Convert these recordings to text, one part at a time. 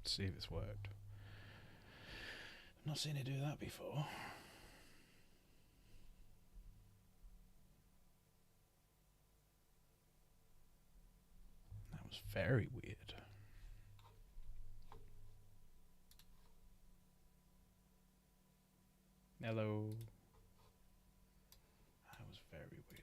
See if it's worked. I've not seen it do that before. That was very weird. Hello. That was very weird.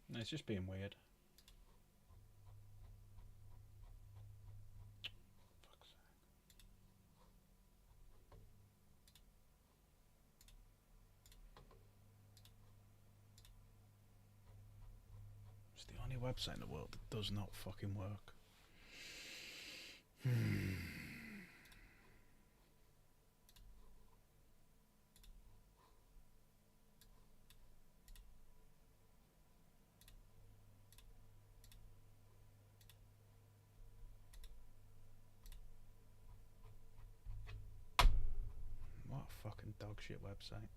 No, it's just being weird. Fuck's sake. It's the only website in the world that does not fucking work. What a fucking dog shit website.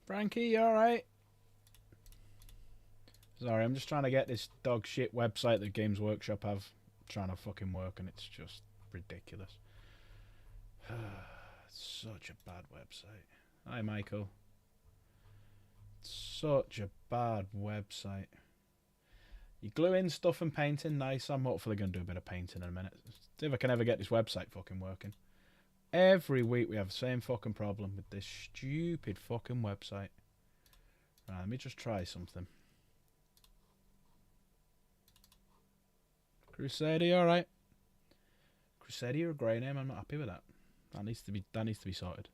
Frankie, you alright? Sorry, I'm just trying to get this dog shit website that Games Workshop have trying to fucking work, and it's just ridiculous. Such a bad website. Hi, Michael. Such a bad website. You glue in stuff and painting, nice. I'm hopefully going to do a bit of painting in a minute. See if I can ever get this website fucking working. Every week we have the same fucking problem with this stupid fucking website. Right, let me just try something. Crusader, alright. Crusader, a grey name, I'm not happy with that. That needs to be sorted.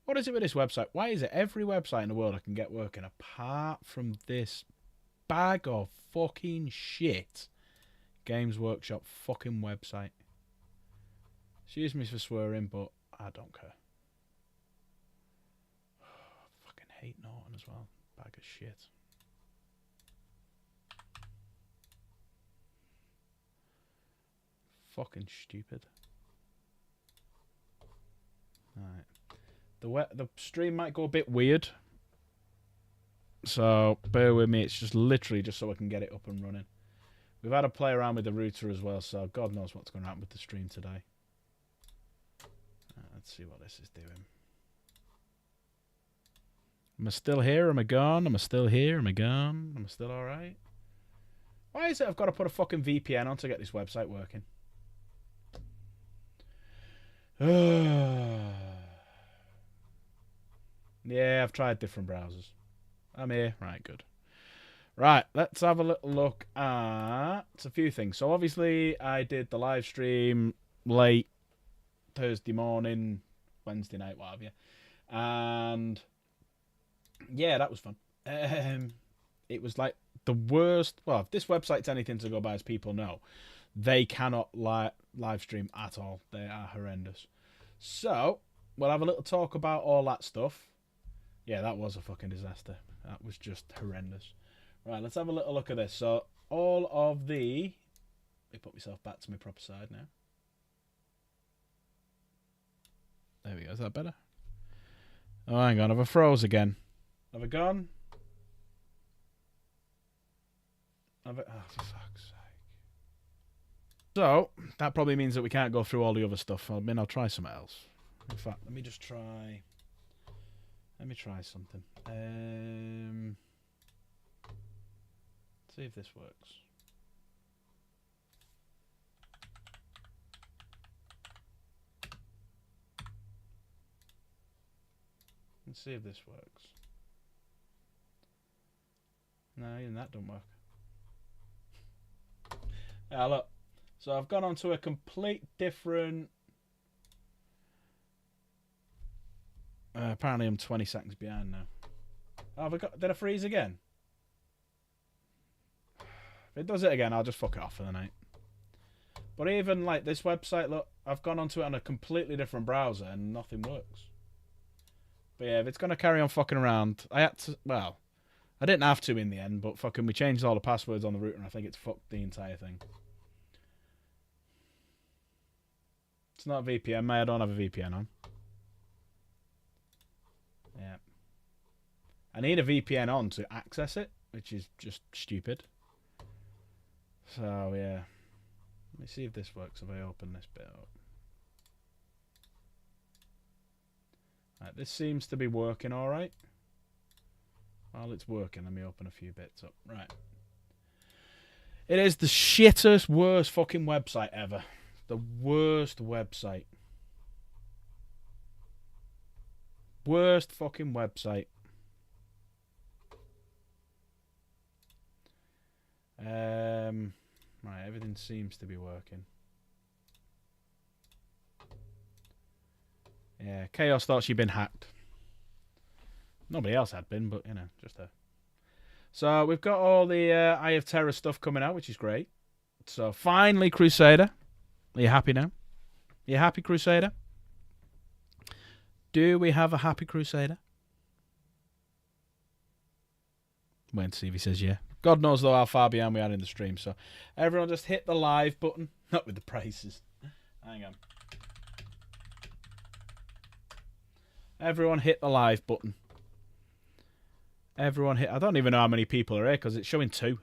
What is it with this website? Why is it every website in the world I can get working apart from this bag of fucking shit Games Workshop fucking website? Excuse me for swearing, but I don't care. I fucking hate Norton as well. Bag of shit. Fucking stupid. Alright. The stream might go a bit weird, so bear with me. It's just literally just so I can get it up and running. We've had to play around with the router as well, so God knows what's going to happen with the stream today. Let's see what this is doing. Am I still here? Am I gone? Am I still here? Am I gone? Am I still alright? Why is it I've got to put a fucking VPN on to get this website working? Yeah, I've tried different browsers. I'm here. Right, good. Right, let's have a little look at a few things. So obviously I did the live stream late Thursday morning, Wednesday night, what have you. And yeah, that was fun. It was like the worst. Well, if this website's anything to go by, as people know, they cannot live stream at all. They are horrendous. So we'll have a little talk about all that stuff. Yeah, that was a fucking disaster. That was just horrendous. Right, let's have a little look at this. So all of the... Let me put myself back to my proper side now. There we go. Is that better? Oh, hang on. Have I froze again? Have I gone? Have I... Oh, for fuck's sake. So, that probably means that we can't go through all the other stuff. I mean, I'll try something else. In fact, let me just try... Let me try something. See if this works. Let's see if this works. No, even that don't work. Yeah, look. So I've gone on to a complete different... apparently I'm 20 seconds behind now. Oh, did I freeze again? If it does it again, I'll just fuck it off for the night. But even like this website, look, I've gone onto it on a completely different browser and nothing works. But yeah, if it's going to carry on fucking around, I had to, well, I didn't have to in the end, but fucking we changed all the passwords on the router and I think it's fucked the entire thing. It's not a VPN, mate. I don't have a VPN on. Yeah. I need a VPN on to access it, which is just stupid. So, yeah. Let me see if this works, if I open this bit up. Right, this seems to be working alright. While it's working, let me open a few bits up. Right. It is the shittest, worst fucking website ever. The worst website. Worst fucking website. Right, everything seems to be working. Yeah, Chaos thought she'd been hacked. Nobody else had been, but, you know, just her. So, we've got all the Eye of Terror stuff coming out, which is great. So, finally, Crusader. Are you happy now? Are you happy, Crusader? Do we have a happy Crusader? Wait and see if he says yeah. God knows, though, how far behind we are in the stream. So, everyone just hit the live button. Not with the prices. Hang on. Everyone hit the live button. Everyone hit. I don't even know how many people are here because it's showing 2.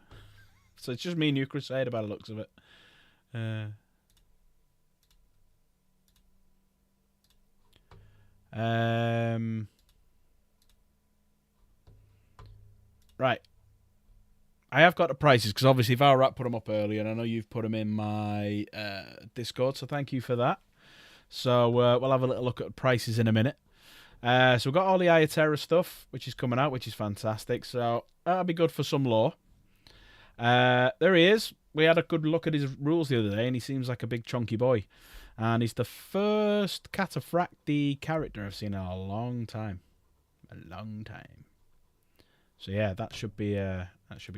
So it's just me and you, Crusader, by the looks of it. Right. I have got the prices because obviously Valrat put them up earlier and I know you've put them in my Discord, so thank you for that. So we'll have a little look at prices in a minute. So we've got all the Eye of Terror stuff, which is coming out, which is fantastic. So that'll be good for some lore. There he is. We had a good look at his rules the other day, and he seems like a big chunky boy. And he's the first cataphracti character I've seen in a long time. A long time. So yeah, that should be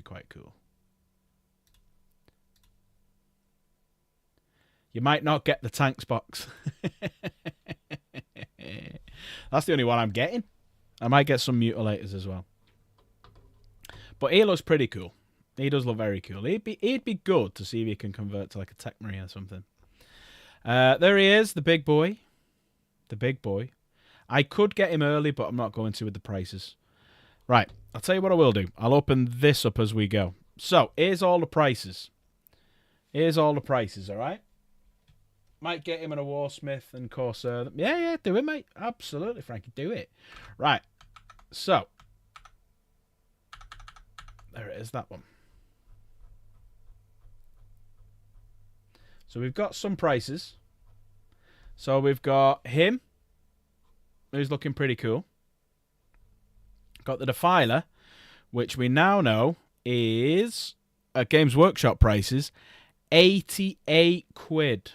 quite cool. You might not get the tanks box. That's the only one I'm getting. I might get some mutilators as well. But he looks pretty cool. He does look very cool. He'd be good to see if he can convert to like a Tech Marine or something. There he is, the big boy. The big boy. I could get him early, but I'm not going to with the prices. Right, I'll tell you what I will do. I'll open this up as we go. So, here's all the prices. Here's all the prices, alright? Might get him in a Warsmith and Corsair. Yeah, do it, mate. Absolutely, Frankie, do it. Right, so. There it is, that one. So we've got some prices. So we've got him, who's looking pretty cool. Got the Defiler, which we now know is, at Games Workshop prices, 88 quid.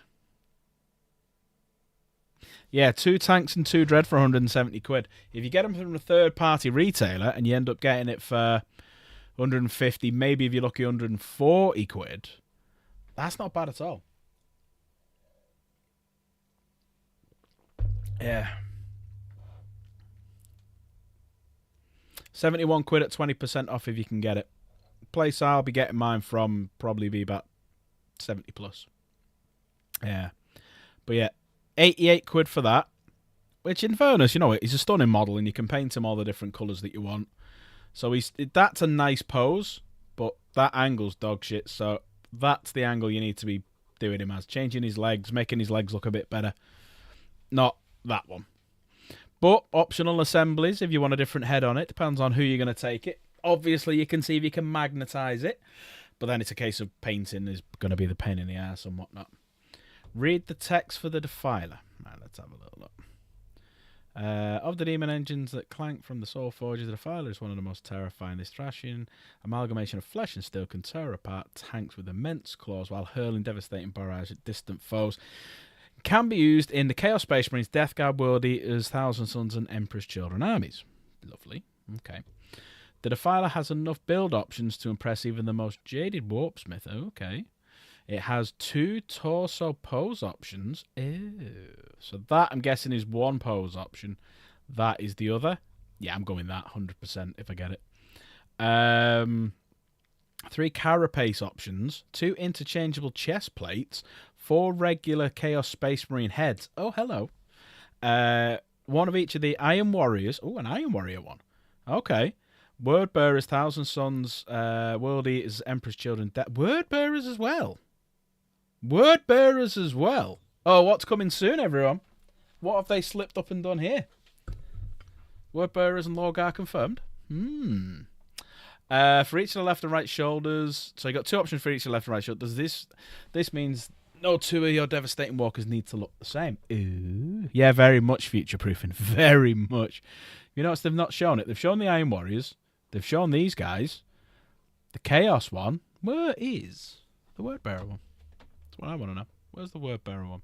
Yeah, 2 tanks and 2 dread for 170 quid. If you get them from a third-party retailer and you end up getting it for 150, maybe if you're lucky 140 quid, that's not bad at all. Yeah. 71 quid at 20% off if you can get it. Place I'll be getting mine from probably be about 70 plus. Yeah. But yeah, 88 quid for that. Which in fairness, you know, he's a stunning model and you can paint him all the different colours that you want. So that's a nice pose, but that angle's dog shit. So that's the angle you need to be doing him as. Changing his legs, making his legs look a bit better. Not that one. But optional assemblies if you want a different head on it. Depends on who you're going to take it. Obviously, you can see if you can magnetise it. But then it's a case of painting is going to be the pain in the ass and whatnot. Read the text for the Defiler. Right, let's have a little look. Of the demon engines that clank from the Soul Forges, the Defiler is one of the most terrifying. This thrashing amalgamation of flesh and steel can tear apart tanks with immense claws while hurling devastating barrage at distant foes. It can be used in the Chaos Space Marines, Death Guard, World Eaters, Thousand Sons, and Emperor's Children armies. Lovely. Okay. The Defiler has enough build options to impress even the most jaded warpsmith. Okay. It has 2 torso pose options. Ew. So that, I'm guessing, is one pose option. That is the other. Yeah, I'm going that 100% if I get it. 3 carapace options, 2 interchangeable chest plates, 4 regular Chaos Space Marine heads. Oh, hello. 1 of each of the Iron Warriors. Oh, an Iron Warrior one. Okay. Word Bearers, Thousand Sons, World Eaters, Emperor's Children. Word Bearers as well. Word Bearers as well. Oh, what's coming soon, everyone? What have they slipped up and done here? Word Bearers and Lorgar confirmed. For each of the left and right shoulders. So you got 2 options for each of the left and right shoulders. This means no 2 of your devastating walkers need to look the same. Ooh. Yeah, very much future-proofing. Very much. You notice they've not shown it. They've shown the Iron Warriors. They've shown these guys. The Chaos one. Where is the Word Bearer one? That's what I want to know. Where's the Word Bearer one?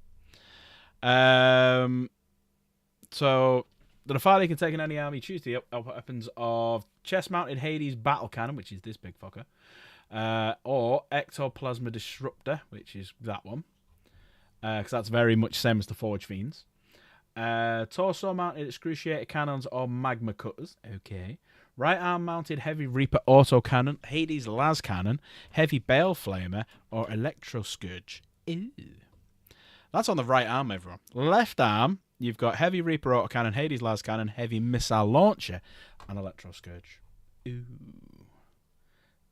So the Defiler can take in any army, choose the weapons of chest-mounted Hades battle cannon, which is this big fucker, or ectoplasma disruptor, which is that one, because that's very much same as the Forge Fiends. Torso-mounted excruciator cannons or magma cutters. Okay. Right arm mounted heavy Reaper autocannon, Hades las cannon, heavy bale flamer, or electro scourge. Ew. That's on the right arm, everyone. Left arm, you've got heavy Reaper autocannon, Hades las cannon, heavy missile launcher, and electro scourge. Ooh.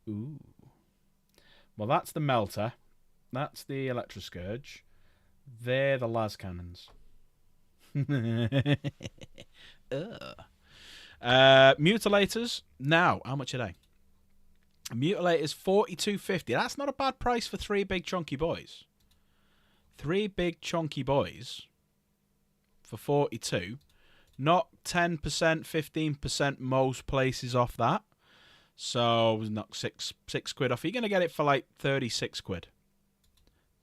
Ooh. Well, that's the melter. That's the electro scourge. They're the las cannons. Mutilators. Now, how much are they? Mutilators $42.50. That's not a bad price for 3 big chunky boys. 3 big chunky boys for 42. Not 10%, 15% most places off that. So knock six quid off. You're gonna get it for like 36 quid.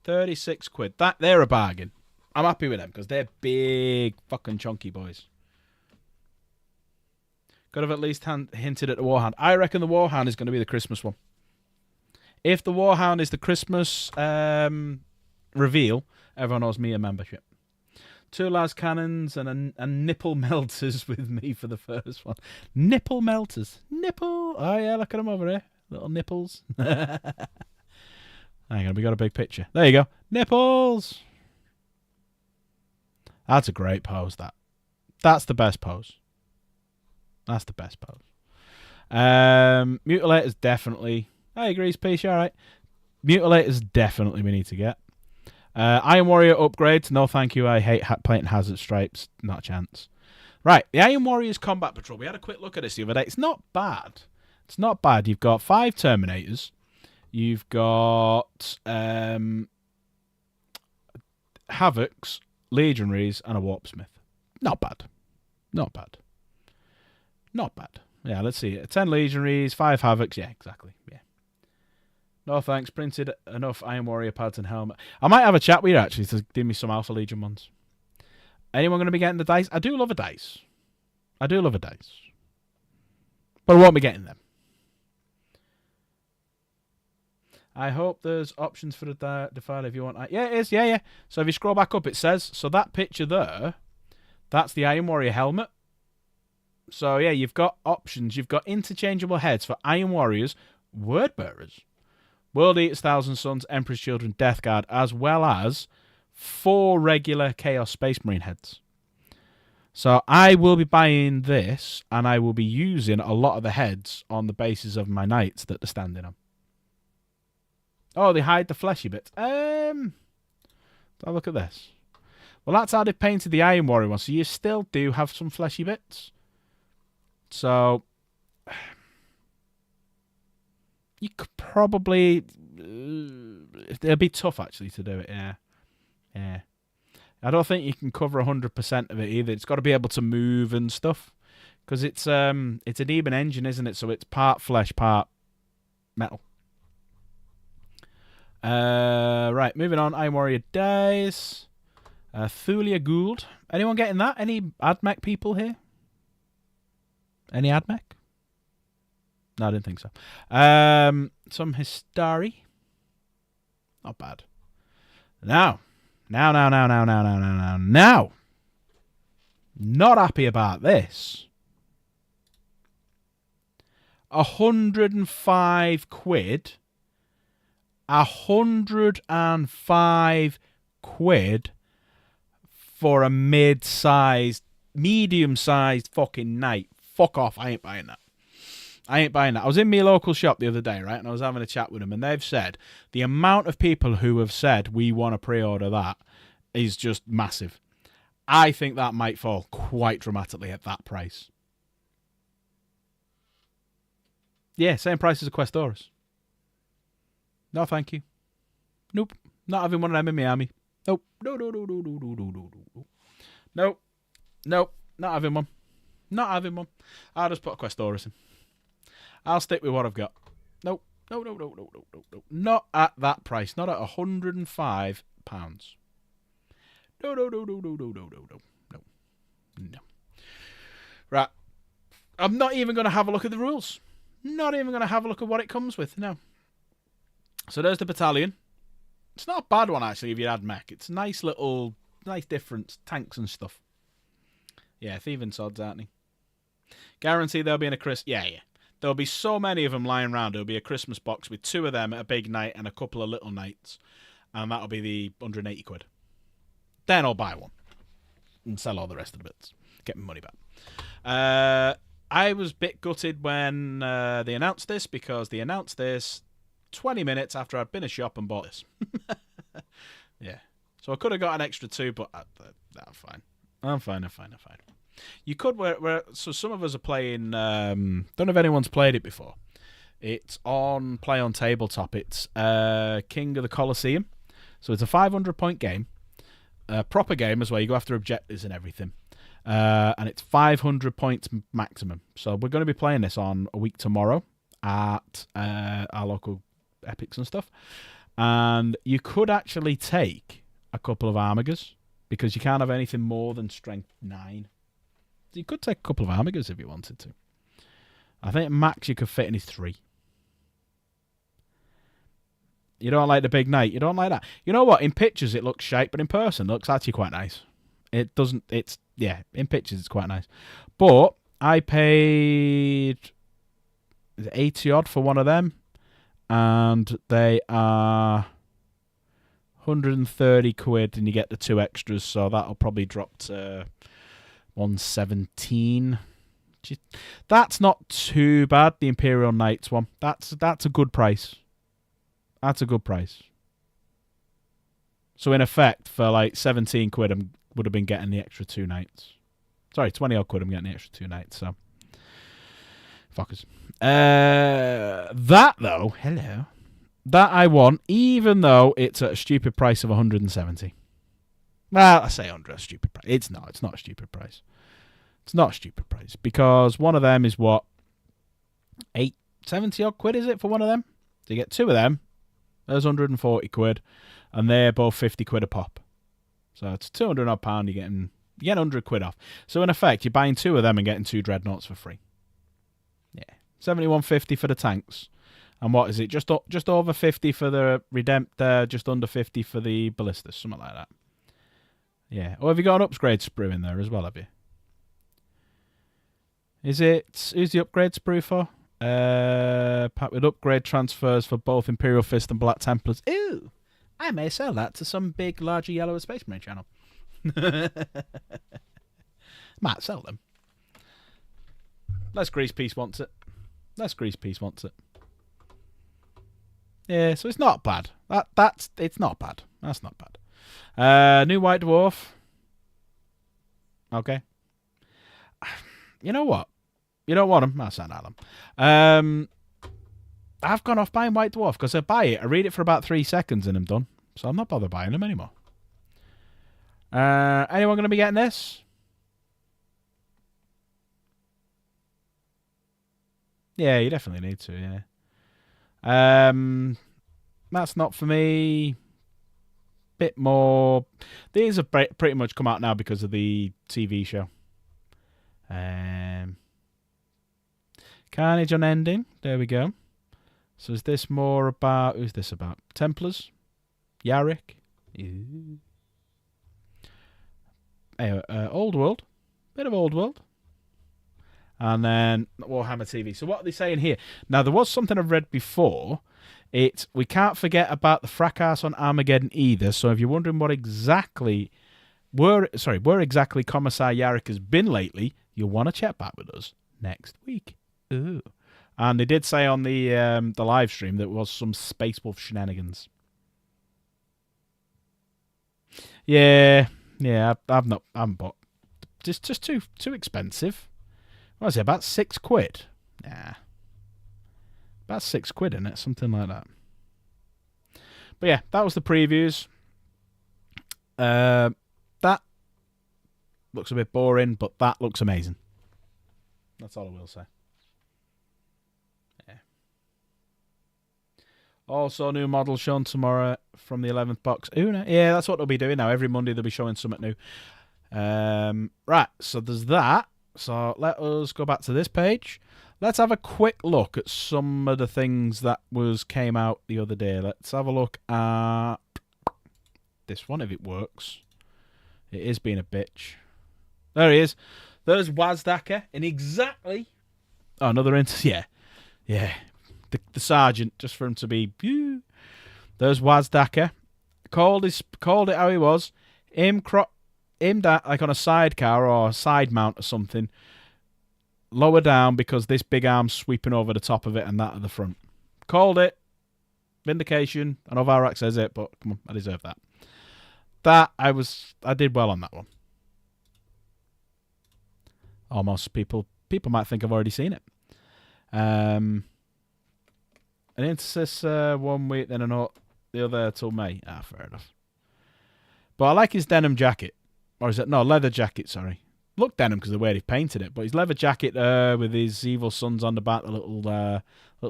36 quid. They're a bargain. I'm happy with them because they're big fucking chunky boys. Could have at least hinted at the Warhound. I reckon the Warhound is going to be the Christmas one. If the Warhound is the Christmas reveal, everyone owes me a membership. 2 las cannons and nipple melters with me for the first one. Nipple melters. Nipple. Oh, yeah, look at them over here. Little nipples. Hang on, we got a big picture. There you go. Nipples. That's a great pose, that. That's the best pose. That's the best pose. Mutilators, definitely. I agree, Peace, all right. Mutilators, definitely we need to get. Iron Warrior upgrades. No, thank you. I hate painting hazard stripes. Not a chance. Right, the Iron Warriors Combat Patrol. We had a quick look at this the other day. It's not bad. It's not bad. You've got 5 Terminators. You've got Havocs, Legionaries, and a Warpsmith. Not bad. Not bad. Not bad. Yeah, let's see. 10 Legionaries, 5 Havocs. Yeah, exactly. Yeah. No thanks. Printed enough Iron Warrior pads and helmet. I might have a chat with you, actually, to give me some Alpha Legion ones. Anyone going to be getting the dice? I do love a dice. I do love a dice. But I won't be getting them. I hope there's options for the Defiler if you want. Yeah, it is. Yeah, yeah. So if you scroll back up, it says, so that picture there, that's the Iron Warrior helmet. So, yeah, you've got options. You've got interchangeable heads for Iron Warriors, Word Bearers, World Eaters, Thousand Sons, Emperor's Children, Death Guard, as well as 4 regular Chaos Space Marine heads. So I will be buying this, and I will be using a lot of the heads on the basis of my knights that they're standing on. Oh, they hide the fleshy bits. Have a look at this. Well, that's how they painted the Iron Warrior one, so you still do have some fleshy bits. So you could probably... it'll be tough, actually, to do it, yeah. Yeah. I don't think you can cover 100% of it either. It's got to be able to move and stuff. Because it's an even engine, isn't it? So it's part flesh, part metal. Right, moving on. Iron Warrior dies. Thulia Gould. Anyone getting that? Any AdMech people here? Any AdMech? No, I didn't think so. Some Histari. Not bad. Now. Not happy about this. 105 quid. 105 quid for a medium-sized fucking knight. Fuck off. I ain't buying that. I was in my local shop the other day, right? And I was having a chat with them, and they've said the amount of people who have said we want to pre-order that is just massive. I think that might fall quite dramatically at that price. Yeah, same price as a Questoris. No, thank you. Nope. Not having one of them in my army. Nope. No. Nope. Not having one. I'll just put a Questoris in. I'll stick with what I've got. Nope. No. Not at that price. Not at £105. No. Right. I'm not even going to have a look at the rules. Not even going to have a look at what it comes with. No. So there's the battalion. It's not a bad one, actually, if you add mech. It's a nice difference. Tanks and stuff. Yeah, thieving sods, aren't they? Guarantee there'll be in a Yeah. There'll be so many of them lying around. There'll be a Christmas box with 2 of them, a big knight and a couple of little knights. And that'll be the 180 quid. Then I'll buy one. And sell all the rest of the bits. Get my money back. I was a bit gutted when they announced this, because they announced this 20 minutes after I'd been a shop and bought this. Yeah. So I could have got an extra 2, but I'm fine. I'm fine. You could so some of us are playing. Don't know if anyone's played it before. It's on Play on Tabletop. It's King of the Colosseum. So it's a 500-point game, a proper game as well. You go after objectives and everything, and it's 500 points maximum. So we're going to be playing this on a week tomorrow at our local Epics and stuff. And you could actually take a couple of Armigers, because you can't have anything more than strength 9. You could take a couple of Armigers if you wanted to. I think max you could fit in is 3. You don't like the big knight. You don't like that. You know what? In pictures it looks shite, but in person it looks actually quite nice. It doesn't. In pictures it's quite nice. But I paid 80 odd for one of them, and they are 130 quid, and you get the 2 extras, so that'll probably drop to 117. That's not too bad. The Imperial Knights one. That's a good price. That's a good price. So in effect, for like 17 quid, I would have been getting the extra 2 knights. Sorry, 20 odd quid, I'm getting the extra 2 knights. So fuckers. That though, hello. That I want, even though it's at a stupid price of 170. Well, I say 100, a stupid price. It's not a stupid price. It's not a stupid price, because one of them is what? 70 odd quid, is it, for one of them? So you get 2 of them. There's 140 quid, and they're both 50 quid a pop. So it's 200 odd pound, you're getting 100 quid off. So in effect, you're buying 2 of them and getting 2 dreadnoughts for free. Yeah. 71.50 for the tanks. And what is it? Just over 50 for the Redemptor, just under 50 for the ballistas, something like that. Yeah. Or have you got an upgrade sprue in there as well, have you? Who's the upgrade sprue for? Packed with upgrade transfers for both Imperial Fist and Black Templars. Ooh! I may sell that to some big, larger Yellow Space Marine channel. Might sell them. Let's Grease Peace wants it. Yeah, so it's not bad. It's not bad. That's not bad. New White Dwarf. Okay. You know what? You don't want them? I'll send them. I've gone off buying White Dwarf, because I buy it, I read it for about 3 seconds and I'm done. So I'm not bothered buying them anymore. Anyone going to be getting this? Yeah, you definitely need to, yeah. That's not for me. Bit more. These have pretty much come out now because of the TV show. Carnage Unending. There we go. So is this more about... Who's this about? Templars? Yarick? Ew. Anyway, Old World. Bit of Old World. And then Warhammer TV. So what are they saying here? Now, there was something I've read before. We can't forget about the fracas on Armageddon either. So if you're wondering what exactly... where exactly Commissar Yarick has been lately, you'll want to check back with us next week. Ooh. And they did say on the live stream that it was some Space Wolf shenanigans. Yeah, I haven't bought. Just too expensive. What is it? About £6? Nah, about £6, isn't it? Something like that. But yeah, that was the previews. That looks a bit boring, but that looks amazing. That's all I will say. Yeah. Also, new model shown tomorrow from the 11th box. Una. Yeah, that's what they'll be doing now. Every Monday they'll be showing something new. Right, so there's that. So let us go back to this page. Let's have a quick look at some of the things that came out the other day. Let's have a look at this one, if it works. It is being a bitch. There he is. There's Wazdacker in exactly... Oh, another yeah. The sergeant, just for him to be... There's Wazdacker. Called it how he was. Aimed at like on a sidecar or a side mount or something. Lower down because this big arm's sweeping over the top of it and that at the front. Called it. Vindication. I know Varak says it, but come on, I deserve that. I did well on that one. Almost people might think I've already seen it. And into this 1 week, then the other till May. Fair enough. But I like his denim jacket. Or is it? No, leather jacket, sorry. Look denim because of the way they've painted it. But his leather jacket with his evil sons on the back, the little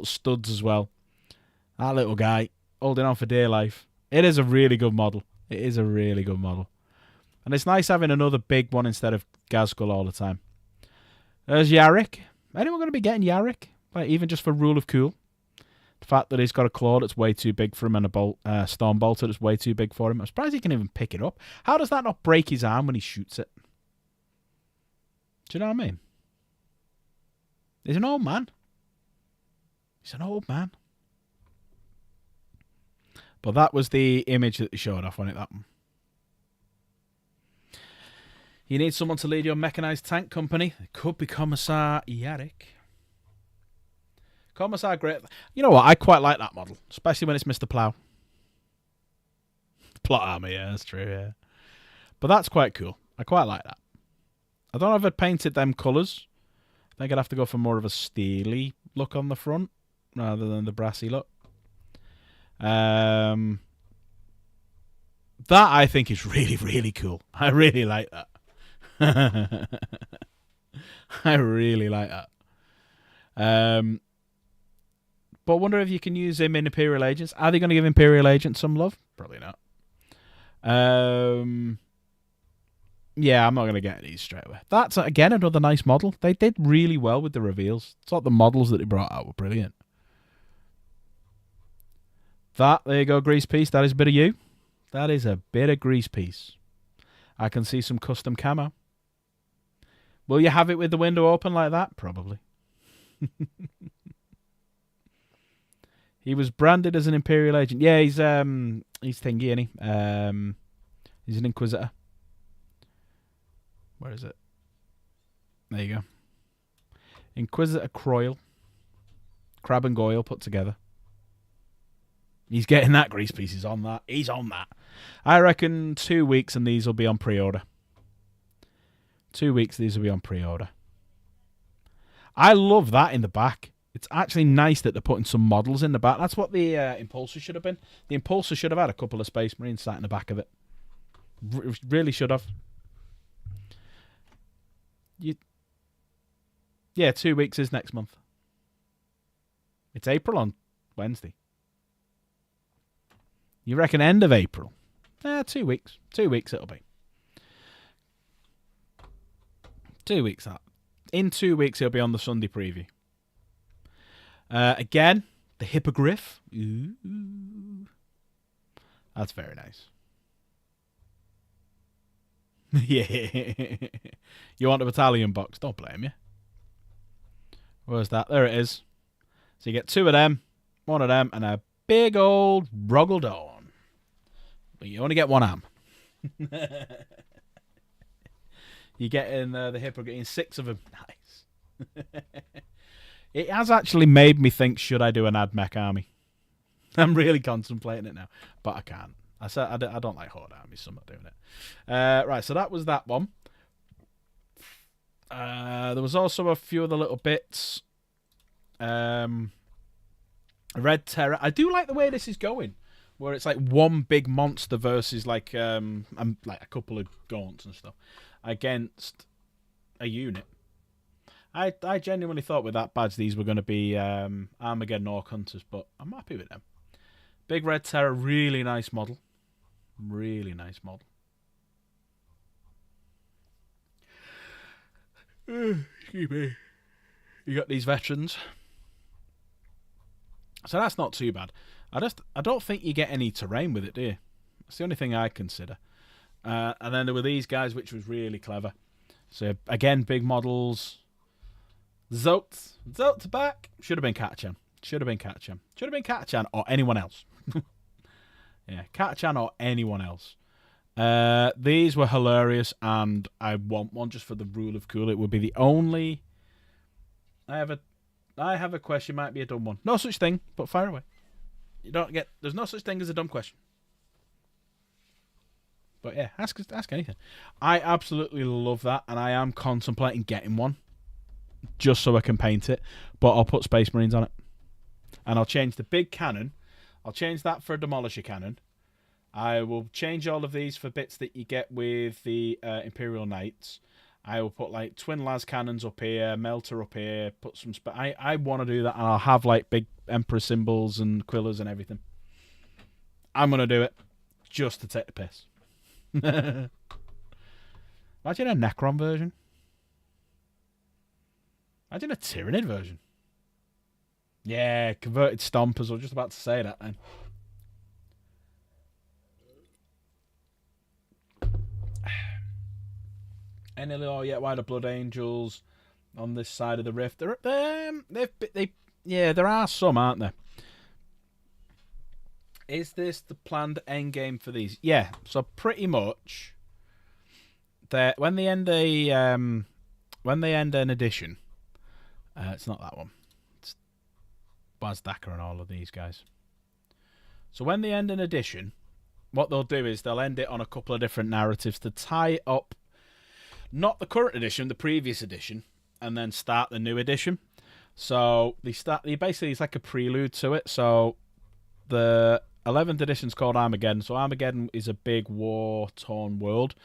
studs as well. That little guy holding on for dear life. It is a really good model. It is a really good model. And it's nice having another big one instead of Gazgul all the time. There's Yarick. Anyone going to be getting Yarick? Like, even just for rule of cool? The fact that he's got a claw that's way too big for him and a storm bolter that's way too big for him. I'm surprised he can even pick it up. How does that not break his arm when he shoots it? Do you know what I mean? He's an old man. He's an old man. But that was the image that they showed off, wasn't it, that one? You need someone to lead your mechanized tank company. It could be Commissar Yarick. Commissar Great. You know what? I quite like that model, especially when it's Mr. Plough. Plot armor, yeah, that's true, yeah. But that's quite cool. I quite like that. I don't know if I'd painted them colours. I think I'd have to go for more of a steely look on the front rather than the brassy look. That I think is really, really cool. I really like that. I really like that. But I wonder if you can use him in Imperial Agents. Are they going to give Imperial Agents some love? Probably not. Yeah, I'm not going to get these straight away. That's, again, another nice model. They did really well with the reveals. It's like the models that they brought out were brilliant. There you go, Grease Piece. That is a bit of you. That is a bit of Grease Piece. I can see some custom camo. Will you have it with the window open like that? Probably. He was branded as an Imperial Agent. Yeah, he's thingy, isn't he? He's an Inquisitor. Where is it? There you go. Inquisitor Croyle. Crab and Goyle put together. He's getting that, Grease Piece. He's on that. He's on that. I reckon 2 weeks and these will be on pre-order. 2 weeks, these will be on pre-order. I love that in the back. It's actually nice that they're putting some models in the back. That's what the Impulsor should have been. The Impulsor should have had a couple of Space Marines sat in the back of it. Really should have. Yeah, 2 weeks is next month. It's April on Wednesday. You reckon end of April? 2 weeks. 2 weeks it'll be. 2 weeks. In 2 weeks it'll be on the Sunday preview. Again, the hippogriff. Ooh. That's very nice. Yeah. You want a battalion box? Don't blame you. Where's that? There it is. So you get 2 of them, 1 of them, and a big old Rogaldorn. But you only get 1 arm. You get in the hippo, getting 6 of them. Nice. It has actually made me think, should I do an AdMech army? I'm really contemplating it now, but I can't. I said I don't like Horde armies, so I'm not doing it. Right, so that was that one. There was also a few other little bits. Red Terror. I do like the way this is going, where it's like one big monster versus like a couple of gaunts and stuff against a unit. I genuinely thought with that badge these were going to be Armageddon Orc Hunters, but I'm happy with them. Big Red Terror, really nice model. Really nice model. Excuse me. You got these veterans. So that's not too bad. I don't think you get any terrain with it, do you? That's the only thing I consider. And then there were these guys, which was really clever. So again, big models. Zolt back. Should have been Katachan. Should have been Katachan or anyone else. Yeah, Katachan or anyone else. These were hilarious, and I want one just for the rule of cool. It would be the only. I have a question. Might be a dumb one. No such thing, but fire away. You don't get. There's no such thing as a dumb question. But yeah, ask anything. I absolutely love that, and I am contemplating getting one, just so I can paint it. But I'll put Space Marines on it, and I'll change the big cannon. I'll change that for a Demolisher cannon. I will change all of these for bits that you get with the Imperial Knights. I will put like twin las cannons up here, melter up here, put some. I want to do that, and I'll have like big Emperor symbols and quillers and everything. I'm gonna do it just to take the piss. Imagine a Necron version. Imagine a Tyranid version. Yeah, converted stompers. I was just about to say that then. Any little yet wider Blood Angels on this side of the rift? There are some, aren't there? Is this the planned end game for these? Yeah. So pretty much, when they end an edition, it's not that one. It's Bazdaka and all of these guys. So when they end an edition, what they'll do is they'll end it on a couple of different narratives to tie up. Not the current edition, the previous edition, and then start the new edition. So basically it's like a prelude to it. So the 11th edition is called Armageddon. So Armageddon is a big war-torn world,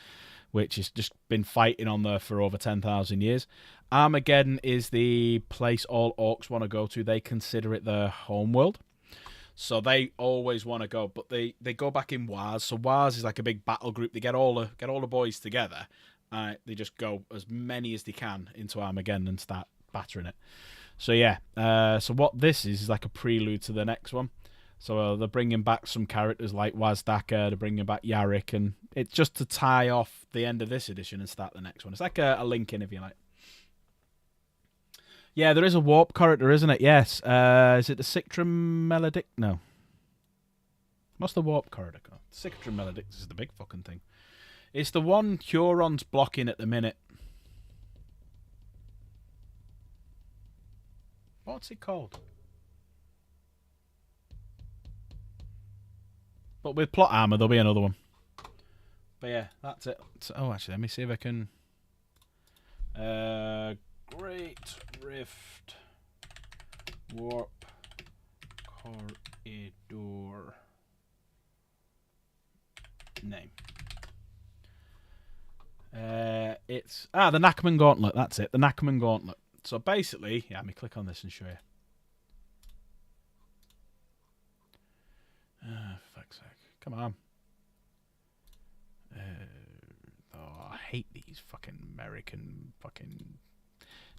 which has just been fighting on there for over 10,000 years. Armageddon is the place all orcs want to go to. They consider it their home world. So they always want to go, but they go back in Wars. So Wars is like a big battle group. They get all the boys together. They just go as many as they can into Armageddon and start battering it. So yeah, so what this is like a prelude to the next one. So they're bringing back some characters like Wazdaka, they're bringing back Yarick, and it's just to tie off the end of this edition and start the next one. It's like a link in, if you like. Yeah, there is a warp character, isn't it? Yes. Is it the Cictrum Melodic? No. What's the warp character called? Cictrum Melodic is the big fucking thing. It's the one Huron's blocking at the minute. What's it called? But with plot armor, there'll be another one. But yeah, that's it. So, oh, actually, let me see if I can. Great Rift Warp Corridor name. It's the Nakman Gauntlet. That's it, the Nakman Gauntlet. So basically, yeah, let me click on this and show you. For fuck's sake, come on. I hate these fucking American fucking.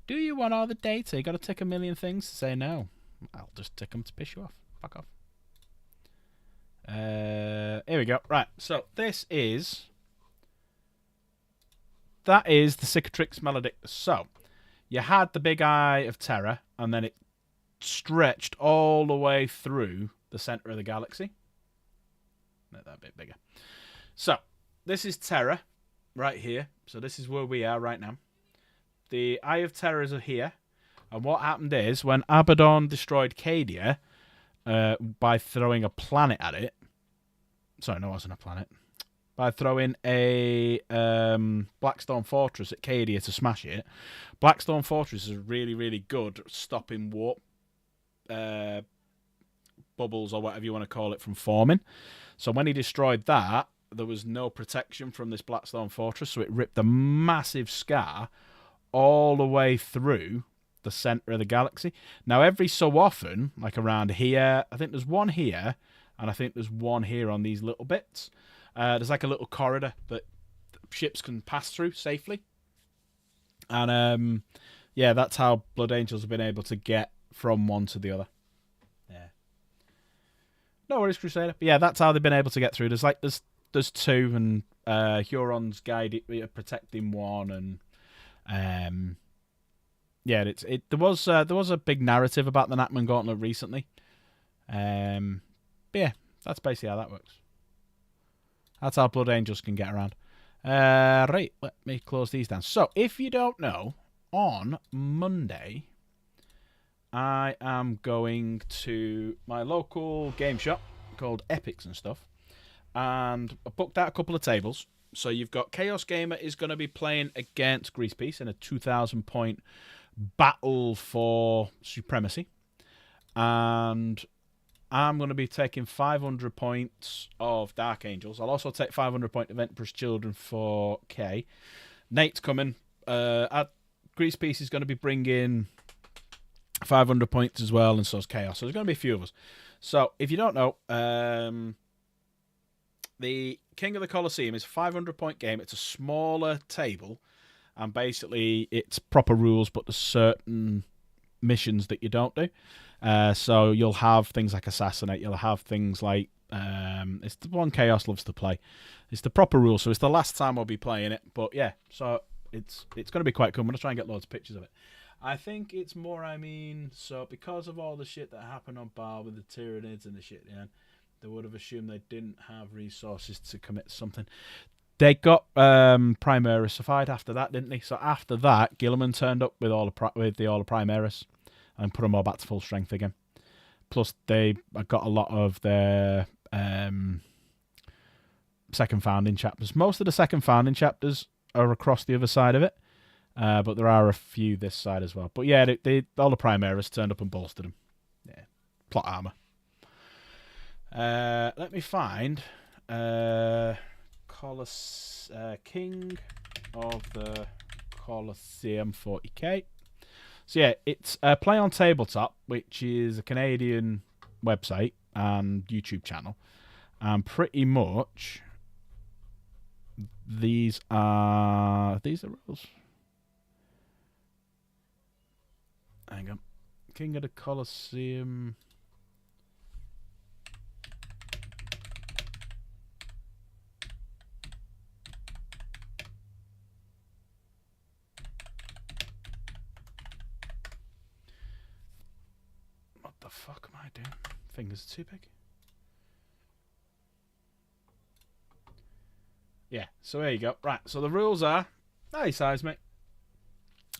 Do you want all the data? You got to tick a million things to say no. I'll just tick them to piss you off. Fuck off. Here we go. Right, so that is the Cicatrix Maledictus. So, you had the big eye of terror, and then it stretched all the way through the center of the galaxy. Make that a bit bigger. So, this is Terra, right here. So, this is where we are right now. The Eye of Terror is here. And what happened is, when Abaddon destroyed Cadia by throwing a planet at it... Sorry, no, it wasn't a planet. By throwing a Blackstone Fortress at Cadia to smash it. Blackstone Fortress is really, really good at stopping warp bubbles, or whatever you want to call it, from forming. So when he destroyed that, there was no protection from this Blackstone Fortress, so it ripped a massive scar all the way through the center of the galaxy. Now, every so often, like around here, I think there's one here, and I think there's one here on these little bits. There's like a little corridor that ships can pass through safely. And, yeah, that's how Blood Angels have been able to get from one to the other. Yeah. No worries, Crusader. But yeah, that's how they've been able to get through. There's two, and Huron's guide protecting one, and yeah, there was a big narrative about the Natman Gauntlet recently. But yeah, that's basically how that works. That's how Blood Angels can get around. Right, let me close these down. So, if you don't know, on Monday, I am going to my local game shop called Epics and stuff, and I booked out a couple of tables. So you've got Chaos Gamer is going to be playing against Greasepeace in a 2,000 point battle for supremacy, and I'm going to be taking 500 points of Dark Angels. I'll also take 500 point of Emperor's Children for K. Nate's coming. Greasepeace is going to be bringing 500 points as well, and so is Chaos. So there's going to be a few of us. So if you don't know, the King of the Colosseum is a 500 point game. It's a smaller table, and basically it's proper rules, but there's certain missions that you don't do. So you'll have things like Assassinate. You'll have things like it's the one Chaos loves to play. It's the proper rules, so it's the last time I'll be playing it. But yeah, so it's going to be quite cool. I'm going to try and get loads of pictures of it. I think it's more, so because of all the shit that happened on Bar with the Tyranids and the shit, yeah, they would have assumed they didn't have resources to commit something. They got Primaris after that, didn't they? So after that, Gilliman turned up with all the Primaris and put them all back to full strength again. Plus, they got a lot of their second founding chapters. Most of the second founding chapters are across the other side of it, but there are a few this side as well. But yeah, all the Primaris turned up and bolstered them. Yeah, plot armor. Let me find King of the Colosseum 40k. So yeah, it's Play on Tabletop, which is a Canadian website and YouTube channel, and pretty much these are rules. Hang on, King of the Colosseum. What the fuck am I doing? Fingers are too big. Yeah, so there you go. Right, so the rules are... Hey, size, mate.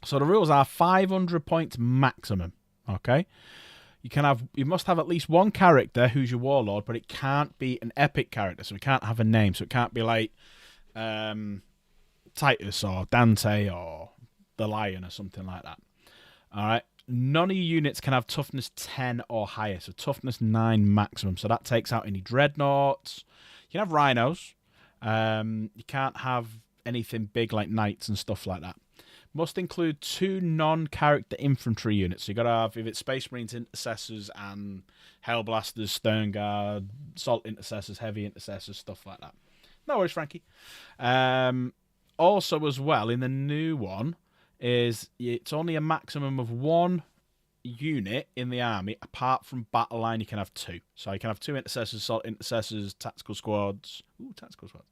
So the rules are 500 points maximum, okay? You must have at least one character who's your warlord, but it can't be an epic character, so it can't have a name. So it can't be like Titus or Dante or the Lion or something like that. All right? None of your units can have toughness 10 or higher, so toughness 9 maximum. So that takes out any dreadnoughts. You can have rhinos. You can't have anything big like knights and stuff like that. Must include 2 non-character infantry units. So you got to have, if it's Space Marines, Intercessors, and Hellblasters, Stern Guard, Assault Intercessors, Heavy Intercessors, stuff like that. No worries, Frankie. Also, as well, in the new one, is it's only a maximum of 1 unit in the army, apart from battle line, you can have 2. So you can have 2 intercessors, assault intercessors, tactical squads. Ooh, tactical squads.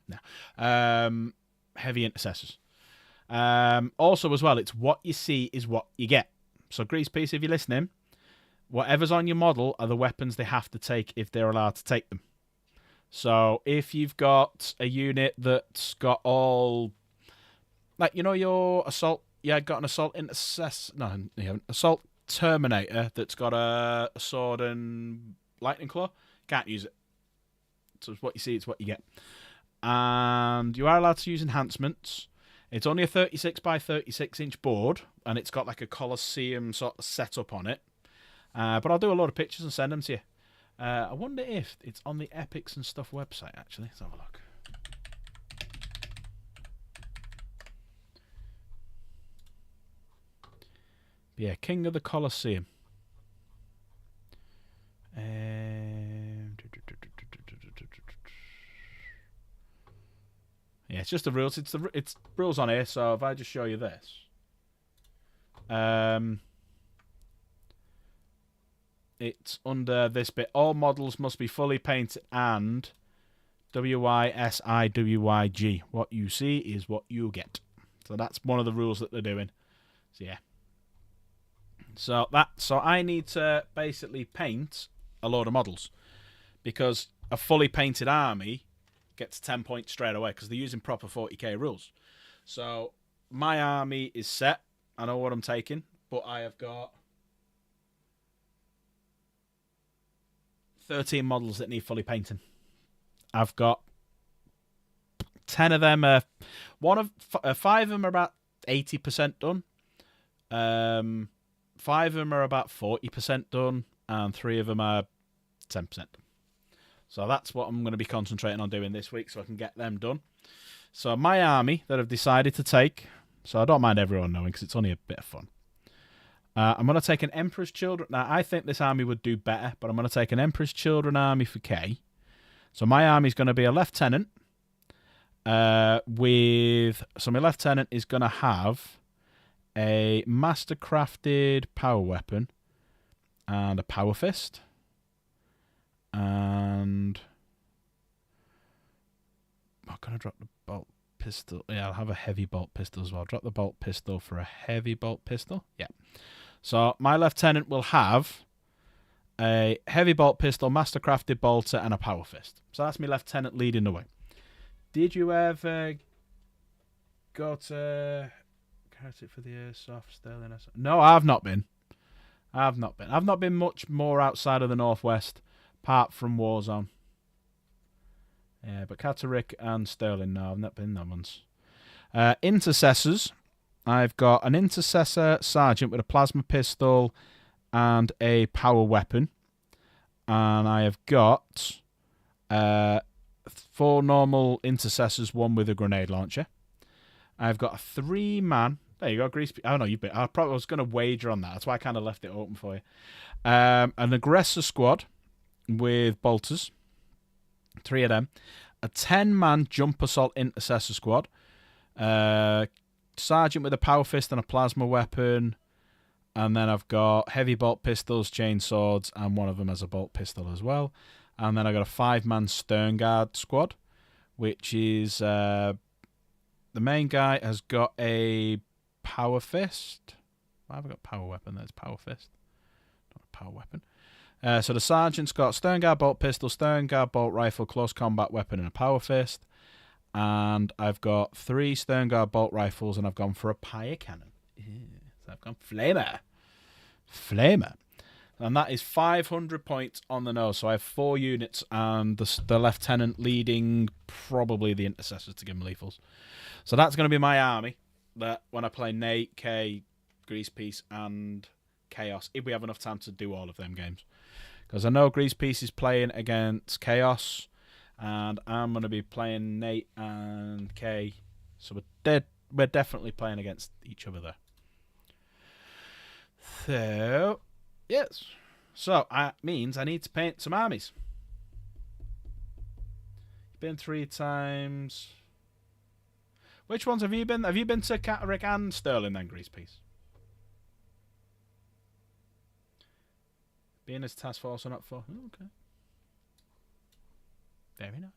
No. Heavy intercessors. Also, as well, it's what you see is what you get. So, Grease Piece, if you're listening, whatever's on your model are the weapons they have to take if they're allowed to take them. So, if you've got a unit that's got all, like, you know, your assault, got an assault intercessor, no, you haven't, assault terminator that's got a sword and lightning claw, can't use it. So, it's what you see, it's what you get. And you are allowed to use enhancements. It's only a 36 by 36 inch board, and it's got like a Colosseum sort of setup on it. But I'll do a lot of pictures and send them to you. I wonder if it's on the Epics and Stuff website, actually. Let's have a look. Yeah, King of the Colosseum. Yeah, it's just the rules. It's rules on here. So if I just show you this, it's under this bit. All models must be fully painted and WYSIWYG. What you see is what you get. So that's one of the rules that they're doing. So yeah. So I need to basically paint a load of models because a fully painted army gets 10 points straight away because they're using proper 40k rules. So my army is set. I know what I'm taking, but I have got 13 models that need fully painting. I've got 10 of them. 5 of them are about 80% done. 5 of them are about 40% done, and 3 of them are 10% done. So that's what I'm going to be concentrating on doing this week so I can get them done. So my army that I've decided to take, so I don't mind everyone knowing because it's only a bit of fun. I'm going to take an Emperor's Children. Now, I think this army would do better, but I'm going to take an Emperor's Children army for K. So my army is going to be a lieutenant. So my lieutenant is going to have a master-crafted power weapon and a power fist. And I'm going to drop the bolt pistol. Yeah, I'll have a heavy bolt pistol as well. Drop the bolt pistol for a heavy bolt pistol. Yeah. So my lieutenant will have a heavy bolt pistol, master-crafted bolter, and a power fist. So that's my lieutenant leading the way. Did you ever go to it for the airsoft Sterling? No, I've not been. I've not been much more outside of the Northwest, apart from Warzone. Yeah, but Catterick and Sterling, no, I've not been there once. Intercessors. I've got an intercessor sergeant with a plasma pistol and a power weapon. And I have got 4 normal intercessors, 1 with a grenade launcher. I've got a 3-man. There you go, Grease. Oh no, I was going to wager on that. That's why I kind of left it open for you. An aggressor squad with bolters, 3 of them. A 10-man jump assault intercessor squad. Sergeant with a power fist and a plasma weapon. And then I've got heavy bolt pistols, chain swords, and one of them has a bolt pistol as well. And then I've got a 5-man stern guard squad, which is the main guy has got a power fist. Why have I got power weapon? There's power fist. Not a power weapon. So the sergeant's got stern guard bolt pistol, stern guard bolt rifle, close combat weapon, and a power fist. And I've got 3 stern guard bolt rifles, and I've gone for a pyre cannon. So I've gone flamer. And that is 500 points on the nose. So I have 4 units, and the lieutenant leading probably the intercessors to give them lethals. So that's going to be my army. That when I play Nate, K, Grease Piece, and Chaos, if we have enough time to do all of them games. Because I know Grease Piece is playing against Chaos, and I'm going to be playing Nate and K. So we're definitely playing against each other there. So, yes. So, that means I need to paint some armies. Been 3 times. Which ones have you been? Have you been to Catterick and Sterling then, Grease Piece? Being as task force or not for. Oh, okay. Very nice.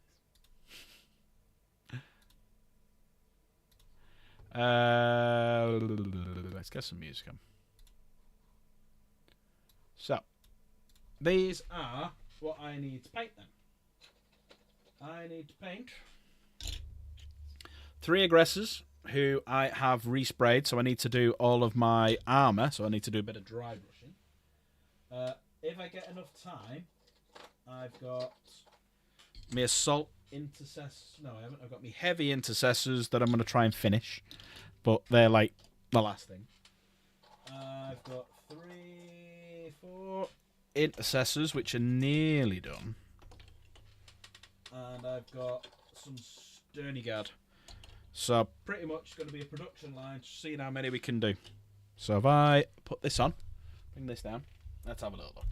Let's get some music on. So, these are what I need to paint them. I need to paint 3 aggressors who I have resprayed, so I need to do all of my armour, so I need to do a bit of dry brushing. If I get enough time, I've got my assault intercessors. No, I haven't. I've got my heavy intercessors that I'm going to try and finish, but they're like the last thing. I've got 3, 4 intercessors, which are nearly done. And I've got some Sterny Guard. So pretty much going to be a production line, seeing how many we can do. So if I put this on, bring this down, let's have a little look.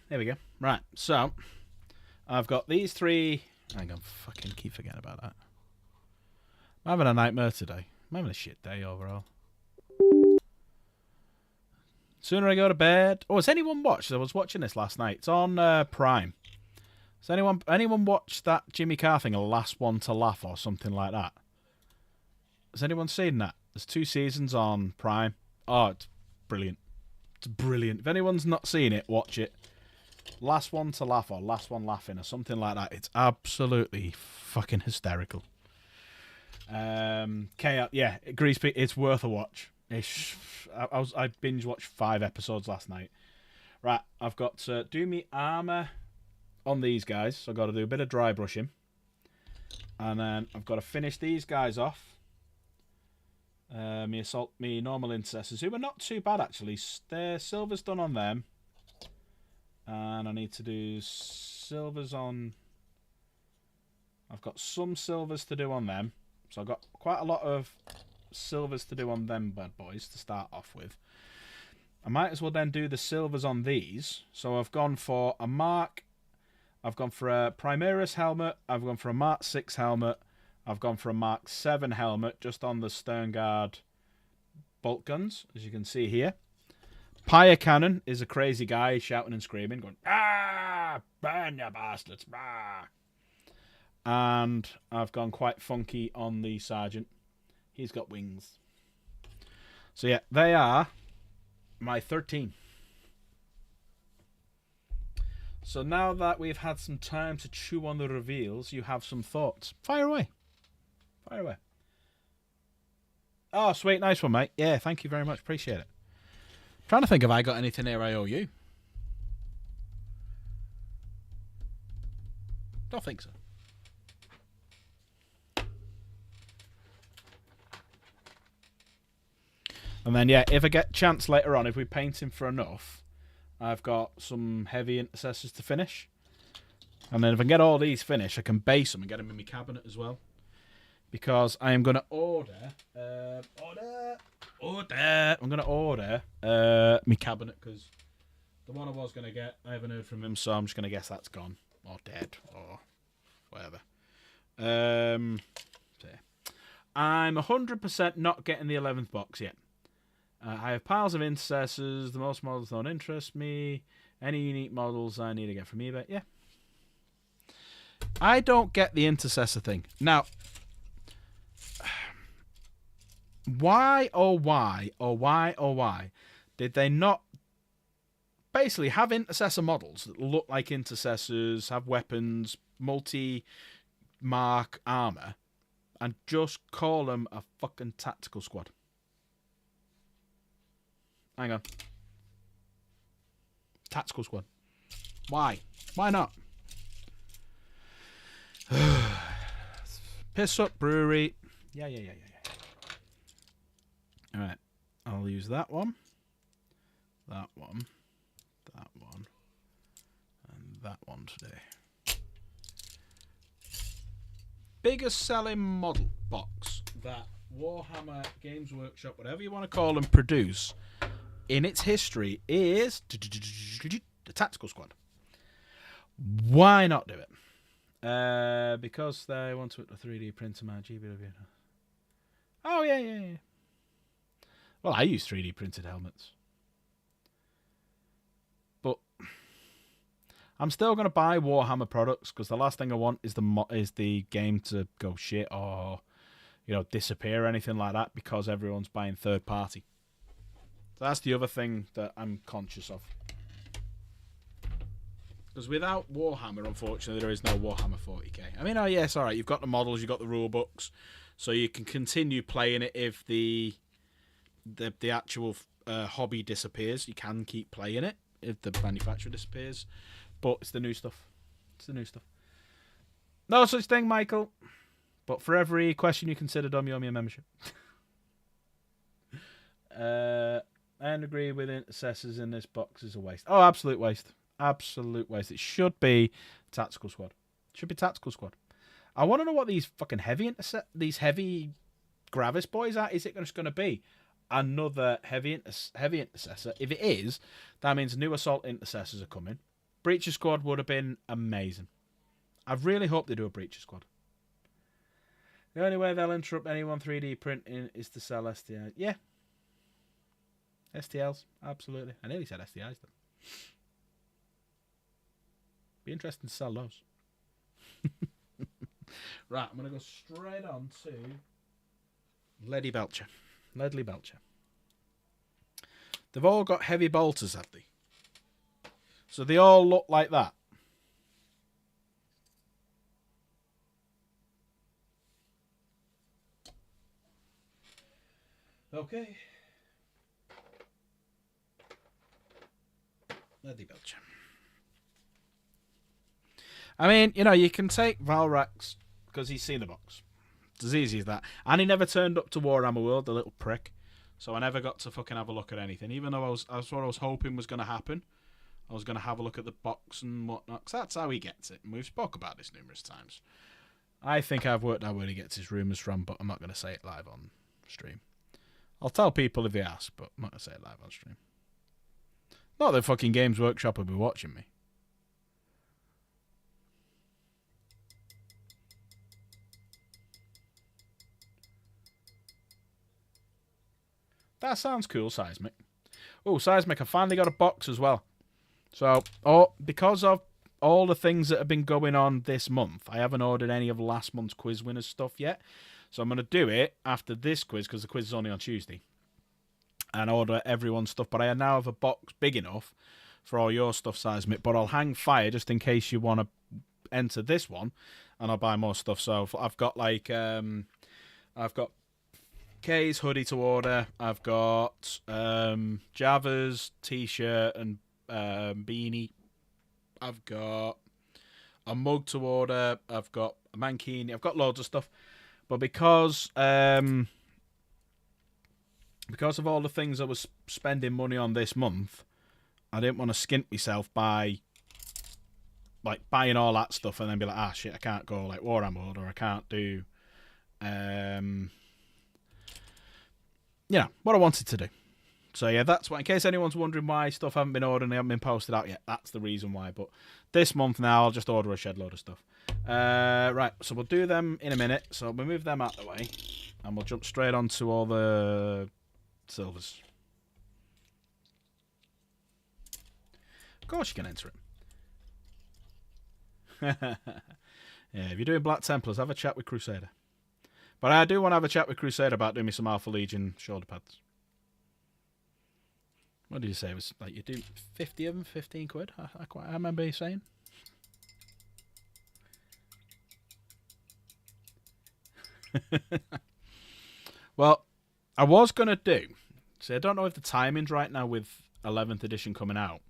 There we go. Right, so I've got these 3. Hang on, fucking keep forgetting about that. I'm having a nightmare today. I'm having a shit day overall. Sooner I go to bed. Oh, has anyone watched? I was watching this last night. It's on Prime. Has anyone watched that Jimmy Carr thing, A Last One to Laugh or something like that? Has anyone seen that? There's 2 seasons on Prime. Oh, it's brilliant. It's brilliant. If anyone's not seen it, watch it. Last One to Laugh or Last One Laughing or something like that. It's absolutely fucking hysterical. Chaos. Yeah, Grease Pig. It's worth a watch. I binge watched 5 episodes last night. Right, I've got to do me armour on these guys. So I've got to do a bit of dry brushing. And then I've got to finish these guys off. Me normal intercessors, who are not too bad actually. Their silver's done on them. And I need to do silvers on... I've got some silvers to do on them. So I've got quite a lot of silvers to do on them bad boys to start off with. I might as well then do the silvers on these. So I've gone for a Mark. I've gone for a Primaris helmet. I've gone for a Mark 6 helmet. I've gone for a Mark 7 helmet just on the Stern Guard bolt guns, as you can see here. Pyre Cannon is a crazy guy shouting and screaming, going, "Ah! Burn you bastards! Ah!" And I've gone quite funky on the Sergeant. He's got wings. So yeah, they are my 13. So now that we've had some time to chew on the reveals, you have some thoughts. Fire away. Fire away. Oh, sweet. Nice one, mate. Yeah, thank you very much. Appreciate it. Trying to think if I got anything here I owe you. Don't think so. And then, yeah, if I get a chance later on, if we paint him for enough, I've got some heavy intercessors to finish. And then if I can get all these finished, I can base them and get them in my cabinet as well. Because I am going to order... I'm going to order my cabinet, because the one I was going to get, I haven't heard from him, so I'm just going to guess that's gone. Or dead, or whatever. So yeah. I'm 100% not getting the 11th box yet. I have piles of intercessors. The most models don't interest me. Any unique models I need to get from eBay. Yeah. I don't get the intercessor thing. Now, why did they not basically have intercessor models that look like intercessors, have weapons, multi-mark armor, and just call them a fucking tactical squad? Hang on. Tactical squad. Why? Why not? Piss up brewery. Yeah. Alright. I'll use that one. That one. That one. And that one today. Biggest selling model box that Warhammer Games Workshop, whatever you want to call them, produce in its history is the Tactical Squad. Why not do it? Because they want to 3D print my GBW. Oh, yeah. Well, I use 3D printed helmets. But I'm still going to buy Warhammer products because the last thing I want is the game to go shit or, disappear or anything like that because everyone's buying third party. So that's the other thing that I'm conscious of. Because without Warhammer, unfortunately, there is no Warhammer 40k. I mean, yes, all right, you've got the models, you've got the rule books, so you can continue playing it if the actual hobby disappears. You can keep playing it if the manufacturer disappears, but it's the new stuff. No such thing, Michael. But for every question you consider, Dom, you owe me a membership. I agree with intercessors in this box is a waste. Oh, absolute waste. Absolute waste. It should be Tactical Squad. I want to know what these fucking these heavy Gravis boys are. Is it just going to be another heavy intercessor? If it is, that means new assault intercessors are coming. Breacher Squad would have been amazing. I really hope they do a Breacher Squad. The only way they'll interrupt anyone 3D printing is to sell STIs. Yeah. STLs, absolutely. I nearly said STIs then. Be interesting to sell those. Right, I'm going to go straight on to Ledley Belcher. They've all got heavy bolters, have they? So they all look like that. Okay. Ledley Belcher. I mean, you can take Valrax because he's seen the box. It's as easy as that. And he never turned up to Warhammer World, the little prick. So I never got to fucking have a look at anything. Even though that's what I was hoping was going to happen. I was going to have a look at the box and whatnot. Because that's how he gets it. And we've spoke about this numerous times. I think I've worked out where he gets his rumours from, but I'm not going to say it live on stream. I'll tell people if they ask, but I'm not going to say it live on stream. Not that fucking Games Workshop will be watching me. That sounds cool, Seismic. Oh, Seismic, I finally got a box as well. So, because of all the things that have been going on this month, I haven't ordered any of last month's quiz winners stuff yet. So I'm going to do it after this quiz, because the quiz is only on Tuesday. And order everyone's stuff. But I now have a box big enough for all your stuff, Seismic. But I'll hang fire just in case you want to enter this one. And I'll buy more stuff. So I've got I've got Kay's hoodie to order. I've got Java's t-shirt and beanie. I've got a mug to order. I've got a mankini. I've got loads of stuff. But because of all the things I was spending money on this month, I didn't want to skint myself by buying all that stuff and then be like, shit, I can't go like Warhammer World, or I can't do what I wanted to do. So yeah, that's why, in case anyone's wondering why stuff haven't been ordered and they haven't been posted out yet, that's the reason why. But this month now, I'll just order a shed load of stuff. Right, so we'll do them in a minute. So we'll move them out of the way, and we'll jump straight on to all the silvers. Of course you can enter it. Yeah, if you're doing Black Templars, have a chat with Crusader. But I do want to have a chat with Crusader about doing me some Alpha Legion shoulder pads. What did you say? It was like you do 50 of them, 15 quid? I remember you saying. Well, I was going to do... See, I don't know if the timing's right now with 11th edition coming out.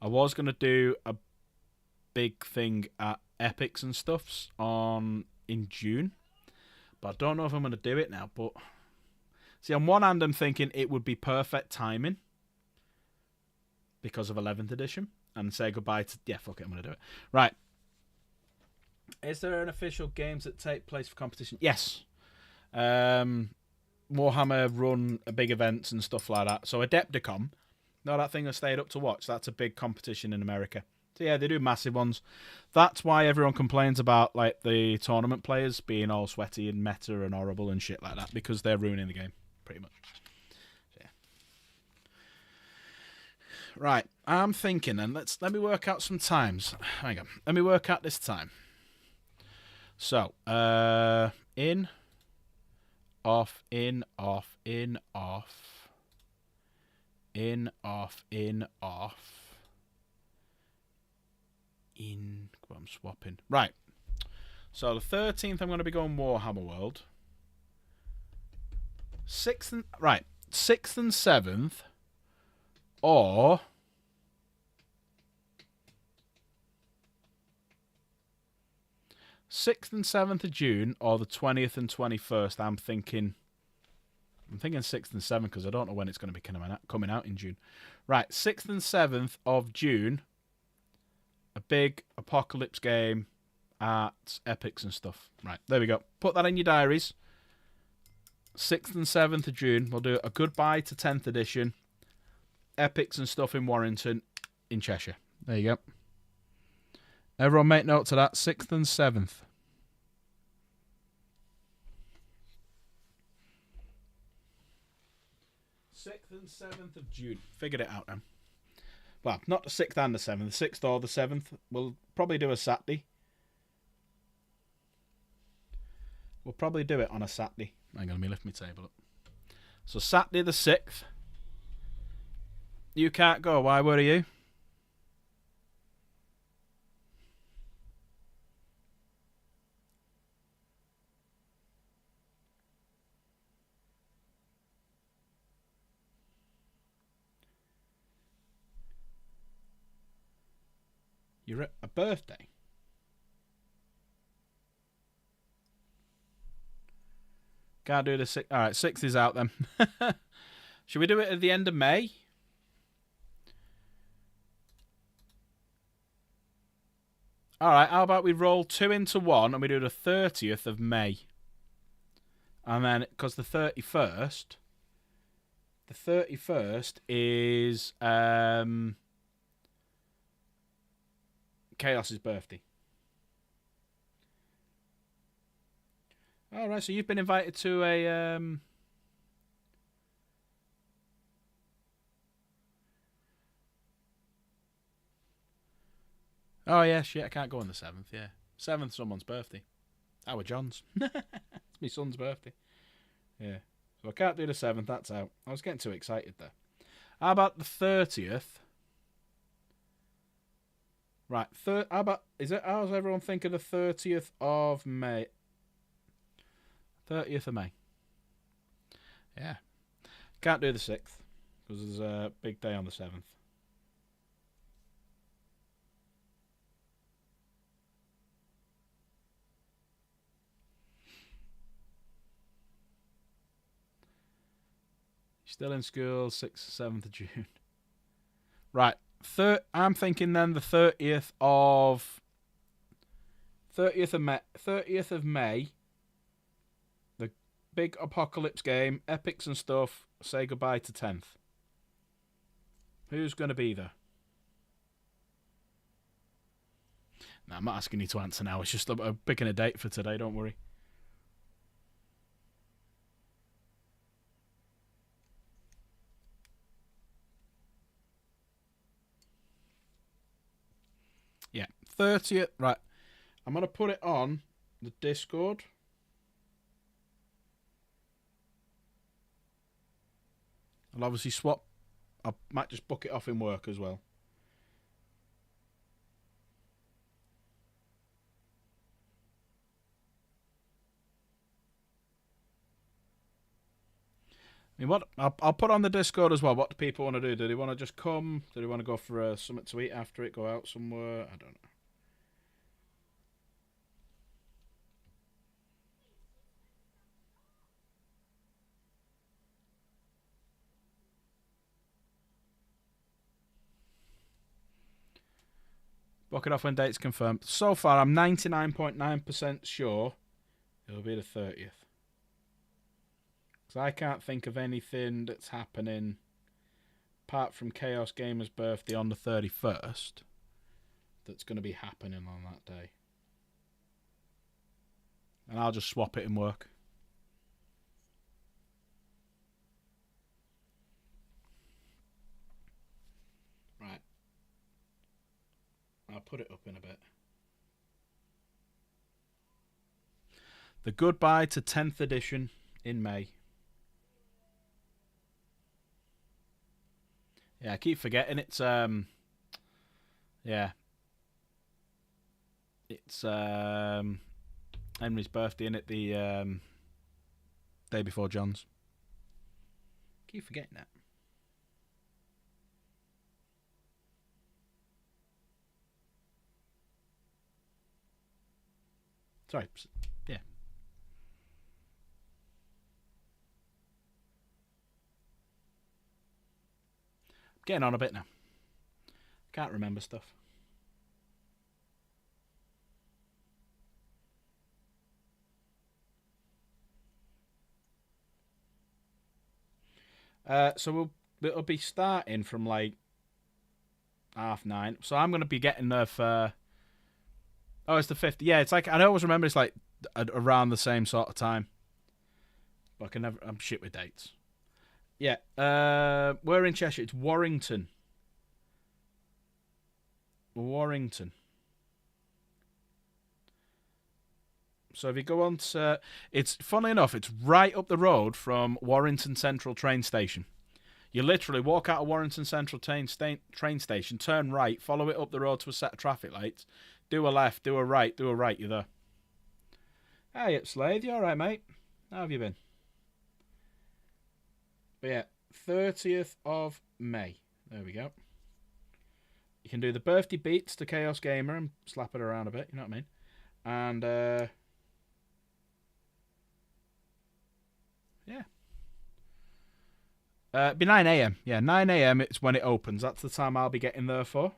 I was going to do a big thing at Epics and Stuffs in June. But I don't know if I'm going to do it now. But see, on one hand, I'm thinking it would be perfect timing because of 11th edition, and say goodbye to... Yeah, fuck it, I'm going to do it. Right. Is there an official games that take place for competition? Yes. Warhammer run big events and stuff like that. So Adeptacon, no, that thing I stayed up to watch, that's a big competition in America. It's So yeah, they do massive ones. That's why everyone complains about like the tournament players being all sweaty and meta and horrible and shit like that, because they're ruining the game, pretty much. So, yeah. Right, I'm thinking, and let me work out some times. Hang on, let me work out this time. So, in, off, in, off, in, off, in, off, in, off. In, well, I'm swapping. Right. So the 13th, I'm going to be going Warhammer World. 6th and 7th, or 6th and 7th of June, or the 20th and 21st. I'm thinking 6th and 7th because I don't know when it's going to be coming out in June. Right, 6th and 7th of June. A big apocalypse game at Epics and stuff. Right, there we go. Put that in your diaries. 6th and 7th of June. We'll do a goodbye to 10th edition. Epics and stuff in Warrington, in Cheshire. There you go. Everyone make notes of that. 6th and 7th. Sixth and 7th of June. Figured it out now. Well, not the 6th and the 7th. The 6th or the 7th. We'll probably do a Saturday. We'll probably do it on a Saturday. Hang on, let me lift my table up. So Saturday the 6th. You can't go. Why were you? You're at a birthday? Can't do the 6th. Alright, 6th is out then. Should we do it at the end of May? Alright, how about we roll 2 into 1 and we do the 30th of May? And then, because the 31st is Chaos's birthday. All right, so you've been invited to a Oh yeah, shit, I can't go on the 7th, yeah. 7th, someone's birthday. Our John's. It's my son's birthday. Yeah. So I can't do the 7th, that's out. I was getting too excited there. How about the 30th? Right, how about, how's everyone think of the 30th of May? 30th of May. Yeah. Can't do the 6th, because there's a big day on the 7th. Still in school, 6th, 7th of June. Right. I'm thinking then the 30th of May. The big apocalypse game, epics and stuff. Say goodbye to 10th. Who's going to be there? No, I'm not asking you to answer now. It's just I'm picking a date for today. Don't worry. Yeah, 30th. Right. I'm going to put it on the Discord. I'll obviously swap. I might just book it off in work as well. I mean, what I'll put on the Discord as well. What do people want to do? Do they want to just come? Do they want to go for something to eat after it? Go out somewhere? I don't know. Book it off when date's confirmed. So far, I'm 99.9% sure it'll be the 30th. Because I can't think of anything that's happening apart from Chaos Gamer's birthday on the 31st that's going to be happening on that day. And I'll just swap it in work. Right. I'll put it up in a bit. The Goodbye to 10th edition in May. Yeah, I keep forgetting it's It's Henry's birthday, isn't it? The day before John's. Keep forgetting that. Sorry. Yeah. Getting on a bit now. Can't remember stuff. So it'll be starting from like 9:30. So I'm going to be getting there for... Oh, it's the 5th. Yeah, it's like... I always remember it's like around the same sort of time. But I can never... I'm shit with dates. Yeah. We're in Cheshire. It's Warrington. So if you go on to... It's, funnily enough, it's right up the road from Warrington Central train station. You literally walk out of Warrington Central train station, turn right, follow it up the road to a set of traffic lights, do a left, do a right, you're there. Hey, it's Slade. You all right, mate? How have you been? But yeah, 30th of May. There we go. You can do the birthday beats to Chaos Gamer and slap it around a bit, you know what I mean? And, yeah. It'd be 9 a.m. Yeah, 9 a.m. it's when it opens. That's the time I'll be getting there for.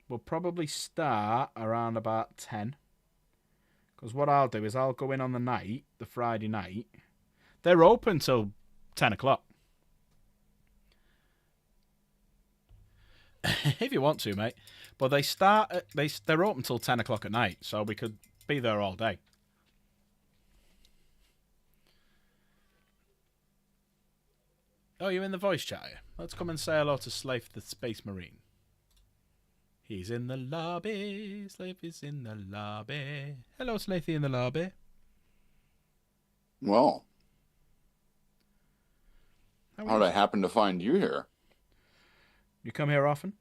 We'll probably start around about 10. Because what I'll do is I'll go in on the night, the Friday night. They're open till 10 o'clock. If you want to, mate. But they start at, they're open till 10 o'clock at night, so we could be there all day. Oh, you're in the voice chat here. Let's come and say hello to Slafe the Space Marine. He's in the lobby. Slafe is in the lobby. Hello, Slafey in the lobby. Well, how did I happen to find you here? You come here often?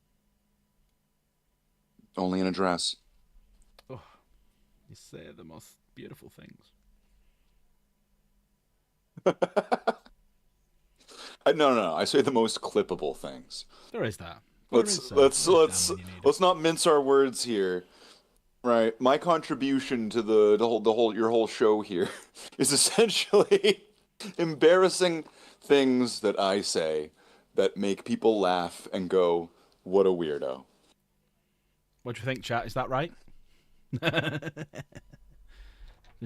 Only in a dress. Oh, you say the most beautiful things. No. I say the most clippable things. There is that. Let's not mince our words here. Right. My contribution to your whole show here is essentially embarrassing things that I say that make people laugh and go, "What a weirdo." What do you think, chat? Is that right? Does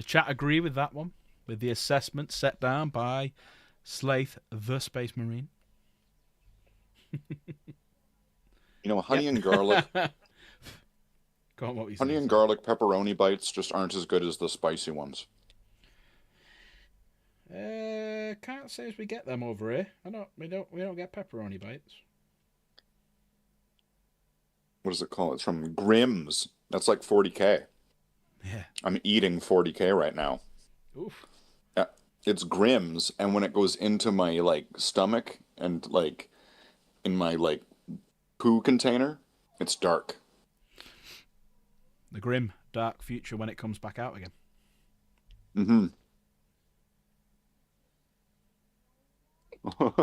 chat agree with that one? With the assessment set down by Slaith the Space Marine? Honey and garlic. Go on, what were you Honey saying? and garlic pepperoni bites just aren't as good as the spicy ones. Can't say as we get them over here. We don't get pepperoni bites. What does it call? It's from Grimm's. That's like 40K. Yeah. I'm eating 40K right now. Oof. Yeah, it's Grimm's, and when it goes into my stomach and in my poo container, it's dark. The grim, dark future when it comes back out again. Mm-hmm. Do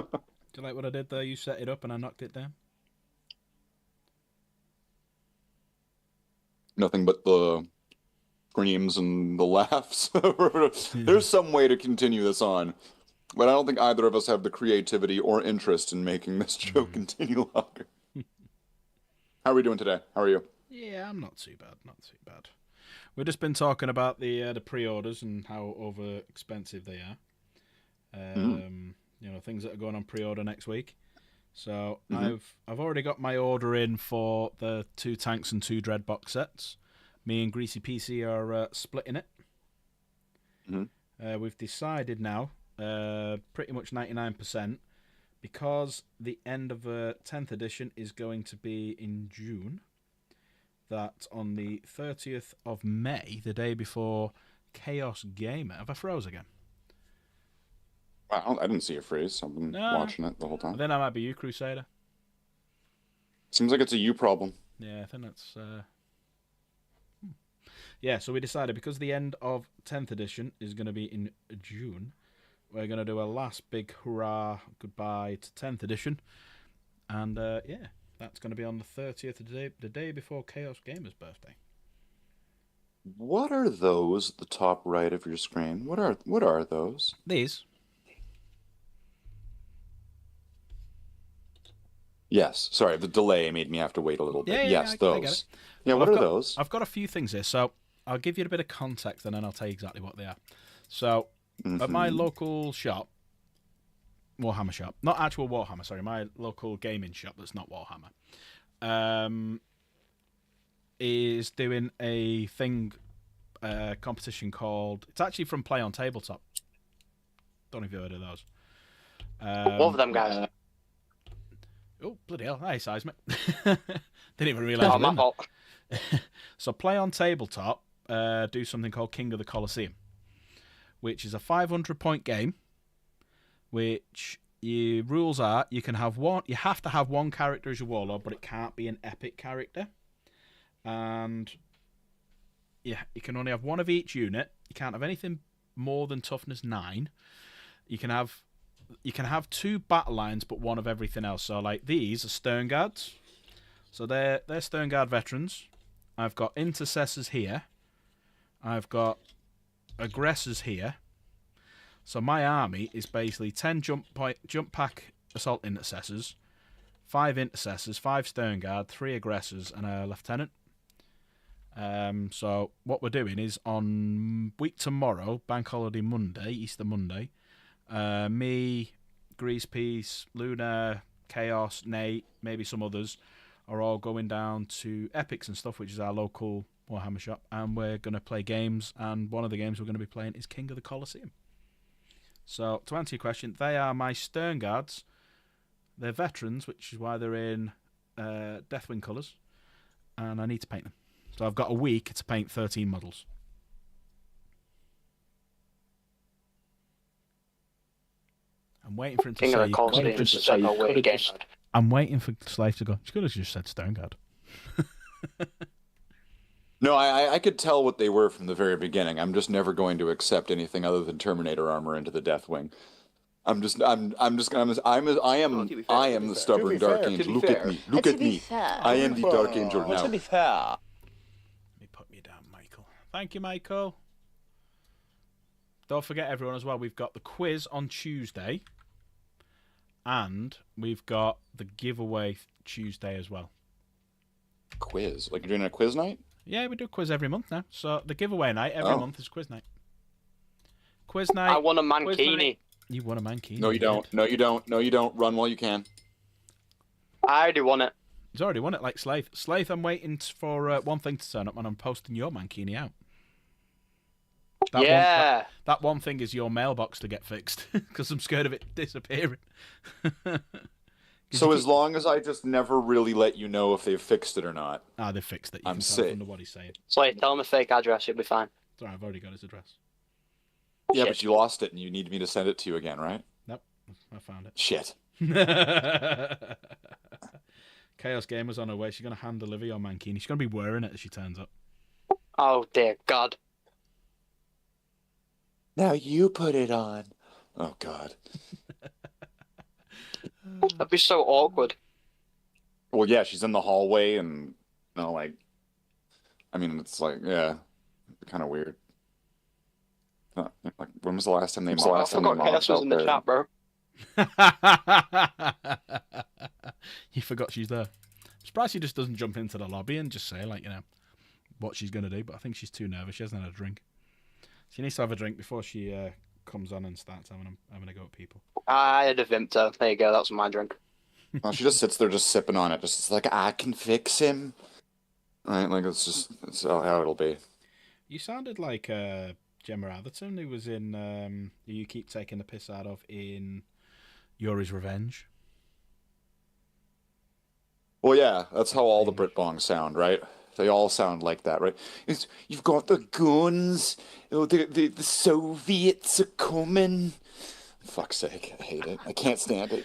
you like what I did there? You set it up and I knocked it down? Nothing but the screams and the laughs. There's some way to continue this on, but I don't think either of us have the creativity or interest in making this show continue longer. How are we doing today? How are you? Yeah, I'm not too bad. We've just been talking about the pre-orders and how over expensive they are. Things that are going on pre-order next week. So Mm-hmm. I've already got my order in for the 2 Tanks and 2 Dread box sets. Me and Greasy PC are splitting it. Mm-hmm. We've decided now, pretty much 99%, because the end of the 10th edition is going to be in June, that on the 30th of May, the day before Chaos Gamer... Have I froze again? Wow, I didn't see a freeze. I've been No. watching it the whole time. Then I might be you, Crusader. Seems like it's a you problem. Yeah, I think that's... Yeah, so we decided, because the end of 10th edition is going to be in June, we're going to do a last big hurrah goodbye to 10th edition. And yeah, that's going to be on the 30th, the day before Chaos Gamer's birthday. What are those at the top right of your screen? What are those? These? Yes, sorry, the delay made me have to wait a little bit. Yeah, Yes, I get those. it. Yeah, Well, what are those? I've got a few things here, so I'll give you a bit of context and then I'll tell you exactly what they are. So, at my local shop, Warhammer shop, not actual Warhammer, sorry, my local gaming shop that's not Warhammer, is doing a thing, competition called... It's actually from Play on Tabletop. Don't know if you've heard of those. What of them guys? Oh, bloody hell. Hey, Seismic. Didn't even realise. Oh, my fault. So Play on Tabletop do something called King of the Colosseum, which is a 500-point game, which your rules are you have to have one character as your warlord, but it can't be an epic character. And yeah, you can only have one of each unit. You can't have anything more than toughness 9. You can have 2 battle lines, but one of everything else. So, like, these are Stern Guards. So they're Stern Guard veterans. I've got intercessors here. I've got aggressors here. So my army is basically 10 jump pack assault intercessors, 5 intercessors, 5 Stern Guard, 3 aggressors, and a lieutenant. So what we're doing is on week tomorrow, Bank Holiday Monday, Easter Monday, me, Greasepiece, Luna, Chaos, Nate, maybe some others, are all going down to Epics and stuff, which is our local Warhammer shop, and we're going to play games, and one of the games we're going to be playing is King of the Colosseum. So, to answer your question, they are my Stern Guards. They're veterans, which is why they're in Deathwing colours, and I need to paint them. So I've got a week to paint 13 models. I'm waiting for him to King say... of the Colosseum is such a weird game. I'm waiting for Slave to go. She could have just said Stern Guard. No, I could tell what they were from the very beginning. I'm just never going to accept anything other than Terminator armor into the Deathwing. I am the stubborn Dark Angel. Look at me. Look at me. I am the Dark Angel now. To be fair. Let me put you down, Michael. Thank you, Michael. Don't forget, everyone, as well, we've got the quiz on Tuesday. And we've got the giveaway Tuesday as well. Quiz? Like you're doing a quiz night? Yeah, we do a quiz every month now. So the giveaway night every month is quiz night. Quiz night. I won a Mankini. You won a Mankini. No, you don't. No, you don't. No, you don't. Run while you can. I already won it. He's already won it, like Slaith. Slaith, I'm waiting for one thing to turn up, and I'm posting your Mankini out. That one thing is your mailbox to get fixed, because I'm scared of it disappearing. So as long as I just never really let you know if they've fixed it or not. Ah, they've fixed it. You I'm can sick. tell from what he's saying. So tell him a fake address, you'll be fine. Sorry, I've already got his address. Yeah, Shit. but you lost it and you need me to send it to you again, right? Nope, I found it. Shit. Chaos Gamer's on her way. She's going to hand deliver your Mankini. She's going to be wearing it as she turns up. Oh dear God. Now you put it on. Oh, God. That'd be so awkward. Well, yeah, she's in the hallway and, you know, like, I mean, it's like, yeah, kind of weird. Like, when was the last time they I forgot Chaos was in the chat, bro. You forgot she's there. I'm surprised she just doesn't jump into the lobby and just say, like, you know, what she's going to do, but I think she's too nervous. She hasn't had a drink. She needs to have a drink before she comes on and starts having a go at people. I had a Vimto. There you go, that's my drink. Oh, she just sits there just sipping on it. Just like, I can fix him. Right? Like, it's how it'll be. You sounded like Gemma Atherton, who was in, who you keep taking the piss out of in Yuri's Revenge. Well, yeah, that's how all the Brit bongs sound, right? They all sound like that, right? You've got the guns. Oh, the Soviets are coming. Fuck's sake, I hate it. I can't stand it.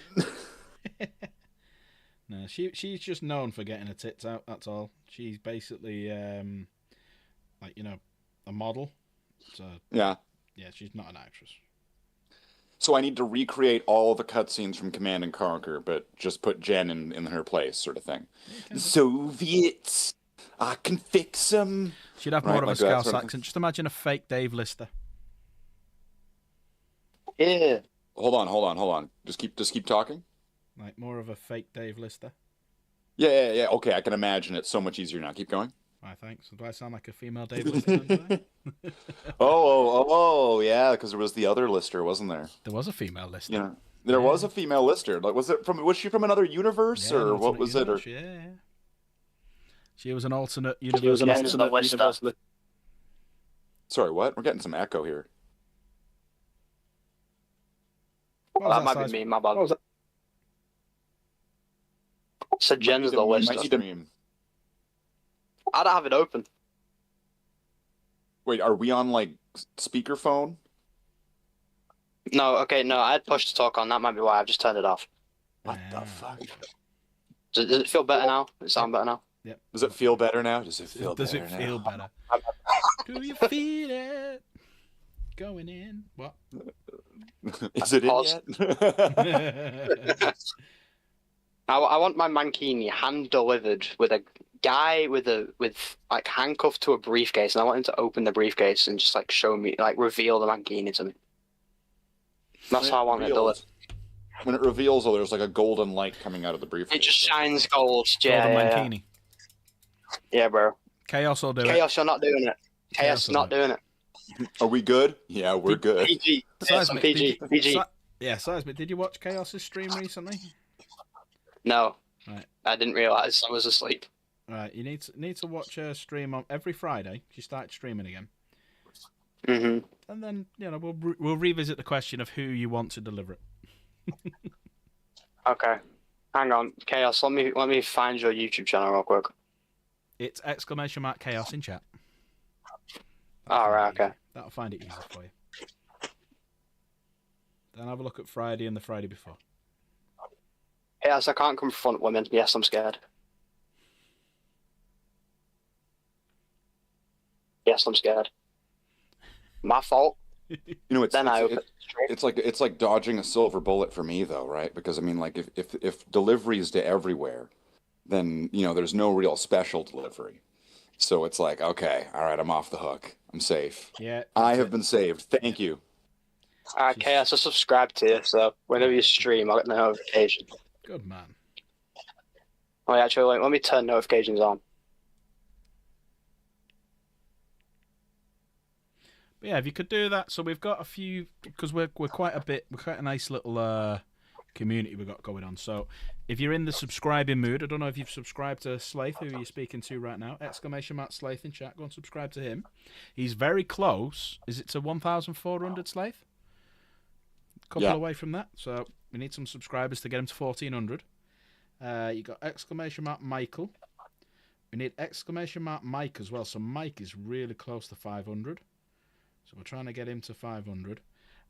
No, she's just known for getting her tits out. That's all. She's basically like, you know, a model. So Yeah. Yeah, she's not an actress. So I need to recreate all the cutscenes from Command and Conquer, but just put Jen in her place, sort of thing. The Soviets, I can fix them. She'd have more of a Scouse accent. Just imagine a fake Dave Lister. Yeah. Hold on. Just keep talking. Like more of a fake Dave Lister. Yeah. Okay, I can imagine it so much easier now. Keep going. Why, thanks. Do I sound like a female Dave Lister? Oh, yeah, because there was the other Lister, wasn't there? There was a female Lister. Yeah, there was a female Lister. Like, was she from another universe, or what was it? Or... Yeah. She was an alternate universe. Sorry, what? We're getting some echo here. That might be me, my bad. So Jen's the Lister. I don't have it open. Wait, are we on, like, speakerphone? No, okay, no, I had push to talk on. That might be why I've just turned it off. What the fuck? Does it feel better now? Does it sound better now? Yep. Does it feel better now? Does it feel better? Do you feel it? Going in? What? Is it in yet? I want my mankini hand delivered with a guy with like handcuffed to a briefcase, and I want him to open the briefcase and just like show me, like reveal the mankini to me. That's how I want it delivered. When it reveals, there's like a golden light coming out of the briefcase. It just shines gold. Yeah, mankini. Yeah, bro. Chaos will do it. Chaos, you're not doing it. Chaos not doing it. Are we good? Yeah, we're good. PG. PG. Yeah, Seismic, did you watch Chaos's stream recently? No. Right. I didn't realise I was asleep. Right, you need to watch her stream on every Friday. She started streaming again. Mm-hmm. And then, you know, we'll revisit the question of who you want to deliver it. Okay. Hang on. Chaos, let me find your YouTube channel real quick. It's !Chaos in chat. Alright, okay. That'll find it easy for you. Then have a look at Friday and the Friday before. Yes, I can't confront women. Yes, I'm scared. Yes, I'm scared. My fault. You know, it's like dodging a silver bullet for me, though, right? Because I mean, like, if deliveries to everywhere, then you know there's no real special delivery. So it's like, okay, all right, I'm off the hook. I'm safe. Yeah, I have been saved. Thank you. Okay, so subscribe to you, so whenever you stream, I'll get the notification. Good man. Oh, yeah, actually, let me turn notifications on. But yeah, if you could do that. So we've got a few, because we're quite a nice little community we've got going on. So if you're in the subscribing mood, I don't know if you've subscribed to Slaith, who you're speaking to right now, !Slaith in chat, go and subscribe to him. He's very close. Is it to 1,400, Slaith? Couple away from that. So we need some subscribers to get him to 1,400. You got !Michael. We need !Mike as well. So Mike is really close to 500. So we're trying to get him to 500.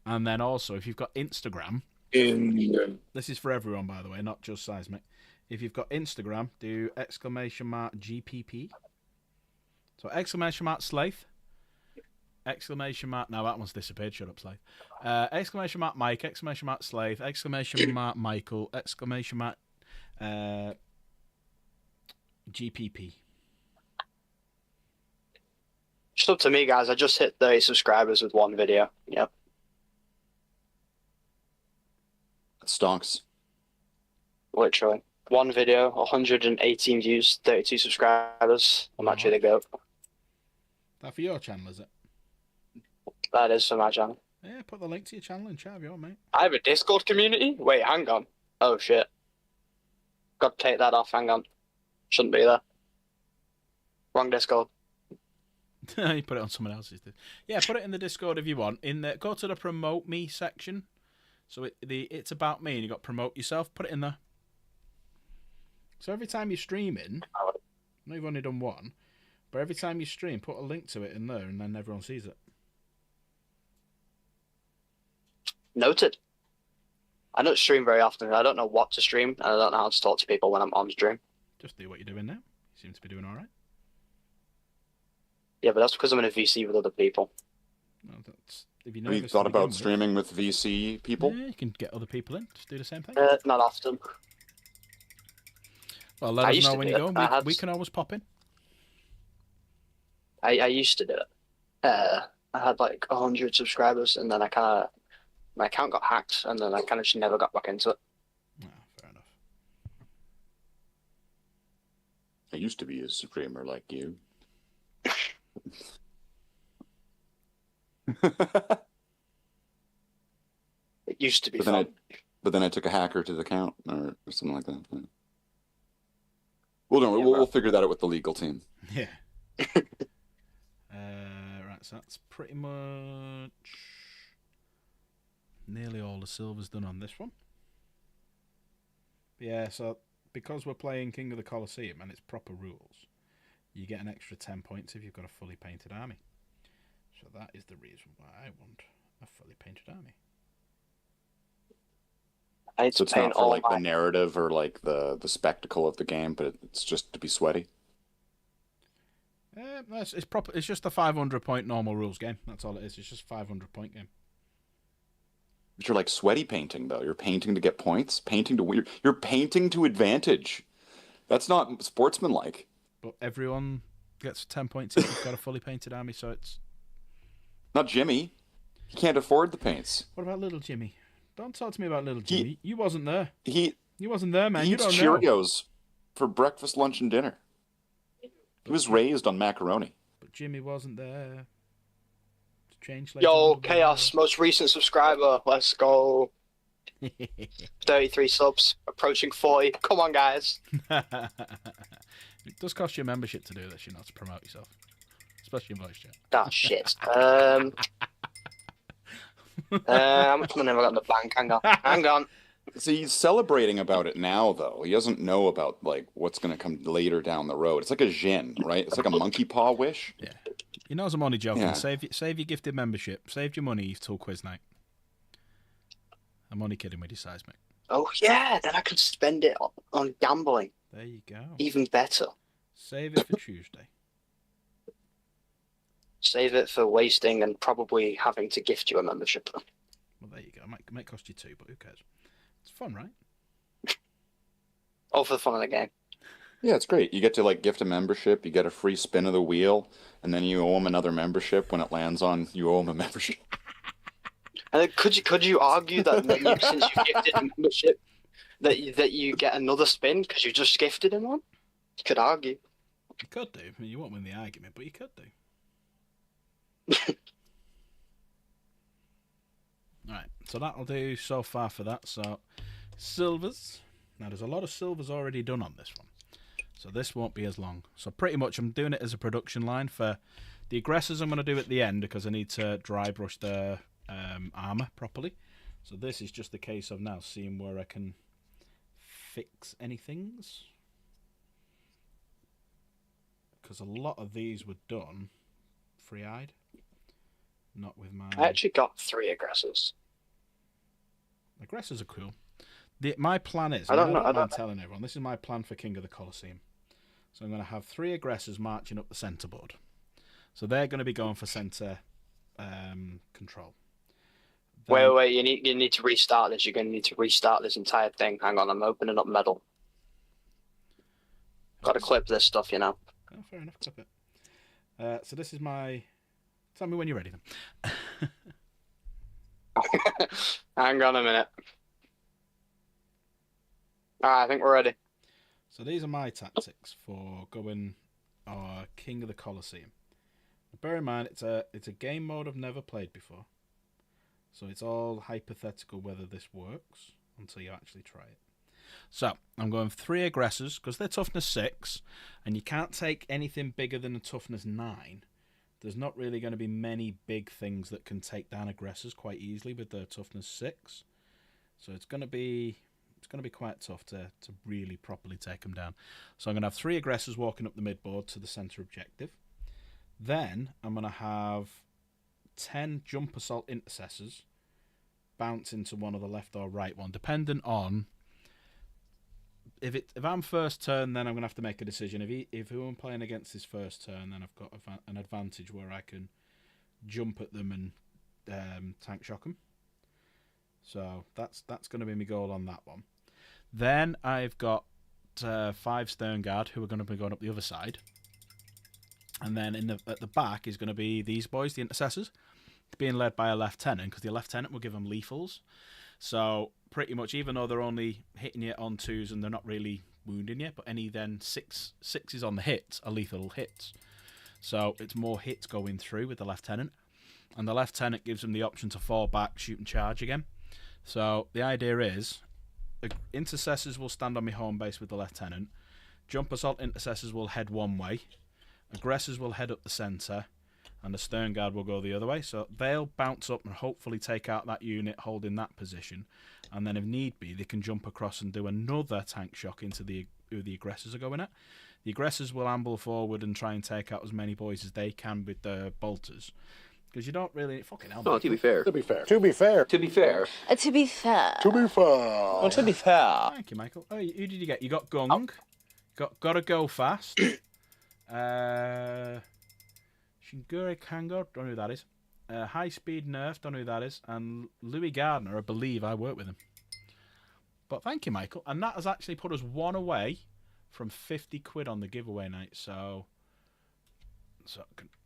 And then also, if you've got Instagram, this is for everyone, by the way, not just Seismic. If you've got Instagram, do !GPP. So !Slaith. Now that one's disappeared. Shut up, Slaith. !Mike, !Slaith, !Michael, !GPP. Just up to me, guys. I just hit 30 subscribers with one video. Yep. That stonks. Literally. One video, 118 views, 32 subscribers. I'm actually the GOAT. That for your channel, is it? That is for my channel. Yeah, put the link to your channel in chat if you want, mate. I have a Discord community? Wait, hang on. Oh, shit. Got to take that off. Hang on. Shouldn't be there. Wrong Discord. You put it on someone else's. Yeah, put it in the Discord if you want. Go to the promote me section. So it's about me, and you got promote yourself. Put it in there. So every time you're streaming, I know you've only done one, but every time you stream, put a link to it in there, and then everyone sees it. Noted. I don't stream very often. I don't know what to stream, and I don't know how to talk to people when I'm on stream. Just do what you're doing now. You seem to be doing all right. Yeah, but that's because I'm in a VC with other people. No, that's, if Have you thought about streaming with VC people? Yeah, you can get other people in. Just do the same thing. Not often. Well, let us know when you go. We can always pop in. I used to do it. I had like 100 subscribers, and then my account got hacked, and then I kind of just never got back into it. Oh, fair enough. I used to be a streamer like you. It used to be fun. But then I took a hacker to the account or something like that. Well, no, we'll figure that out with the legal team. Yeah. Right, so that's pretty much nearly all the silver's done on this one. Yeah, so because we're playing King of the Colosseum and it's proper rules, you get an extra 10 points if you've got a fully painted army. So that is the reason why I want a fully painted army. So it's not for like the narrative or like the spectacle of the game, but it's just to be sweaty. It's proper. It's just a 500-point normal rules game. That's all it is. It's just a 500-point game. But you're like sweaty painting though. You're painting to get points. You're painting to advantage. That's not sportsmanlike. But everyone gets 10 points if you've got a fully painted army. So it's not Jimmy. He can't afford the paints. What about little Jimmy? Don't talk to me about little Jimmy. You wasn't there. He wasn't there, man. He you eats don't know. Cheerios for breakfast, lunch, and dinner. He was raised on macaroni. But Jimmy wasn't there. To change. Yo, Chaos, most recent subscriber. Let's go. 33 subs, approaching 40. Come on, guys. It does cost you a membership to do this, you know, to promote yourself, especially in voice chat. That shit. How much money have I got in the bank? Hang on. See, he's celebrating about it now, though. He doesn't know about like what's going to come later down the road. It's like a Jin, right? It's like a monkey paw wish. Yeah. He knows I'm only joking. Yeah. Save your gifted membership. Save your money till quiz night. I'm only kidding with your size, mate. Oh, yeah. Then I can spend it on gambling. There you go. Even better. Save it for Tuesday. Save it for wasting and probably having to gift you a membership. Well, there you go. It might cost you 2, but who cares? It's fun, right? All for the fun of the game. Yeah, it's great. You get to like gift a membership, you get a free spin of the wheel, and then you owe him another membership. When it lands on, you owe him a membership. And could you argue that since you gifted a membership, that you get another spin because you just gifted him one? You could argue. You could do. I mean, you won't win the argument, but you could do. Alright, so that'll do so far for that. So, silvers. Now, there's a lot of silvers already done on this one. So this won't be as long. So pretty much I'm doing it as a production line. For the aggressors I'm going to do at the end because I need to dry brush their armour properly. So this is just a case of now seeing where I can fix any things. Because a lot of these were done free-eyed. Not with my... I actually got 3 aggressors. Aggressors are cool. My plan is... I don't know. I'm telling everyone. This is my plan for King of the Colosseum. So I'm going to have 3 aggressors marching up the centre board. So they're going to be going for centre control. Then... Wait. You need to restart this. You're going to need to restart this entire thing. Hang on. I'm opening up metal. Got to clip this stuff, you know. Oh, fair enough. Clip it. So this is my... Tell me when you're ready, then. Hang on a minute. Alright, I think we're ready. So these are my tactics for going King of the Colosseum. Bear in mind, it's a game mode I've never played before. So it's all hypothetical whether this works until you actually try it. So I'm going 3 aggressors because they're toughness 6, and you can't take anything bigger than a toughness 9. There's not really going to be many big things that can take down aggressors quite easily with their toughness 6. So it's going to be quite tough to really properly take them down. So I'm going to have 3 aggressors walking up the midboard to the centre objective. Then I'm going to have 10 jump assault intercessors bounce into one of the left or right one, depending on if I'm first turn, then I'm going to have to make a decision. If who I'm playing against is first turn, then I've got an advantage where I can jump at them and tank shock them. So that's going to be my goal on that one. Then I've got 5 Stern Guard who are going to be going up the other side. And then at the back is going to be these boys, the intercessors, being led by a lieutenant, because the lieutenant will give them lethals. So pretty much, even though they're only hitting you on 2s and they're not really wounding you, but any then 6s on the hits are lethal hits. So it's more hits going through with the lieutenant. And the lieutenant gives them the option to fall back, shoot and charge again. So the idea is, intercessors will stand on my home base with the lieutenant. Jump assault intercessors will head one way. Aggressors will head up the centre. And the Stern Guard will go the other way. So they'll bounce up and hopefully take out that unit holding that position. And then if need be, they can jump across and do another tank shock into who the aggressors are going at. The aggressors will amble forward and try and take out as many boys as they can with the bolters. Because you don't really... Fucking hell. No, to be fair. To be fair. To be fair. To be fair. To be fair. To be fair. Well, to be fair. Thank you, Michael. Oh, who did you get? You got Gung. Gotta go fast. Shinguri Kango, don't know who that is. High Speed Nerf, don't know who that is. And Louis Gardner, I believe I work with him. But thank you, Michael. And that has actually put us 1 away from 50 quid on the giveaway night. So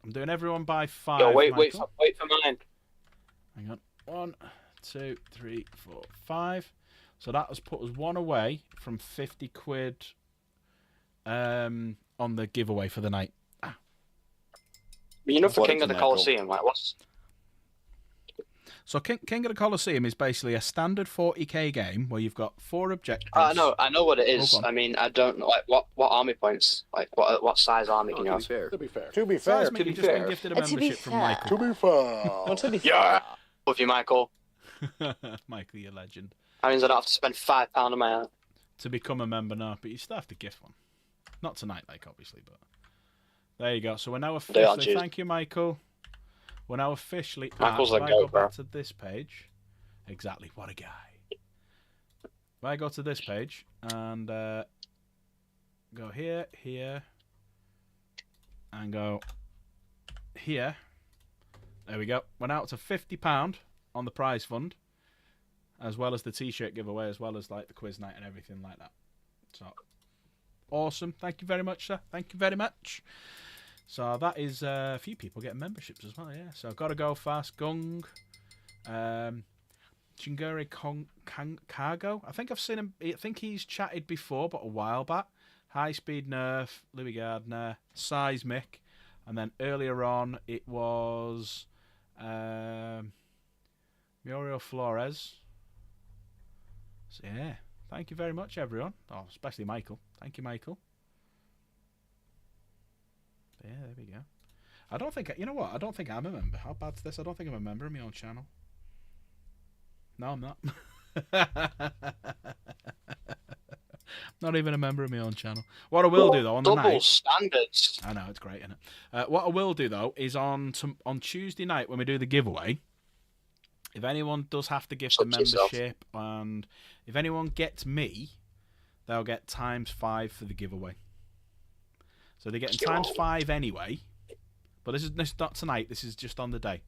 I'm doing everyone by 5. Yo, wait for mine. Hang on. 1, 2, 3, 4, 5. So that has put us 1 away from 50 quid on the giveaway for the night. You know, for King of the Michael. Colosseum, like what's... So King of the Colosseum is basically a standard 40k game where you've got 4 objectives. I know what it is. Oh, go on. I mean, I don't know, like, what army points, like, what size army can you To be have? fair. To be fair. To be fair. Seismic, to be you've just been fair. gifted a To be membership from fair. Michael. To be fair. Well, to be fair. Yeah! Love you, Michael. Michael, you legend. That means I don't have to spend £5 on my own. To become a member now, but you still have to gift one. Not tonight, like, obviously, but... There you go. So we're now They are officially... due. Thank you, Michael. We're now officially... Michael's if a I goat, go bro. back to this page... Exactly, what a guy. If I go to this page and go here, and go here, there we go. We're now up to £50 on the prize fund, as well as the t-shirt giveaway, as well as like the quiz night and everything like that. So awesome! Thank you very much, sir. Thank you very much. So that is a few people getting memberships as well. Yeah. So gotta go fast, Gung. Chinguri Cargo. I think I've seen him. I think he's chatted before, but a while back. High Speed Nerf, Louis Gardner, Seismic, and then earlier on it was Muriel Flores. So yeah, thank you very much, everyone. Oh, especially Michael. Thank you, Michael. Yeah, there we go. I don't think. You know what? I don't think I'm a member. How bad's this? I don't think I'm a member of my own channel. No, I'm not. Not even a member of my own channel. What I will do though on the Double night, standards. I know it's great, isn't it? What I will do though is on Tuesday night when we do the giveaway. If anyone does have to gift a Suck yourself. membership, and if anyone gets me, they'll get ×5 for the giveaway. So they're getting ×5 anyway. But this is not tonight. This is just on the day.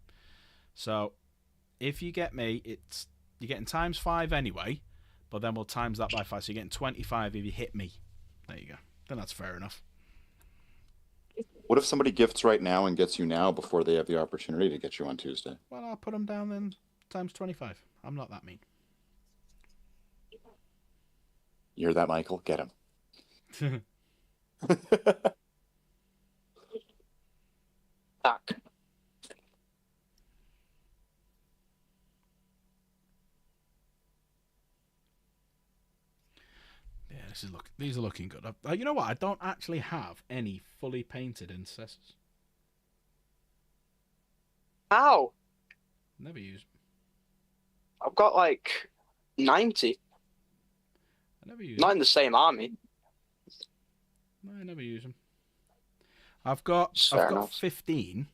So if you get me, you're getting ×5 anyway. But then we'll times that by 5. So you're getting 25 if you hit me. There you go. Then that's fair enough. What if somebody gifts right now and gets you now before they have the opportunity to get you on Tuesday? Well, I'll put them down then ×25. I'm not that mean. You hear that, Michael? Get him. Back. These are looking good. You know what? I don't actually have any fully painted intercessors. How? Never use them. I've got like 90. I never use Not them. in the same army. No, I never use them. I've got Fair enough. 15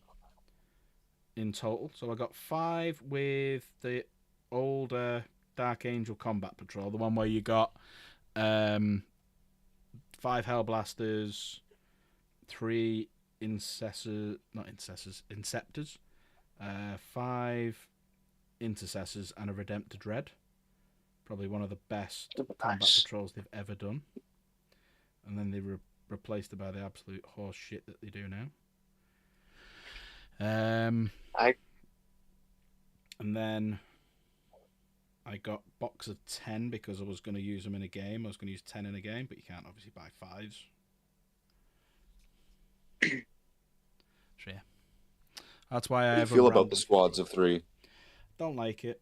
in total. So I got 5 with the older Dark Angel Combat Patrol, the one where you got 5 Hellblasters, 3 Inceptors, 5 Intercessors, and a Redemptor Dread. Probably one of the best combat patrols they've ever done. And then they replaced it by the absolute horse shit that they do now. And then I got box of 10 because I was going to use them in a game. I was going to use 10 in a game, but you can't obviously buy 5s. So yeah, that's why How do you feel about the squads of 3? Don't like it.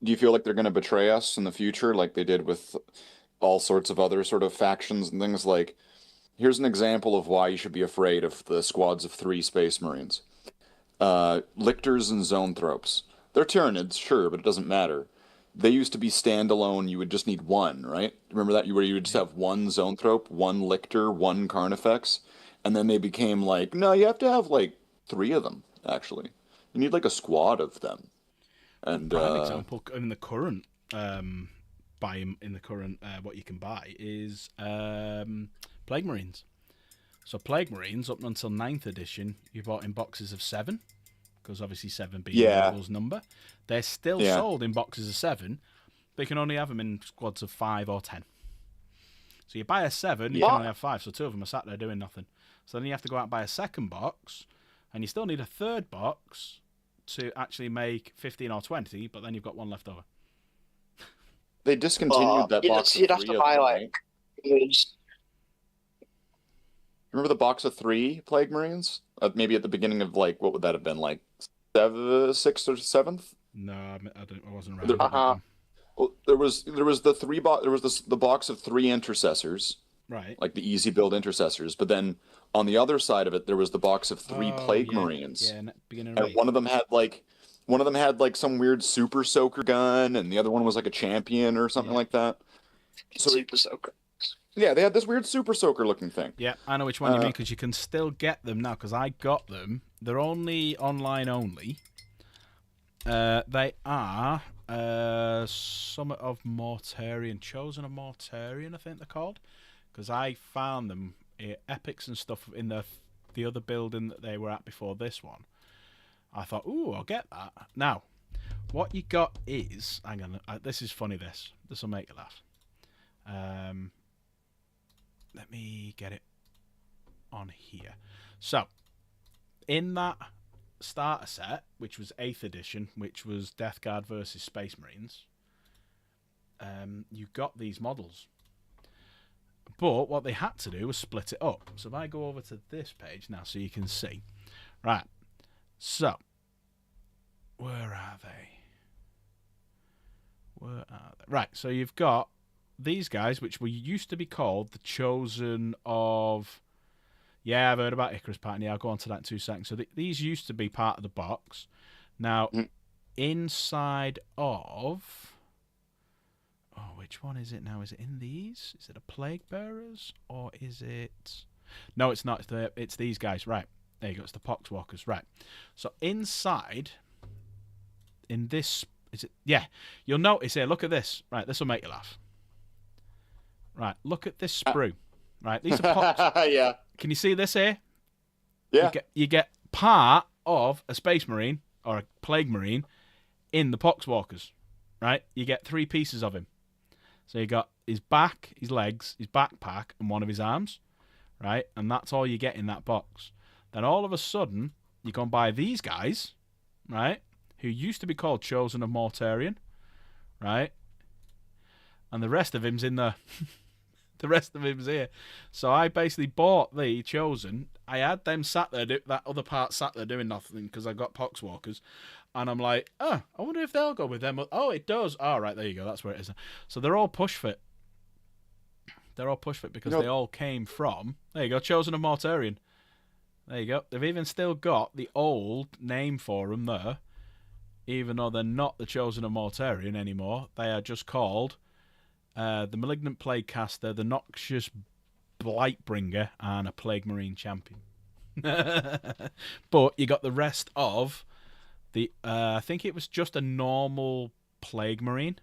Do you feel like they're going to betray us in the future, like they did with all sorts of other sort of factions and things? Like, here's an example of why you should be afraid of the squads of 3 Space Marines. Lictors and Zoanthropes. They're Tyranids, sure, but it doesn't matter. They used to be standalone. You would just need one, right? Remember that? Where you would just have one Zoanthrope, one Lictor, one Carnifex, and then they became like, no, you have to have like 3 of them, actually. You need like a squad of them. And prime example in the current what you can buy is Plague Marines. So Plague Marines up until 9th edition, you bought in boxes of 7, because obviously 7 being Marvel's number. They're still sold in boxes of 7. They can only have them in squads of 5 or 10. So you buy a 7, you can only have 5. So 2 of them are sat there doing nothing. So then you have to go out and buy a second box, and you still need a third box to actually make 15 or 20, but then you've got 1 left over. They discontinued that box of 3. You'd have to buy like... Remember the box of 3 Plague Marines? Maybe at the beginning of like, what would that have been, like 6th or 7th? No, I wasn't around. Well, there was the 3 the box of 3 Intercessors, right? Like the easy build Intercessors. But then on the other side of it, there was the box of 3 Plague Marines. Yeah, beginning and one of them had like some weird Super Soaker gun, and the other one was like a champion or something like that. So Super Soaker. Yeah, they had this weird Super Soaker looking thing. Yeah, I know which one you mean, because you can still get them now, because I got them. They're only online only. They are Summit of Mortarion, Chosen of Mortarion, I think they're called. Because I found them epics and stuff in the other building that they were at before this one. I thought, ooh, I'll get that. Now, what you got is... Hang on, this is funny, this. This will make you laugh. Let me get it on here. So, in that starter set, which was 8th edition, which was Death Guard versus Space Marines, you got these models. But what they had to do was split it up. So if I go over to this page now so you can see. Right. So, where are they? Right, so you've got these guys, which used to be called the Chosen of... Yeah, I've heard about Icarus Pattern. Yeah, I'll go on to that in 2 seconds. So these used to be part of the box. Now, inside of... Oh, which one is it now? Is it in these? Is it a Plague Bearers? Or is it... No, it's not. It's these guys. Right. There you go. It's the Poxwalkers. Right. So inside, in this... Is it? Yeah. You'll notice here. Look at this. Right. This will make you laugh. Right. Look at this sprue. Right. These are Pox... Yeah. Can you see this here? Yeah. You get part of a Space Marine or a Plague Marine in the Poxwalkers. Right. You get 3 pieces of him. So you got his back, his legs, his backpack, and one of his arms, right? And that's all you get in that box. Then all of a sudden, you go and buy these guys, right? Who used to be called Chosen of Mortarion, right? And the rest of him's in the... the rest of him's here. So I basically bought the Chosen. I had them sat there, that other part sat there doing nothing because I got Poxwalkers. And I'm like, I wonder if they'll go with them. Oh, it does. Oh, right, there you go. That's where it is. So they're all push fit. They're all pushed for it because they all came from... There you go, Chosen of Mortarion. There you go. They've even still got the old name for them there, even though they're not the Chosen of Mortarion anymore. They are just called the Malignant Plague Caster, the Noxious Blightbringer, and a Plague Marine Champion. But you got the rest of the... I think it was just a normal Plague Marine.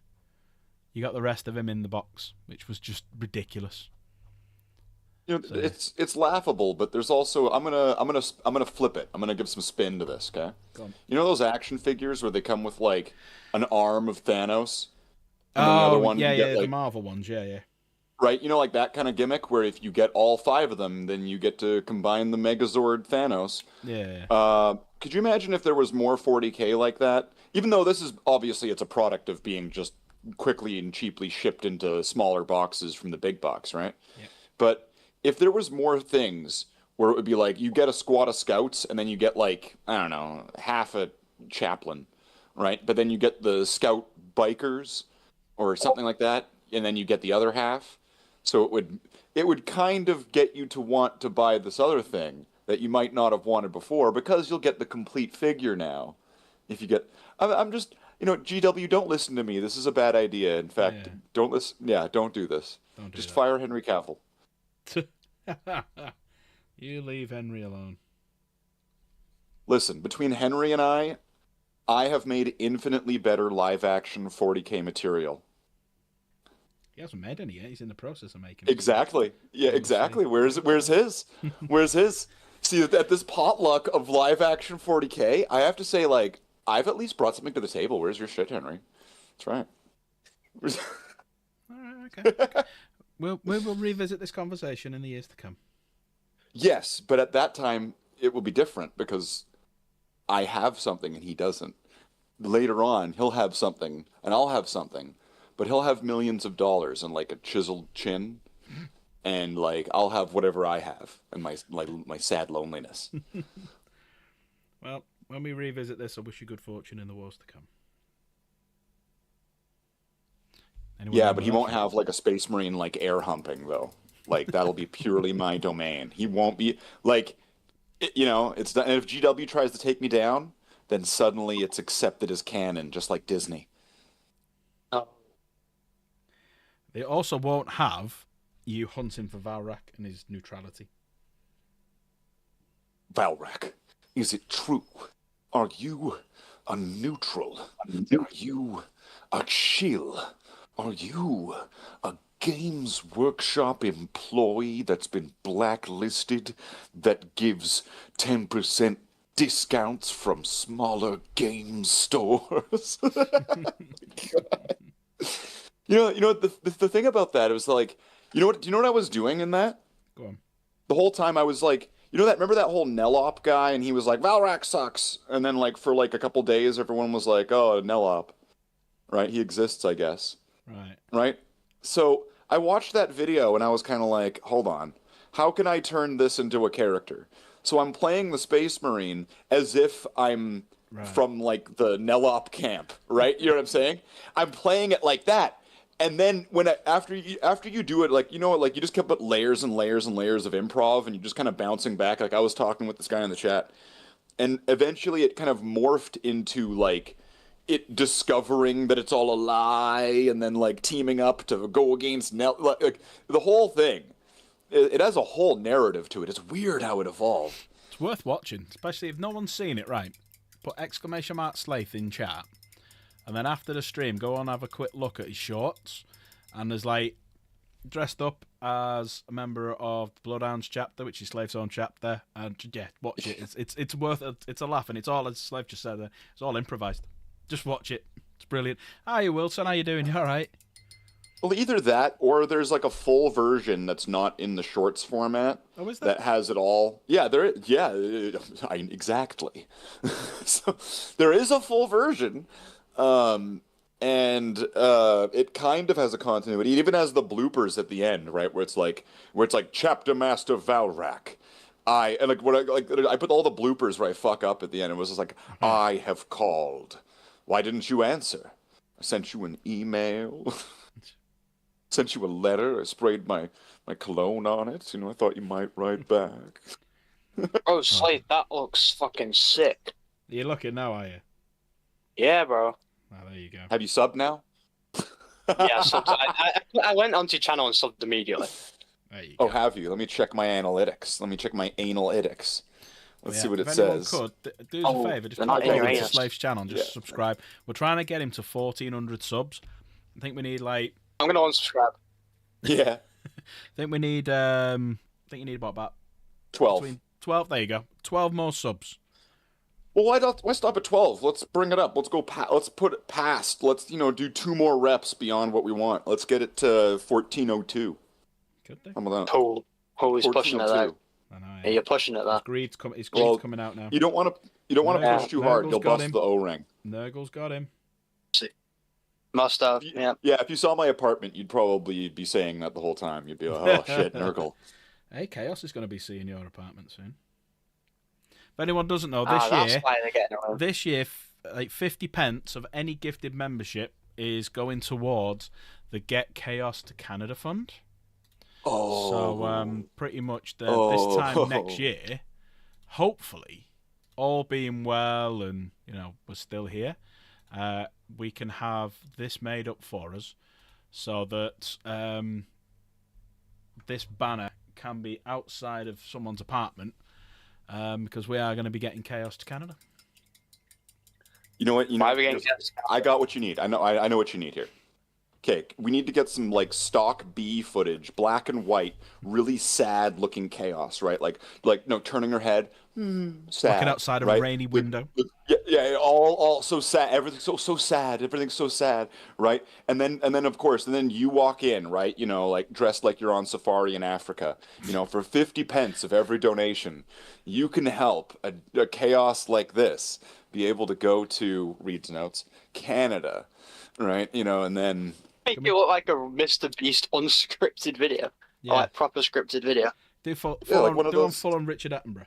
You got the rest of him in the box, which was just ridiculous. You know, it's laughable, but there's also I'm gonna flip it. I'm gonna give some spin to this, okay? Go on. You know those action figures where they come with like an arm of Thanos, and then the other one you get, the like, Marvel ones, yeah. right? You know, like that kind of gimmick where if you get all 5 of them, then you get to combine the Megazord Thanos. Yeah. Could you imagine if there was more 40K like that? Even though this is obviously it's a product of being just quickly and cheaply shipped into smaller boxes from the big box, right? Yeah. But if there was more things where it would be like you get a squad of scouts and then you get like, I don't know, half a chaplain, right? But then you get the scout bikers or something like that, and then you get the other half. So it would kind of get you to want to buy this other thing that you might not have wanted before because you'll get the complete figure now. If you get, I'm just, you know, GW, don't listen to me. This is a bad idea. In fact, don't listen. Yeah, don't do this. Just fire Henry Cavill. You leave Henry alone. Listen, between Henry and I have made infinitely better live-action 40K material. He hasn't made any yet. He's in the process of making it. Exactly. Yeah, exactly. Where's his? Where's his? See, at this potluck of live-action 40K, I have to say, like, I've at least brought something to the table. Where's your shit, Henry? That's right. All right, okay. We will revisit this conversation in the years to come. Yes, but at that time, it will be different because I have something and he doesn't. Later on, he'll have something and I'll have something, but he'll have millions of dollars and like a chiseled chin, and like I'll have whatever I have and my sad loneliness. Well, when we revisit this, I wish you good fortune in the wars to come. Anyone Yeah, but he won't have like a Space Marine like air humping though. Like that'll be purely my domain. He won't be like, you know, it's not, and if GW tries to take me down, then suddenly it's accepted as canon, just like Disney. Oh. They also won't have you hunting for Valrak and his neutrality. Valrak, is it true? Are you a neutral? Are you a chill? Are you a Games Workshop employee that's been blacklisted that gives 10% discounts from smaller game stores? You know the thing about that, it was like, do you know what I was doing in that? Go on. The whole time I was like, remember that whole Nelop guy, and he was like, Valrak sucks, and then like for like a couple days everyone was like, oh, Nelop, right? He exists, I guess. Right? So I watched that video and I was kind of like, hold on, how can I turn this into a character? So I'm playing the Space Marine as if I'm from like the Nelop camp, right? You know what I'm saying? I'm playing it like that. And then after you do it, like, like you just kept put layers and layers and layers of improv and you're just kind of bouncing back. Like I was talking with this guy in the chat, and eventually it kind of morphed into like it discovering that it's all a lie, and then like teaming up to go against like the whole thing. It has a whole narrative to it. It's weird how it evolved. It's worth watching, especially if no one's seen it. Right, put !Slaith in chat, and then after the stream, go on and have a quick look at his shorts. And there's like dressed up as a member of the Bloodhounds chapter, which is Slave's own chapter. And yeah, watch it. It's worth it. It's a laugh, and it's all, as Slave just said, it's all improvised. Just watch it. It's brilliant. Hi, Wilson. How you doing? You all right? Well, either that, or there's like a full version that's not in the shorts format. Oh, is that? That has it all. Yeah, exactly. So there is a full version, and it kind of has a continuity. It even has the bloopers at the end, right, where it's like Chapter Master Valrak. I put all the bloopers where I fuck up at the end. It was just like, I have called. Why didn't you answer? I sent you an email. Sent you a letter. I sprayed my cologne on it. You know, I thought you might write back. Bro, Slate, that looks fucking sick. You're looking now, are you? Yeah, bro. Oh, there you go. Have you subbed now? Yeah, subs. I went onto your channel and subbed immediately. There you Oh, go. have you? Let me check my analytics. Let me check my analytics. Let's see what it if anyone says. could, do us a favour, just they're pop not in your over to anus. Slave's channel and just subscribe. We're trying to get him to 1,400 subs. I think we need like. I'm gonna unsubscribe. Yeah, I think we need. You need about 12. between 12. There you go. 12 more subs. Well, why stop at 12? Let's bring it up. Let's go. Let's put it past. Let's do 2 more reps beyond what we want. Let's get it to 1402. Could they? How about that? Cool. He's pushing it out. 1402. I know. Yeah, you're pushing it there. His greed's Well, coming out now. You don't want to push too hard. You'll got bust him. the O-ring. Nurgle's got him. Must have. Yeah. Yeah, if you saw my apartment, you'd probably be saying that the whole time. You'd be like, oh shit, Nurgle. Hey, Chaos is going to be seeing your apartment soon. If anyone doesn't know, That's why they're getting it. this year, like 50 pence of any gifted membership is going towards the Get Chaos to Canada fund. Oh. So pretty much this time next year, hopefully, all being well and we're still here, we can have this made up for us, so that this banner can be outside of someone's apartment, because we are going to be getting Chaos to Canada. You know what? Why are we getting I got what you need. I know what you need here. Okay, we need to get some like stock B footage, black and white, really sad looking Chaos, right? Like no, turning her head, sad. Looking outside of right? a rainy window. Yeah, all so sad. Everything's so sad. Everything's so sad, right? And then of course, and then you walk in, right? Like dressed like you're on safari in Africa. For 50 pence of every donation, you can help a Chaos like this be able to go to Reed's Notes, Canada, right? And then. Make it look like a Mr. Beast unscripted video. Yeah. Or like proper scripted video. Do full like one of those... full on Richard Attenborough.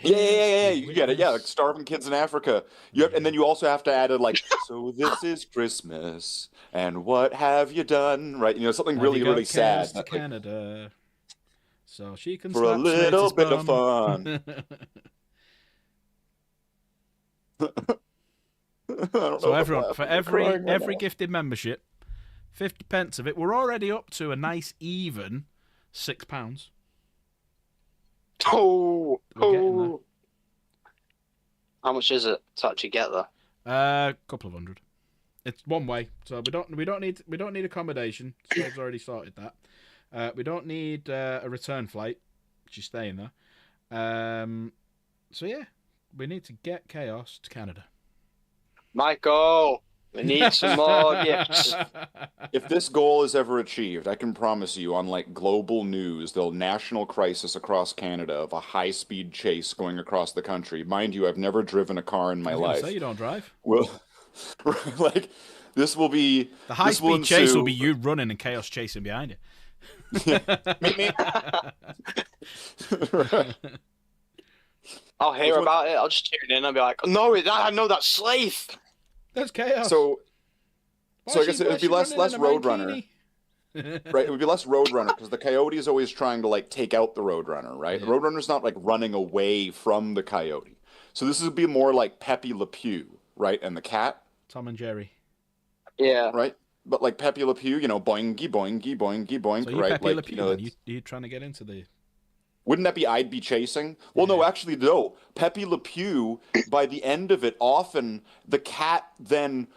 Yeah. You get it. Yeah, like starving kids in Africa. And then you also have to add it like, so this is Christmas, and what have you done? Right? Something really, really sad. To Canada, so she can for a little bit of fun. So everyone, for every gifted membership, 50 pence of it, we're already up to a nice even £6. Oh. We're getting there. How much is it to actually get there? A couple of hundred. It's one way, so we don't need accommodation. Slave's already sorted that. We don't need a return flight. She's staying there. So yeah, we need to get Chaos to Canada. Michael, we need some more gifts. If this goal is ever achieved, I can promise you, on like global news, there'll national crisis across Canada of a high-speed chase going across the country. Mind you, I've never driven a car in my life. Say you don't drive. Well, like this will be the high-speed chase will be you running and Chaos chasing behind you. Me. Right. I'll hear about it. I'll just tune in and be like, no, I know that's Slave. That's Chaos. So I guess it would be less Roadrunner. Right, it would be less Roadrunner because the Coyote is always trying to like take out the Roadrunner, right? Yeah. The Roadrunner's not like running away from the Coyote. So this would be more like Pepe Le Pew, right? And the cat. Tom and Jerry. Yeah. Right? But like Pepe Le Pew, boingy, boingy, boingy, boink, so right? Pepe like, Le Pew, you're trying to get into the... Wouldn't that be I'd be chasing? Well, no, actually, no. Pepe Le Pew, by the end of it, often the cat then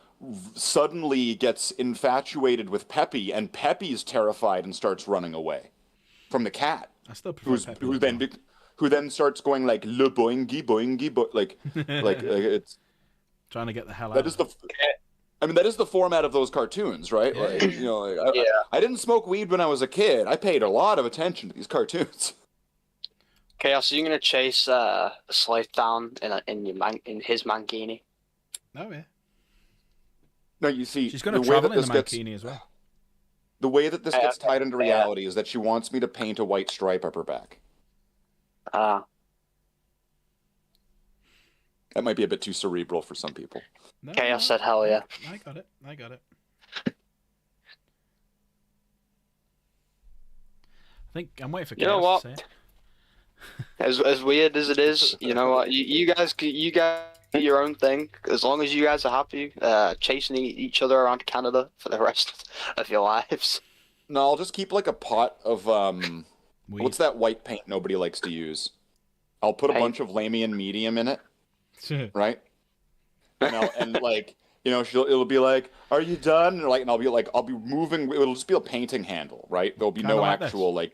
suddenly gets infatuated with Pepe, and Pepe's terrified and starts running away from the cat. I still prefer Pepe. Who then starts going like le boingy boingy like it's trying to get the hell out. That is the format of those cartoons, right? Yeah. Like, I didn't smoke weed when I was a kid. I paid a lot of attention to these cartoons. Chaos, so you're gonna chase Slave down in his mankini? Oh yeah. No, you see, she's gonna travel in the mankini as well. The way that this gets tied into reality is that she wants me to paint a white stripe up her back. That might be a bit too cerebral for some people. Chaos said, "Hell yeah!" I got it. I think I'm waiting for You know Chaos to what? say it. As weird as it is, you know what? You guys do your own thing. As long as you guys are happy, chasing each other around Canada for the rest of your lives. No, I'll just keep like a pot of Weed. what's that white paint nobody likes to use? I'll put a Paint. bunch of Lamian medium in it, right? And like, you know, it'll be like, "Are you done?" And I'll be moving. It'll just be a painting handle, right? There'll be Kinda no like actual this. like.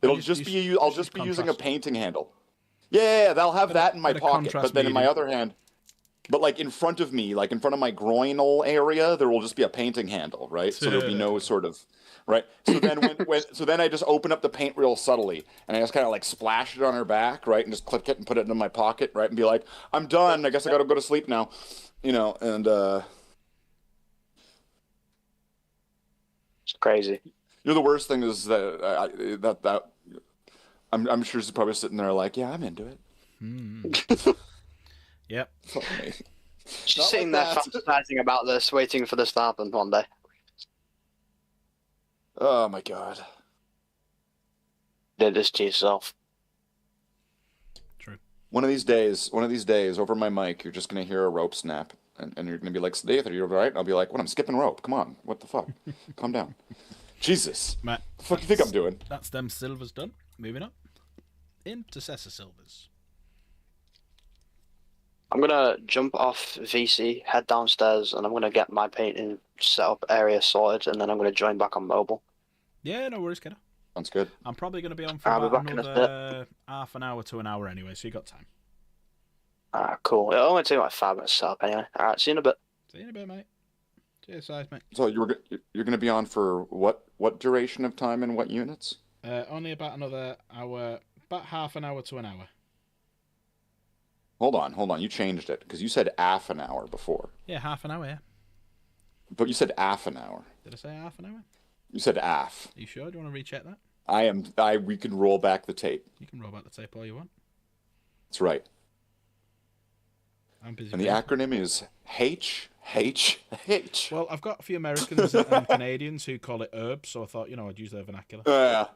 It'll You just just- be you I'll just just be using a contrast. painting handle. Yeah, they'll have that in my bit of pocket, contrast but then in my medium. other hand, but like in front of me, like in front of my groinal area, there will just be a painting handle, right? So there'll be no sort of, right? So then so then I just open up the paint real subtly, and I just kind of like splash it on her back, right, and just click it and put it in my pocket, right, and be like, I'm done. I guess I gotta go to sleep now, you know, and It's crazy. you know the worst thing is that I'm sure she's probably sitting there like, yeah, I'm into it. Yep. Fuck me. She's Not sitting like there that. fantasizing about this, waiting for this to happen one day. Oh my god. Did this to yourself. True. One of these days, over my mic, you're just gonna hear a rope snap, and you're gonna be like, "Stath, are you all right?" And I'll be like, "What? I'm skipping rope. Come on, what the fuck? Calm down." Jesus, Matt, the fuck do you think I'm doing? that's them silvers done. Moving up. Intercessor silvers. I'm gonna jump off VC, head downstairs, and I'm gonna get my painting setup area sorted, and then I'm gonna join back on mobile. Yeah, no worries, kiddo. Sounds good. I'm probably going to be on for I'll be about back in a another half an hour to an hour anyway, so you got time. Cool. It'll only take like 5 minutes to set up anyway. Alright, see you in a bit. See you in a bit, mate. Cheers, size, mate. So you're gonna be on for what duration of time and what units? Only about another hour, about half an hour to an hour. Hold on. You changed it because you said half an hour before, Yeah, half an hour, yeah. but you said half an hour. Did I say half an hour? You said half. Are you sure? Do you want to recheck that? We can roll back the tape. You can roll back the tape all you want. That's right. I'm busy. And the acronym is HHH. Well, I've got a few Americans and Canadians who call it herbs, so I thought, I'd use their vernacular. Yeah.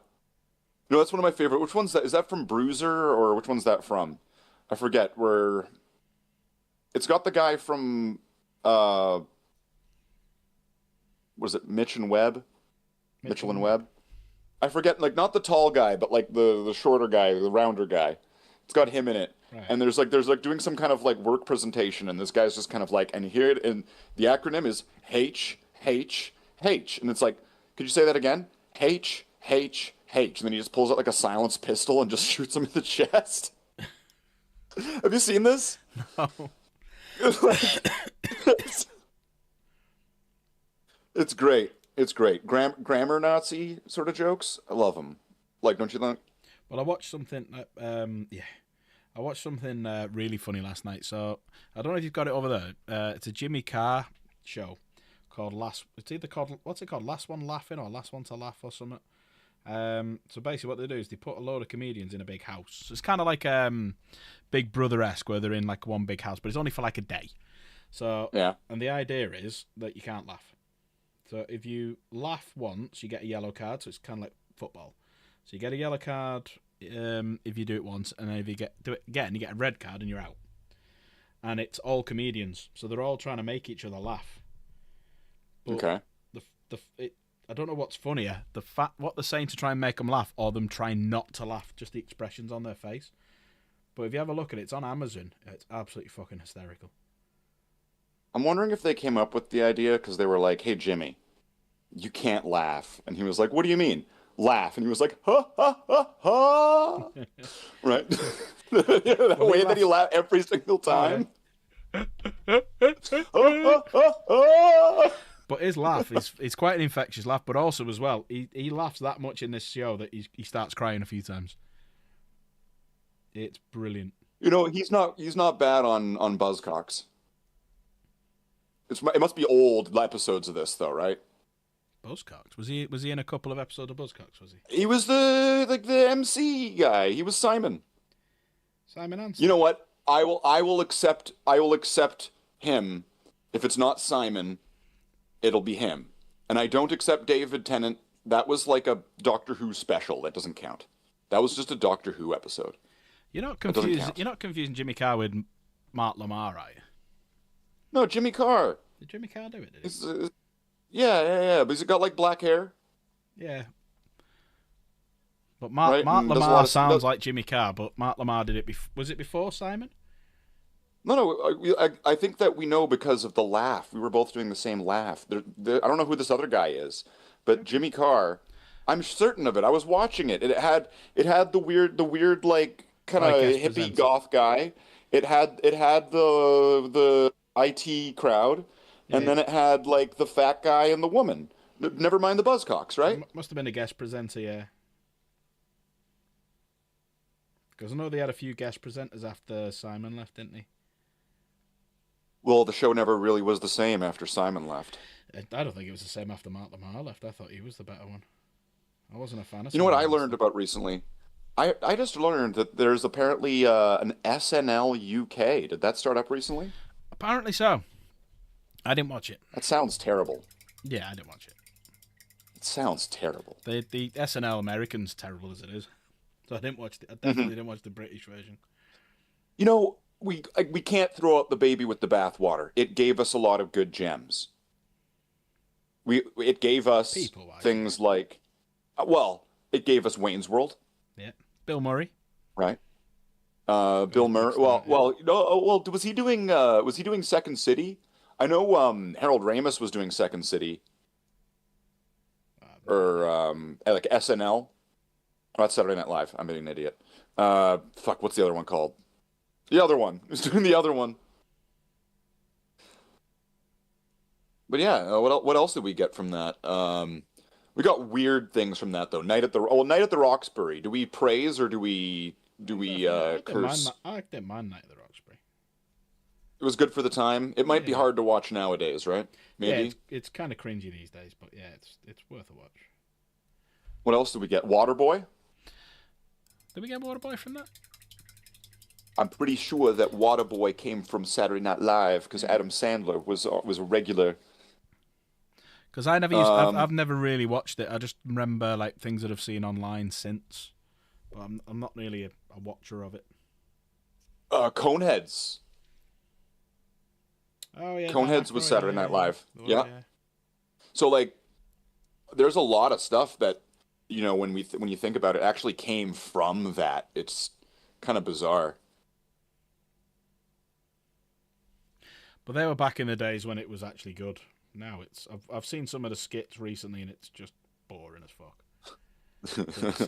No, that's one of my favorite. Which one's that? Is that from Bruiser or which one's that from? I forget. Where it's got the guy from was it Mitch and Webb? Mitchell and Webb? I forget, like not the tall guy, but like the shorter guy, the rounder guy. It's got him in it. Right. And there's doing some kind of like work presentation, and this guy's just kind of like, and the acronym is HHH. And it's like, could you say that again? HHH. And then he just pulls out like a silenced pistol and just shoots him in the chest. Have you seen this? No. It's great. It's great. Grammar Nazi sort of jokes. I love them. Like, don't you think? Well, I watched something. I watched something really funny last night. So I don't know if you've got it over there. It's a Jimmy Carr show called Last. It's either called what's it called? Last One Laughing or Last One to Laugh or something. So basically, what they do is they put a load of comedians in a big house. So it's kind of like Big Brother-esque, where they're in like one big house, but it's only for like a day. So Yeah. and the idea is that you can't laugh. So if you laugh once, you get a yellow card. So it's kind of like football. So you get a yellow card if you do it once, and then if you do it again, you get a red card and you're out. And it's all comedians, so they're all trying to make each other laugh. But Okay. I don't know what's funnier, what they're saying to try and make them laugh, or them trying not to laugh, just the expressions on their face. But if you have a look at it, it's on Amazon. It's absolutely fucking hysterical. I'm wondering if they came up with the idea because they were like, "Hey, Jimmy, you can't laugh," and he was like, "What do you mean?" Laugh, and he was like, "Ha ha ha ha!" Right? The way that he laughed every single time. Ha, ha, ha, ha. But his laugh is quite an infectious laugh, but also as well, he laughs that much in this show that he starts crying a few times. It's brilliant. You know, he's not bad on Buzzcocks. It must be old episodes of this though, right? Buzzcocks? Was he in a couple of episodes of Buzzcocks, was he? He was the MC guy. He was Simon. Simon Hansen. You know what? I will accept him. If it's not Simon, it'll be him. And I don't accept David Tennant that was like a Doctor Who special. That doesn't count. That was just a Doctor Who episode. You're not That doesn't confused. count. You're not confusing Jimmy Carr with Mark Lamar, are you? No, Jimmy Carr. Did Jimmy Carr do it? Did he? Yeah. But he's got like black hair. Yeah. But Mark Right, and does a lot Lamar of- sounds does- like Jimmy Carr, but Mark Lamar did it. Was it before Simon? No. I think that we know because of the laugh. We were both doing the same laugh. I don't know who this other guy is, but Jimmy Carr. I'm certain of it. I was watching it. It had the weird like kind of Podcast hippie presenter. goth guy. It had the IT crowd, and Yeah. then it had like the fat guy and the woman. Never mind the Buzzcocks, right? Must have been a guest presenter, yeah. Because I know they had a few guest presenters after Simon left, didn't they? Well, the show never really was the same after Simon left. I don't think it was the same after Mark Lamar left. I thought he was the better one. I wasn't a fan of You know what I Simon. learned about recently? I just learned that there's apparently an SNL UK. Did that start up recently? Apparently so. I didn't watch it. That sounds terrible. Yeah, I didn't watch it. It sounds terrible. The SNL American's terrible as it is. So I didn't watch it. I definitely didn't watch the British version. You know, we can't throw out the baby with the bathwater. It gave us a lot of good gems. It gave us People-wise. things like, well, it gave us Wayne's World, Yeah. Bill Murray. right? Bill Murray. start, yeah. Was he doing Second City? I know Harold Ramis was doing Second City, or like SNL. Oh, that's Saturday Night Live. I'm being an idiot. Fuck, what's the other one called? The other one. Who's doing the other one? But yeah, what else did we get from that? We got weird things from that though. Night at the Roxbury. Do we praise or do we I curse? didn't mind Night of the Roxbury. It was good for the time. It might be Yeah. hard to watch nowadays, right? Maybe. Yeah, it's kind of cringy these days, but yeah, it's worth a watch. What else did we get? Waterboy? Did we get Waterboy from that? I'm pretty sure that Waterboy came from Saturday Night Live because Adam Sandler was a regular. Because I never used, I've never really watched it. I just remember like things that I've seen online since, but I'm not really a watcher of it. Coneheads. Oh yeah, Coneheads Dan was Aykroyd, Saturday Night Live. Oh, Yeah. So like, there's a lot of stuff that, you know, when you think about it, actually came from that. It's kind of bizarre. But they were back in the days when it was actually good. Now I've seen some of the skits recently and it's just boring as fuck.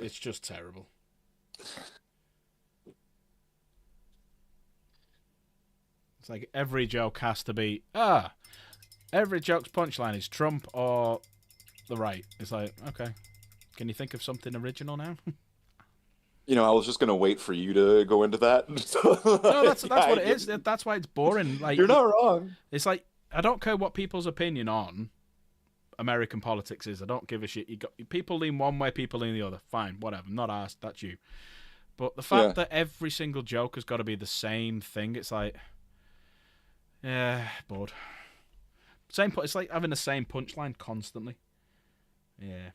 It's just terrible. It's like every joke has to be every joke's punchline is Trump or the right. It's like, okay, can you think of something original now? You know, I was just gonna wait for you to go into that. No, that's what it is. That's why it's boring. Like You're not wrong. It's like I don't care what people's opinion on American politics is. I don't give a shit. You got people lean one way, people lean the other. Fine, whatever. Not asked. That's you. But the fact that every single joke has got to be the same thing, it's like, yeah, bored. It's like having the same punchline constantly. Yeah.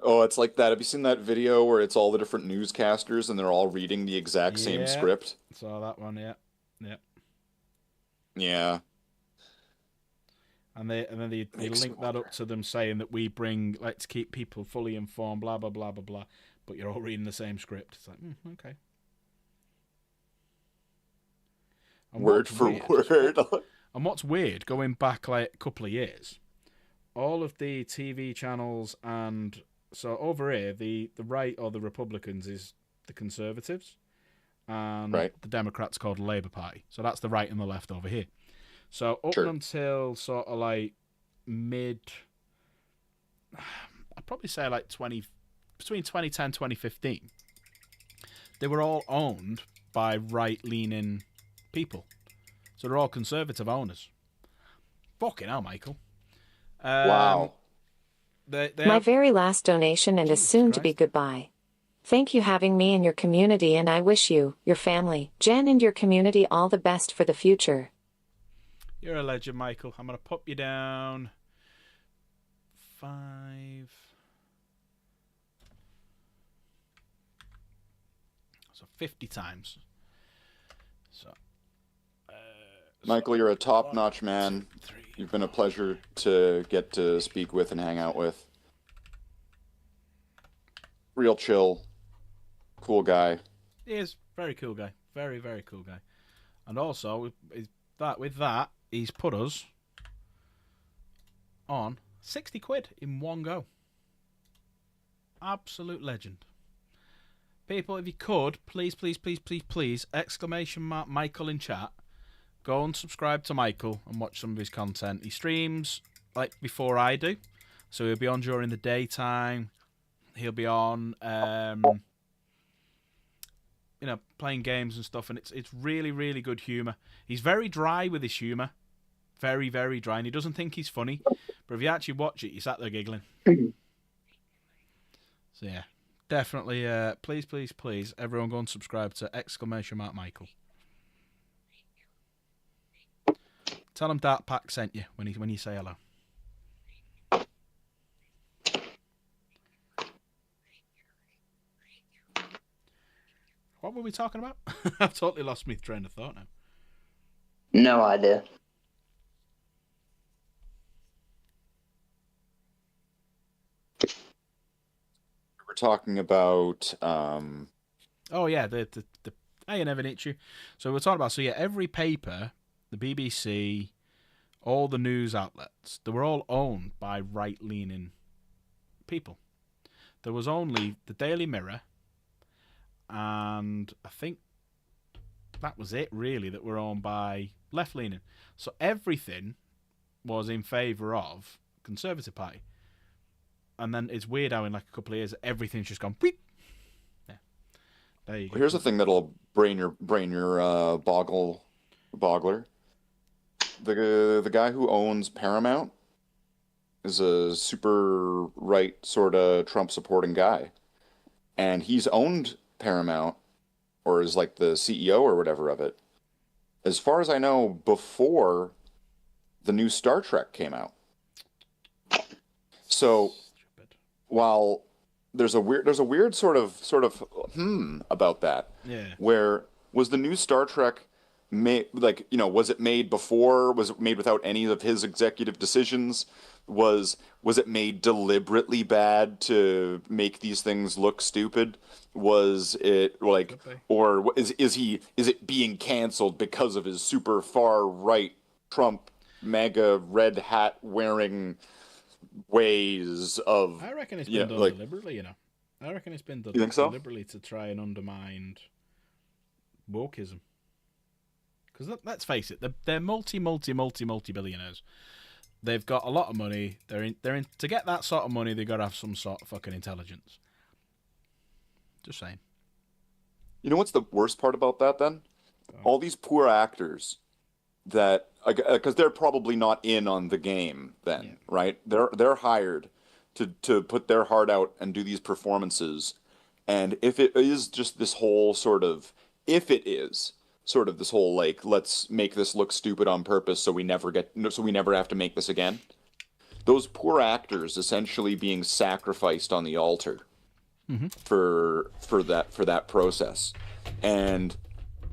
Oh, it's like that. Have you seen that video where it's all the different newscasters and they're all reading the exact same script? Saw that one. Yeah. Yeah. And then they link that up to them saying that we bring, let's keep people fully informed, blah blah blah blah blah. But you're all reading the same script. It's like, okay. And Word for word. And what's weird, going back like a couple of years, all of the TV channels and so over here, the right or the Republicans is the Conservatives, and the Democrats called the Labour Party. So that's the right and the left over here. So up until sort of like mid, I'd probably say like between 2010 2015, they were all owned by right-leaning people. So they're all conservative owners. Fucking hell, Michael. Wow. My very last donation and is soon to be goodbye. Thank you having me in your community and I wish you, your family, Jen and your community all the best for the future. You're a legend, Michael. I'm going to pop you down 5. So 50 times. So, Michael, you're a top-notch man. 2, 3. You've been a pleasure to get to speak with and hang out with. Real chill, cool guy. He is very cool guy, very very cool guy, and also with that he's put us on 60 quid in one go. Absolute legend. People, if you could, please, exclamation mark Michael in chat. Go and subscribe to Michael and watch some of his content. He streams like before I do, so he'll be on during the daytime. He'll be on, playing games and stuff, and it's really, really good humour. He's very dry with his humour. Very, very dry, and he doesn't think he's funny. But if you actually watch it, you sat there giggling. So yeah, definitely, please, everyone go and subscribe to exclamation mark Michael. Tell him Dark Pack sent you when you say hello. What were we talking about? I've totally lost my train of thought now. No idea. We're talking about. Oh yeah, the I never hit you. So we're talking about every paper, the BBC, all the news outlets, they were all owned by right-leaning people. There was only the Daily Mirror, and I think that was it really that were owned by left-leaning. So everything was in favour of Conservative Party. And then it's weird how in like a couple of years everything's just gone. Beep. Yeah, there you go. Here's the thing that'll brain your boggler. The guy who owns Paramount is a super right sort of Trump supporting guy, and he's owned Paramount, or is like the CEO or whatever of it, as far as I know, before the new Star Trek came out. So while there's a weird sort of about that. Yeah. Where was the new Star Trek made, was it made before? Was it made without any of his executive decisions? Was it made deliberately bad to make these things look stupid? Was it like, or is it being canceled because of his super far right Trump MAGA red hat wearing ways of? I reckon it's been done deliberately. I reckon it's been done deliberately to try and undermine wokeism. Because let's face it, they're multi-billionaires. They've got a lot of money. They're in to get that sort of money. They've got to have some sort of fucking intelligence. Just saying. You know what's the worst part about that then? All these poor actors that, because they're probably not in on the game then, right? They're hired to put their heart out and do these performances. And if it is just this whole sort of, this whole like, let's make this look stupid on purpose so we never have to make this again. Those poor actors essentially being sacrificed on the altar for that process.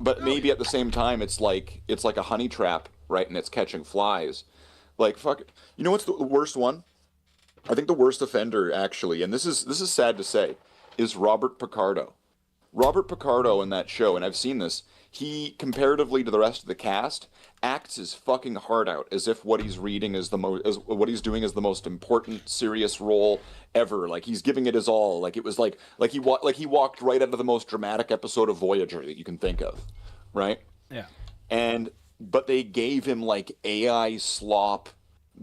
But maybe at the same time it's like a honey trap, right? And it's catching flies. Like, fuck. You know what's the worst one? I think the worst offender, actually, and this is sad to say, is Robert Picardo. Robert Picardo in that show, and I've seen this, he, comparatively to the rest of the cast, acts his fucking heart out as if what he's reading is what he's doing is the most important, serious role ever. Like, he's giving it his all. Like, it was like he walked right out of the most dramatic episode of Voyager that you can think of, right? Yeah. But they gave him like AI slop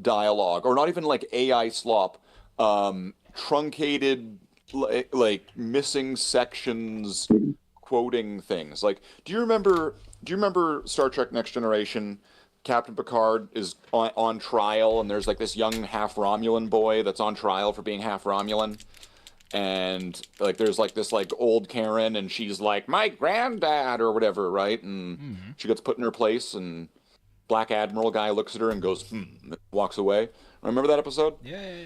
dialogue, or not even like AI slop, truncated, like missing sections, quoting things. Like, do you remember Star Trek Next Generation? Captain Picard is on trial, and there's like this young half Romulan boy that's on trial for being half Romulan, and like there's like this like old Karen, and she's like, my granddad or whatever, right? And she gets put in her place, and Black Admiral guy looks at her and goes, walks away. Remember that episode? Yeah.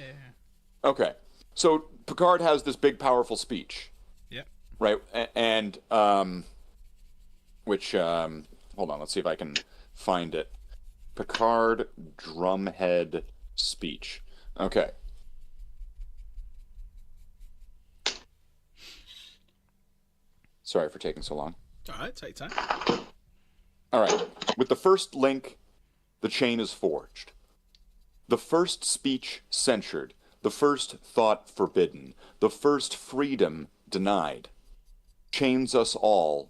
Okay. So Picard has this big, powerful speech. Yep. right? And which hold on, let's see if I can find it. Picard drumhead speech. Okay. Sorry for taking so long. All right, take time. All right. With the first link, the chain is forged. The first speech censured. The first thought forbidden. The first freedom denied. Chains us all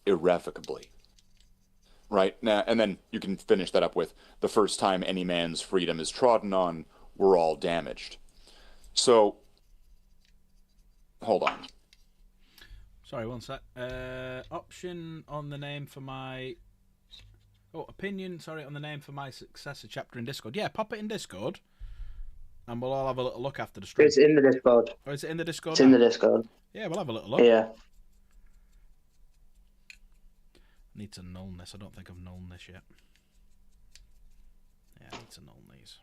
irrevocably. Right? Now, and then you can finish that up with the first time any man's freedom is trodden on, we're all damaged. So, hold on. Sorry, one sec. Option on the name for my... Oh, opinion, sorry, on the name for my successor chapter in Discord. Yeah, pop it in Discord, and we'll all have a little look after the stream. It's in the Discord. Oh, is it in the Discord? It's in the Discord. Yeah, we'll have a little look. Yeah. Need to null this. I don't think I've nulled this yet. Yeah, I need to null these.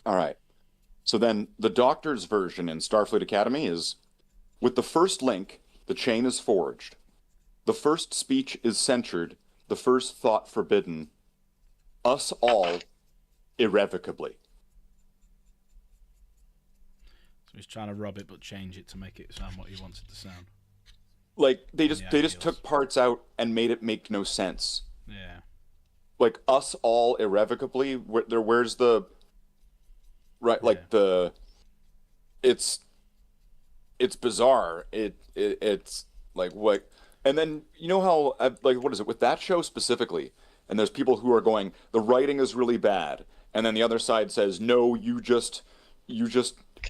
All right. So then the Doctor's version in Starfleet Academy is, with the first link, the chain is forged. The first speech is censured. The first thought forbidden. Us all irrevocably. So he's trying to rob it, but change it to make it sound what he wants it to sound. Like they just took parts out and made it make no sense. Yeah. Like us all irrevocably. Where's the right? Like the. It's bizarre. It's like what, and then you know how like what is it with that show specifically? And there's people who are going, the writing is really bad, and then the other side says, no, you just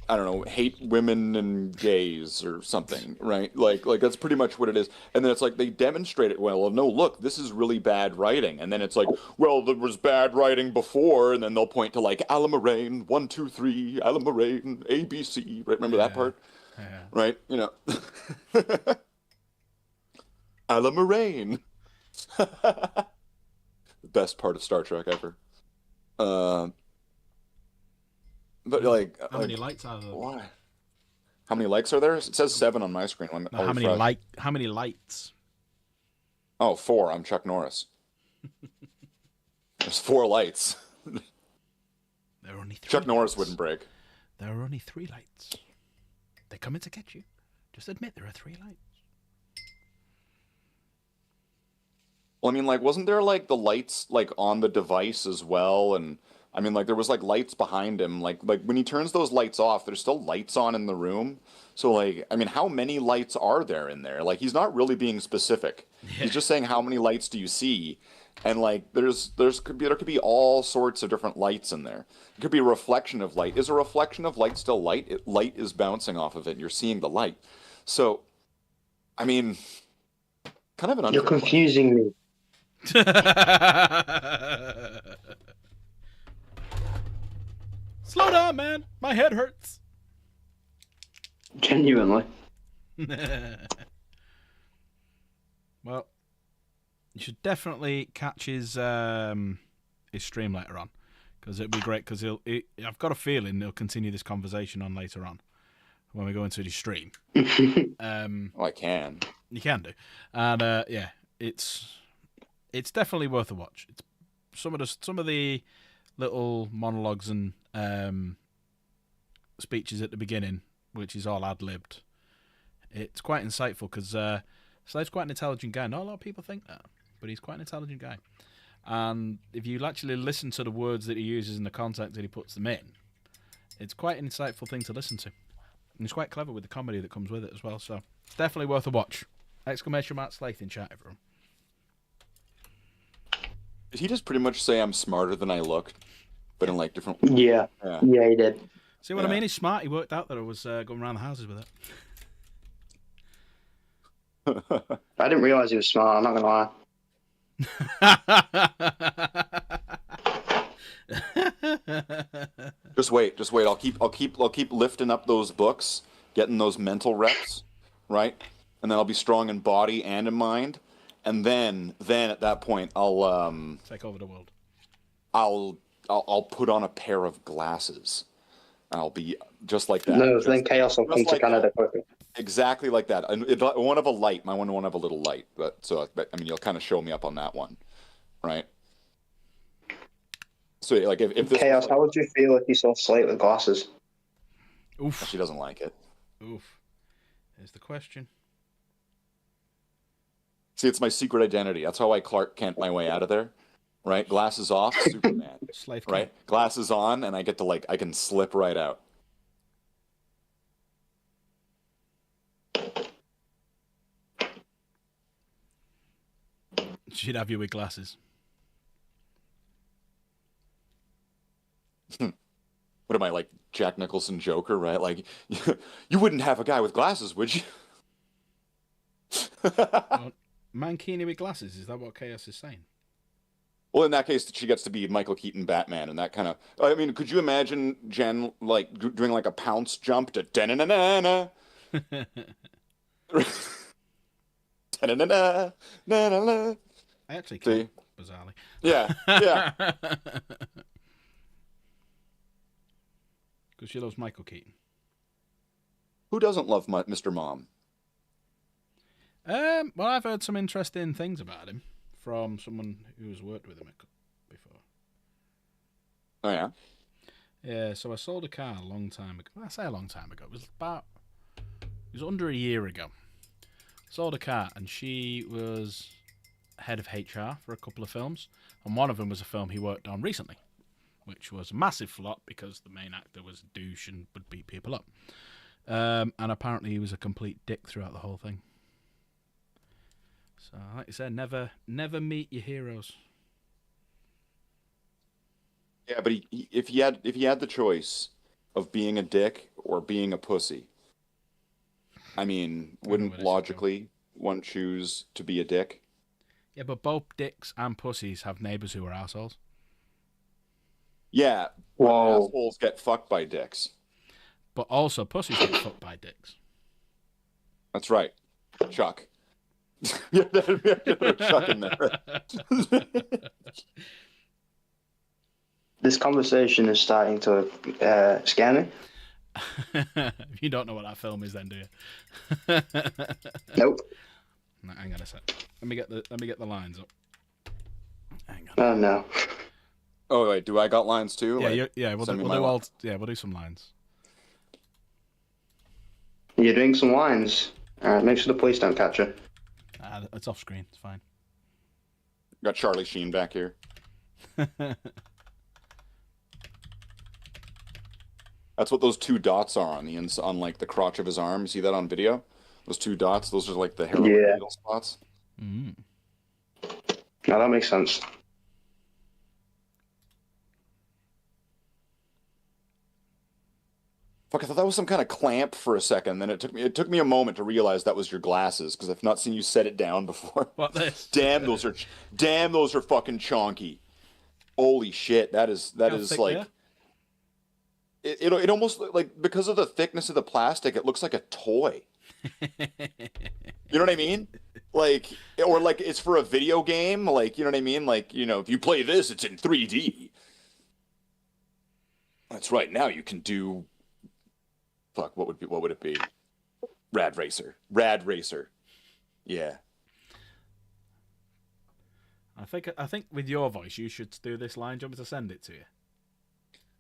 I don't know, hate women and gays or something, right? Like that's pretty much what it is. And then it's like they demonstrate it well. No, look, this is really bad writing. And then it's like, well, there was bad writing before, and then they'll point to like Alan Moraine, 1, 2, 3, Alan Moraine, ABC, right? Remember that part? Yeah. Right? You know. Alan Moraine. The best part of Star Trek ever. But like, how many likes are there? Why? How many likes are there? It says 7 on my screen. No, how many lights? Oh, 4. I'm Chuck Norris. There's 4 lights. There are only 3. Chuck Norris lights. wouldn't break. There are only 3 lights. They're coming to get you. Just admit there are 3 lights. Well, I mean, like, wasn't there like the lights like on the device as well? And I mean, like, there was like lights behind him. Like when he turns those lights off, there's still lights on in the room. So like, I mean, how many lights are there in there? Like, he's not really being specific. Yeah. He's just saying how many lights do you see? And like, there could be all sorts of different lights in there. It could be a reflection of light. Is a reflection of light still light? Light is bouncing off of it. You're seeing the light. So, I mean, kind of an. You're confusing me. Slow down, man. My head hurts. Genuinely. Well, you should definitely catch his stream later on, because it'd be great. Because I've got a feeling he'll continue this conversation on later on when we go into his stream. I can. You can do, and yeah, it's definitely worth a watch. It's some of the little monologues and speeches at the beginning, which is all ad-libbed. It's quite insightful because Slade's quite an intelligent guy. Not a lot of people think that, but he's quite an intelligent guy. And if you actually listen to the words that he uses and the context that he puts them in, it's quite an insightful thing to listen to. And he's quite clever with the comedy that comes with it as well. So it's definitely worth a watch. ! Slate in chat, everyone. Did he just pretty much say I'm smarter than I look, but in like different? Yeah, he did. See what I mean? He's smart. He worked out that I was going around the houses with it. I didn't realize he was smart. I'm not gonna lie. Just wait. I'll keep lifting up those books, getting those mental reps, right? And then I'll be strong in body and in mind. And then at that point, I'll take over the world. I'll put on a pair of glasses. I'll be just like that. No, just, then Chaos will come to Canada quickly. Exactly like that. And one of a light. My one won't have a little light, but I mean, you'll kind of show me up on that one, right? So like if this Chaos, how would you feel if you saw Slate with glasses? Oof. She doesn't like it. Oof. Here's the question. See, it's my secret identity. That's how I Clark Kent my way out of there. Right? Glasses off, Superman. Slave right? Kent. Glasses on, and I get to I can slip right out. She'd have you with glasses. What am I, like Jack Nicholson Joker, right? Like, you wouldn't have a guy with glasses, would you? Mankini with glasses, is that what Chaos is saying? Well, in that case, she gets to be Michael Keaton Batman, and that kind of... I mean, could you imagine Jen, like, doing, like, a pounce jump to... da-na-na-na-na? Da-na-na-na-na-na-na. I actually can't, bizarrely. Yeah, yeah. Because she loves Michael Keaton. Who doesn't love Mr. Mom? Well, I've heard some interesting things about him from someone who's worked with him before. Oh, yeah? Yeah, so I sold a car a long time ago. I say a long time ago. It was under a year ago. Sold a car, and she was head of HR for a couple of films, and one of them was a film he worked on recently, which was a massive flop because the main actor was a douche and would beat people up. And apparently he was a complete dick throughout the whole thing. So, like you said, never meet your heroes. Yeah, but if he had the choice of being a dick or being a pussy, I mean, wouldn't logically one choose to be a dick? Yeah, but both dicks and pussies have neighbours who are assholes. Yeah, Whoa. assholes get fucked by dicks. But also pussies get fucked by dicks. That's right, Chuck. Yeah, there's Chuck in there. This conversation is starting to scare me. You don't know what that film is, then, do you? Nope. No, hang on a sec. Let me get the lines up. Hang on. Oh no. Oh wait, do I got lines too? Yeah, we'll do some lines. You're doing some lines. Alright, make sure the police don't catch you. It's off screen. It's fine. Got Charlie Sheen back here. That's what those two dots are on like the crotch of his arm. You see that on video? Those two dots. Those are like the heroin needle spots. Mm. No, that makes sense. Fuck, I thought that was some kind of clamp for a second. Then it took me a moment to realize that was your glasses because I've not seen you set it down before. What this? Damn, those are fucking chonky. Holy shit, that is like. It almost like because of the thickness of the plastic, it looks like a toy. You know what I mean? Like, or like it's for a video game. Like, you know what I mean? Like, you know, if you play this, it's in 3D. That's right. Now you can do. Fuck. What would it be? Rad Racer. Yeah. I think with your voice, you should do this line. Do you want me to send it to you?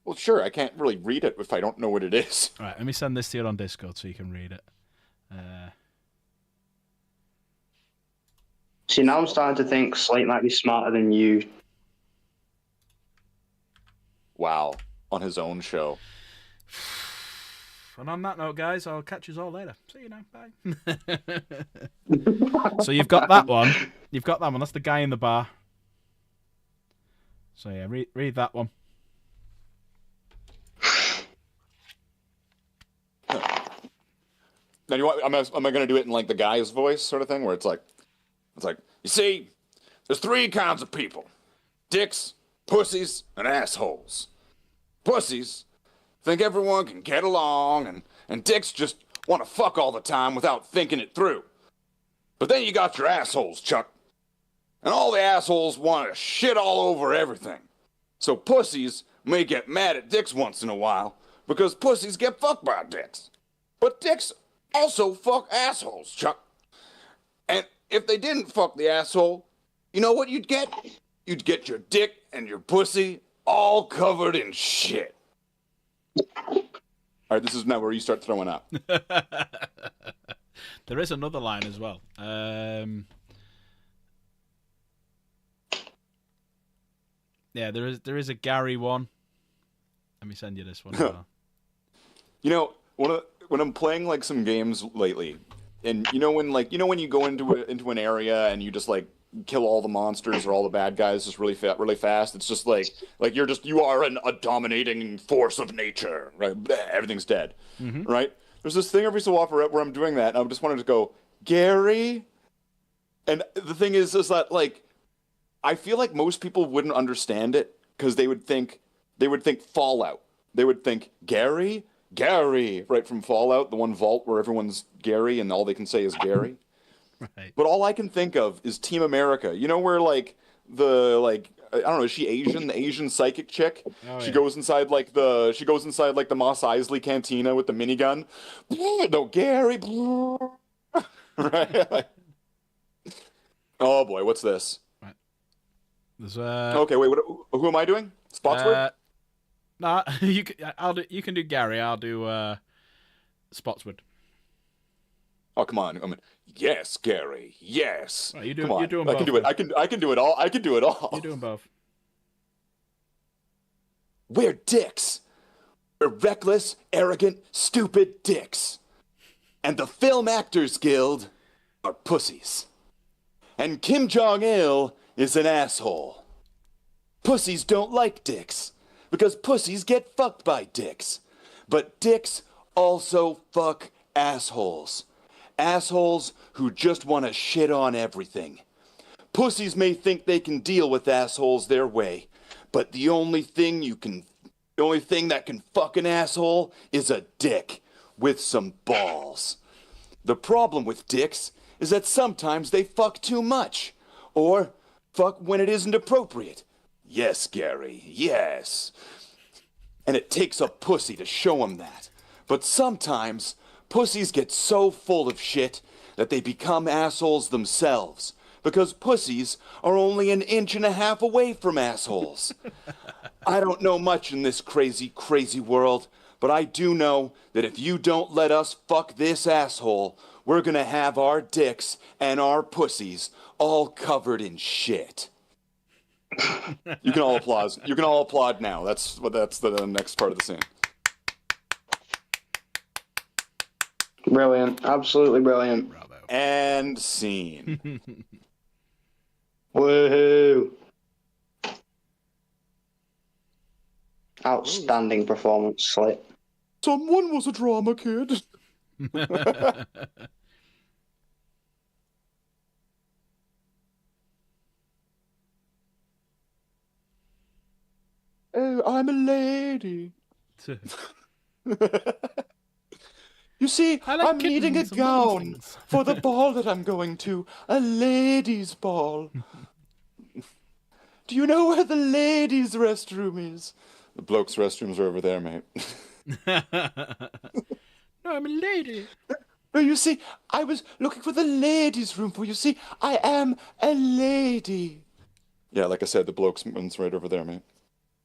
Well, sure. I can't really read it if I don't know what it is. All right, let me send this to you on Discord so you can read it. See, now I'm starting to think Slate might be smarter than you. Wow. On his own show. And on that note, guys, I'll catch you all later. See you now. Bye. So you've got that one. You've got that one. That's the guy in the bar. So yeah, read that one. Now, am I going to do it in like the guy's voice sort of thing, where it's like, you see, there's three kinds of people: dicks, pussies, and assholes. Pussies think everyone can get along, and dicks just want to fuck all the time without thinking it through. But then you got your assholes, Chuck, and all the assholes want to shit all over everything. So pussies may get mad at dicks once in a while, because pussies get fucked by dicks. But dicks also fuck assholes, Chuck. And if they didn't fuck the asshole, you know what you'd get? You'd get your dick and your pussy all covered in shit. All right, this is now where you start throwing up. There is another line as well. Yeah, there is a Gary one. Let me send you this one as well. You know, when I'm playing like some games lately, and you know when you go into an area and you just like kill all the monsters or all the bad guys just really fast. It's just like you are a dominating force of nature, right? Everything's dead, right? There's this thing every so often where I'm doing that, and I just wanted to go, Gary. And the thing is that like, I feel like most people wouldn't understand it because they would think Fallout. They would think Gary, right from Fallout, the one vault where everyone's Gary and all they can say is Gary. Right. But all I can think of is Team America. You know where like I don't know, is she Asian? The Asian psychic chick. Oh, she yeah. goes inside like the Mos Eisley cantina with the minigun. No, Gary. Right. Oh boy, what's this? Right. There's Okay, wait. Who am I doing? Spotswood? Nah, you can do Gary. I'll do Spotswood. Oh, come on. I mean, yes, Gary. Yes. Right, Come on. you're doing I can both, do it. I can do it all. I can do it all. You're doing both. We're dicks. We're reckless, arrogant, stupid dicks. And the Film Actors Guild are pussies. And Kim Jong-il is an asshole. Pussies don't like dicks because pussies get fucked by dicks. But dicks also fuck assholes. Assholes who just want to shit on everything. Pussies may think they can deal with assholes their way, but the only thing that can fuck an asshole is a dick with some balls. The problem with dicks is that sometimes they fuck too much, or fuck when it isn't appropriate. Yes, Gary, yes. And it takes a pussy to show 'em that. But sometimes pussies get so full of shit that they become assholes themselves, because pussies are only an inch and a half away from assholes. I don't know much in this crazy, crazy world, but I do know that if you don't let us fuck this asshole, we're gonna have our dicks and our pussies all covered in shit. You can all applaud. You can all applaud now. That's the next part of the scene. Brilliant. Absolutely brilliant. Bravo. And scene. Woohoo! Outstanding performance, Slit. Someone was a drama kid. Oh, I'm a lady. You see, I like I'm needing a kittens and little gown things. for the ball that I'm going to. A ladies' ball. Do you know where the ladies' restroom is? The blokes' restrooms are over there, mate. No, I'm a lady. No, you see, I was looking for the ladies' room for you. See, I am a lady. Yeah, like I said, the blokes' one's right over there, mate.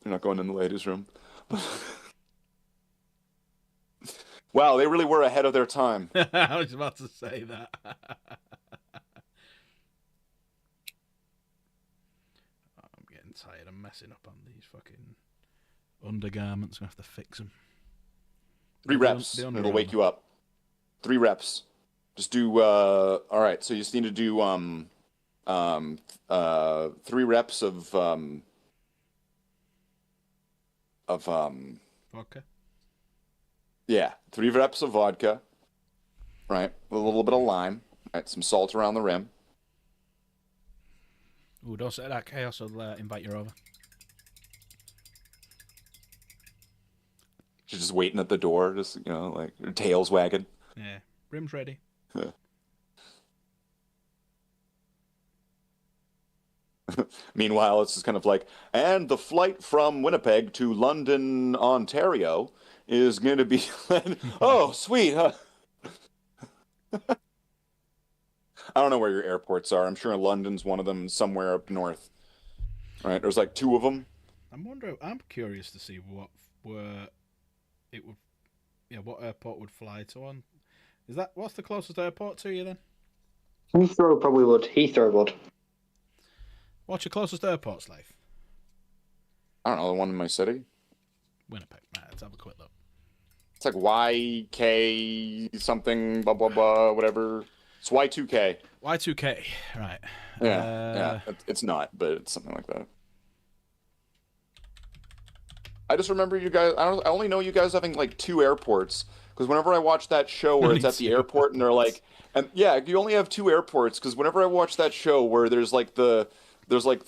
You're not going in the ladies' room. Wow, they really were ahead of their time. I was about to say that. I'm getting tired of messing up on these fucking undergarments. I have to fix them. 3 reps, and it'll wake you up. 3 reps. Just do, all right, so you just need to do, 3 reps of Vodka. yeah, 3 reps of vodka, right, with a little bit of lime, right, some salt around the rim. Ooh, don't say that, Chaos. I'll invite you over. She's just waiting at the door, just, you know, like, her tail's wagging. Yeah, rim's ready. Meanwhile, it's just kind of like, and the flight from Winnipeg to London, Ontario is going to be... Oh, sweet, huh? I don't know where your airports are. I'm sure London's one of them, somewhere up north. Right? There's like 2 of them. I'm curious to see what it would, what airport would fly to on. What's the closest airport to you then? Heathrow probably would. Heathrow would. What's your closest airport, Slave? I don't know, the one in my city. Winnipeg. Right, let's have a quick look. It's like YK something, blah, blah, blah, whatever. It's Y2K. Y2K, right. Yeah, it's not, but it's something like that. I just remember you guys, I only know you guys having like 2 airports, because whenever I watch that show where it's at the airport and they're like, and yeah, you only have 2 airports, because whenever I watch that show where there's like the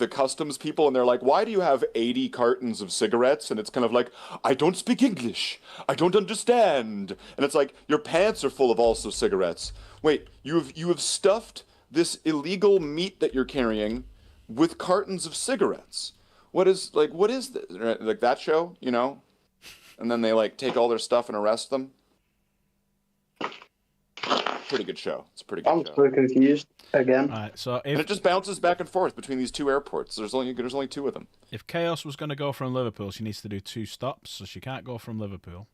customs people and they're like, why do you have 80 cartons of cigarettes? And it's kind of like, I don't speak English. I don't understand. And it's like, your pants are full of also cigarettes. Wait, you have stuffed this illegal meat that you're carrying with cartons of cigarettes. What is this? Right? Like that show, you know? And then they like take all their stuff and arrest them. Pretty good show. It's a pretty good show. I'm so confused again. Right, so and it just bounces back and forth between these 2 airports. There's only 2 of them. If Chaos was going to go from Liverpool, she needs to do 2 stops, so she can't go from Liverpool.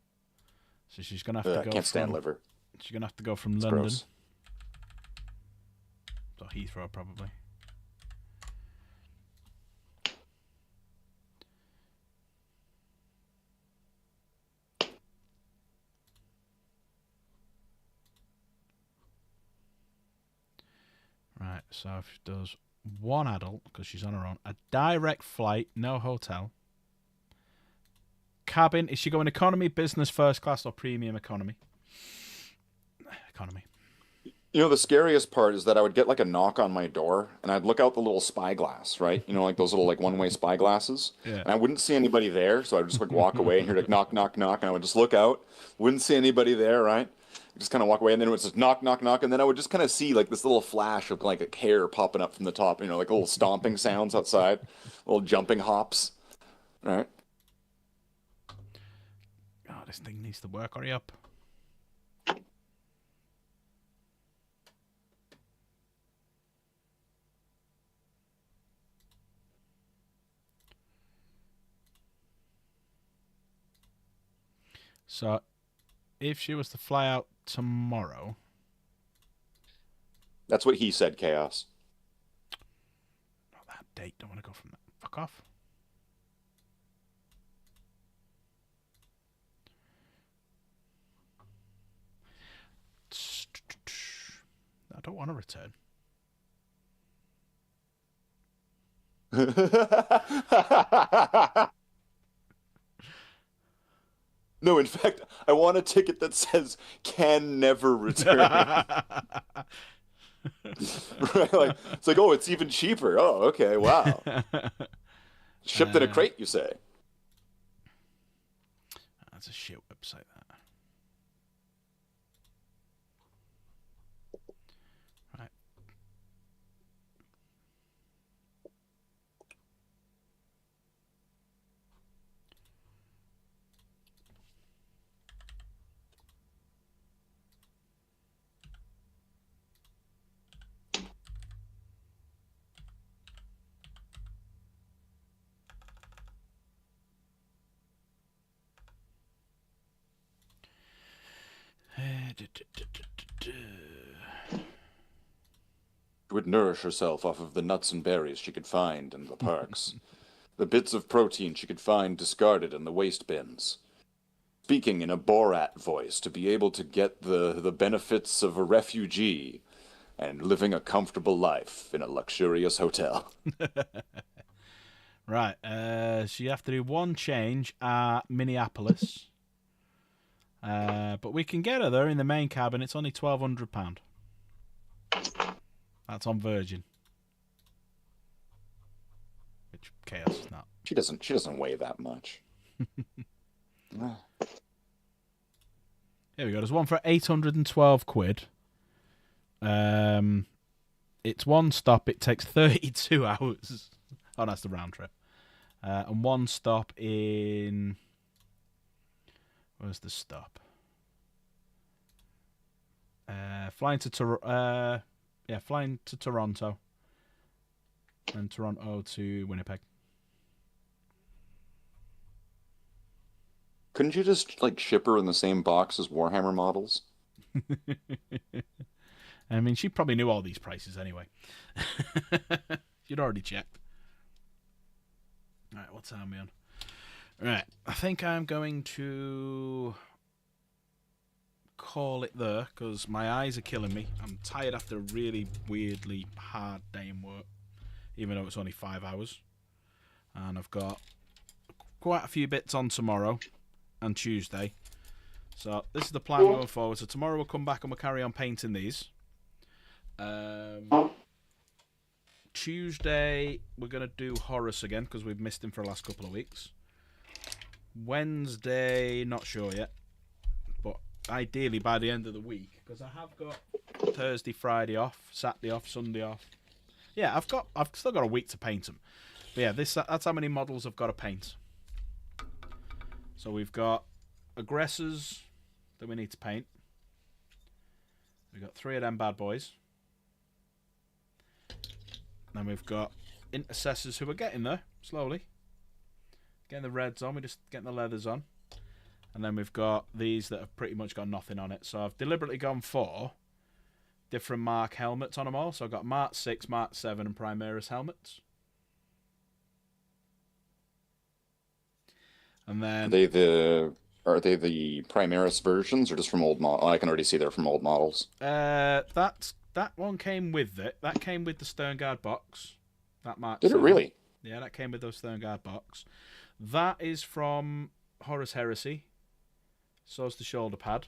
So she's going to have to go. I can't stand liver. She's going to have to go from It's London. gross. So Heathrow probably. Right, so if she does 1 adult, because she's on her own, a direct flight, no hotel. Cabin, is she going economy, business, first class, or premium economy? Economy. You know, the scariest part is that I would get like a knock on my door and I'd look out the little spyglass, right? You know, like those little like one-way spyglasses. Yeah. And I wouldn't see anybody there, so I'd just like walk away and hear like knock, knock, knock, and I would just look out, wouldn't see anybody there, right? Just kind of walk away, and then it would just knock, knock, knock, and then I would just kind of see like this little flash of like a hair popping up from the top, you know, like little stomping sounds outside, little jumping hops, right? Oh, this thing needs to work. Hurry up. So, if she was to fly out tomorrow... That's what he said, Chaos. Not that date. Don't want to go from that. Fuck off. I don't want to return. No, in fact, I want a ticket that says "can never return." Right? Like, it's like, oh, it's even cheaper. Oh, okay, wow. Shipped in a crate, you say? That's a shit website, that. Right. She would nourish herself off of the nuts and berries she could find in the parks. The bits of protein she could find discarded in the waste bins. Speaking in a Borat voice to be able to get the benefits of a refugee and living a comfortable life in a luxurious hotel. Right, so you have to do 1 change at Minneapolis. But we can get her there in the main cabin. It's only £1,200. That's on Virgin. Which Chaos is not. She doesn't weigh that much. Here we go. There's one for 812 quid. It's 1 stop. It takes 32 hours. Oh, that's the round trip. And 1 stop in... Where's the stop? Flying to Toronto. And Toronto to Winnipeg. Couldn't you just like ship her in the same box as Warhammer models? I mean, she probably knew all these prices anyway. You'd already checked. Alright, what time are we on? Right, I think I'm going to call it there, because my eyes are killing me. I'm tired after a really weirdly hard day in work, even though it's only 5 hours. And I've got quite a few bits on tomorrow and Tuesday. So this is the plan going forward. So tomorrow we'll come back and we'll carry on painting these. Tuesday we're going to do Horace again, because we've missed him for the last couple of weeks. Wednesday, not sure yet. But ideally by the end of the week, because I have got Thursday, Friday off, Saturday off, Sunday off. Yeah, I've still got a week to paint them. But yeah, that's how many models I've got to paint. So we've got aggressors that we need to paint. We've got 3 of them bad boys. Then we've got intercessors who are getting there slowly. Getting the reds on, we're just getting the leathers on. And then we've got these that have pretty much got nothing on it. So I've deliberately gone for different Mark helmets on them all. So I've got Mark 6, Mark 7 and Primaris helmets. And then Are they the Primaris versions or just from old models? I can already see they're from old models. That one came with it. That came with the Sternguard box. That Mark Did 7. it really? Yeah, that came with the Sternguard box. That is from Horus Heresy. So's the shoulder pad.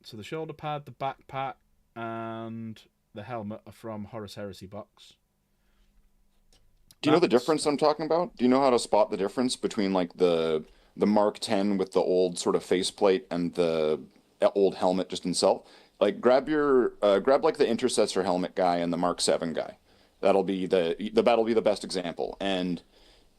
So the shoulder pad, the backpack, and the helmet are from Horus Heresy box. Do you know the difference I'm talking about? Do you know how to spot the difference between like the Mark 10 with the old sort of faceplate and the old helmet just itself? Like grab like the Intercessor helmet guy and the Mark 7 guy. That'll be the best example. And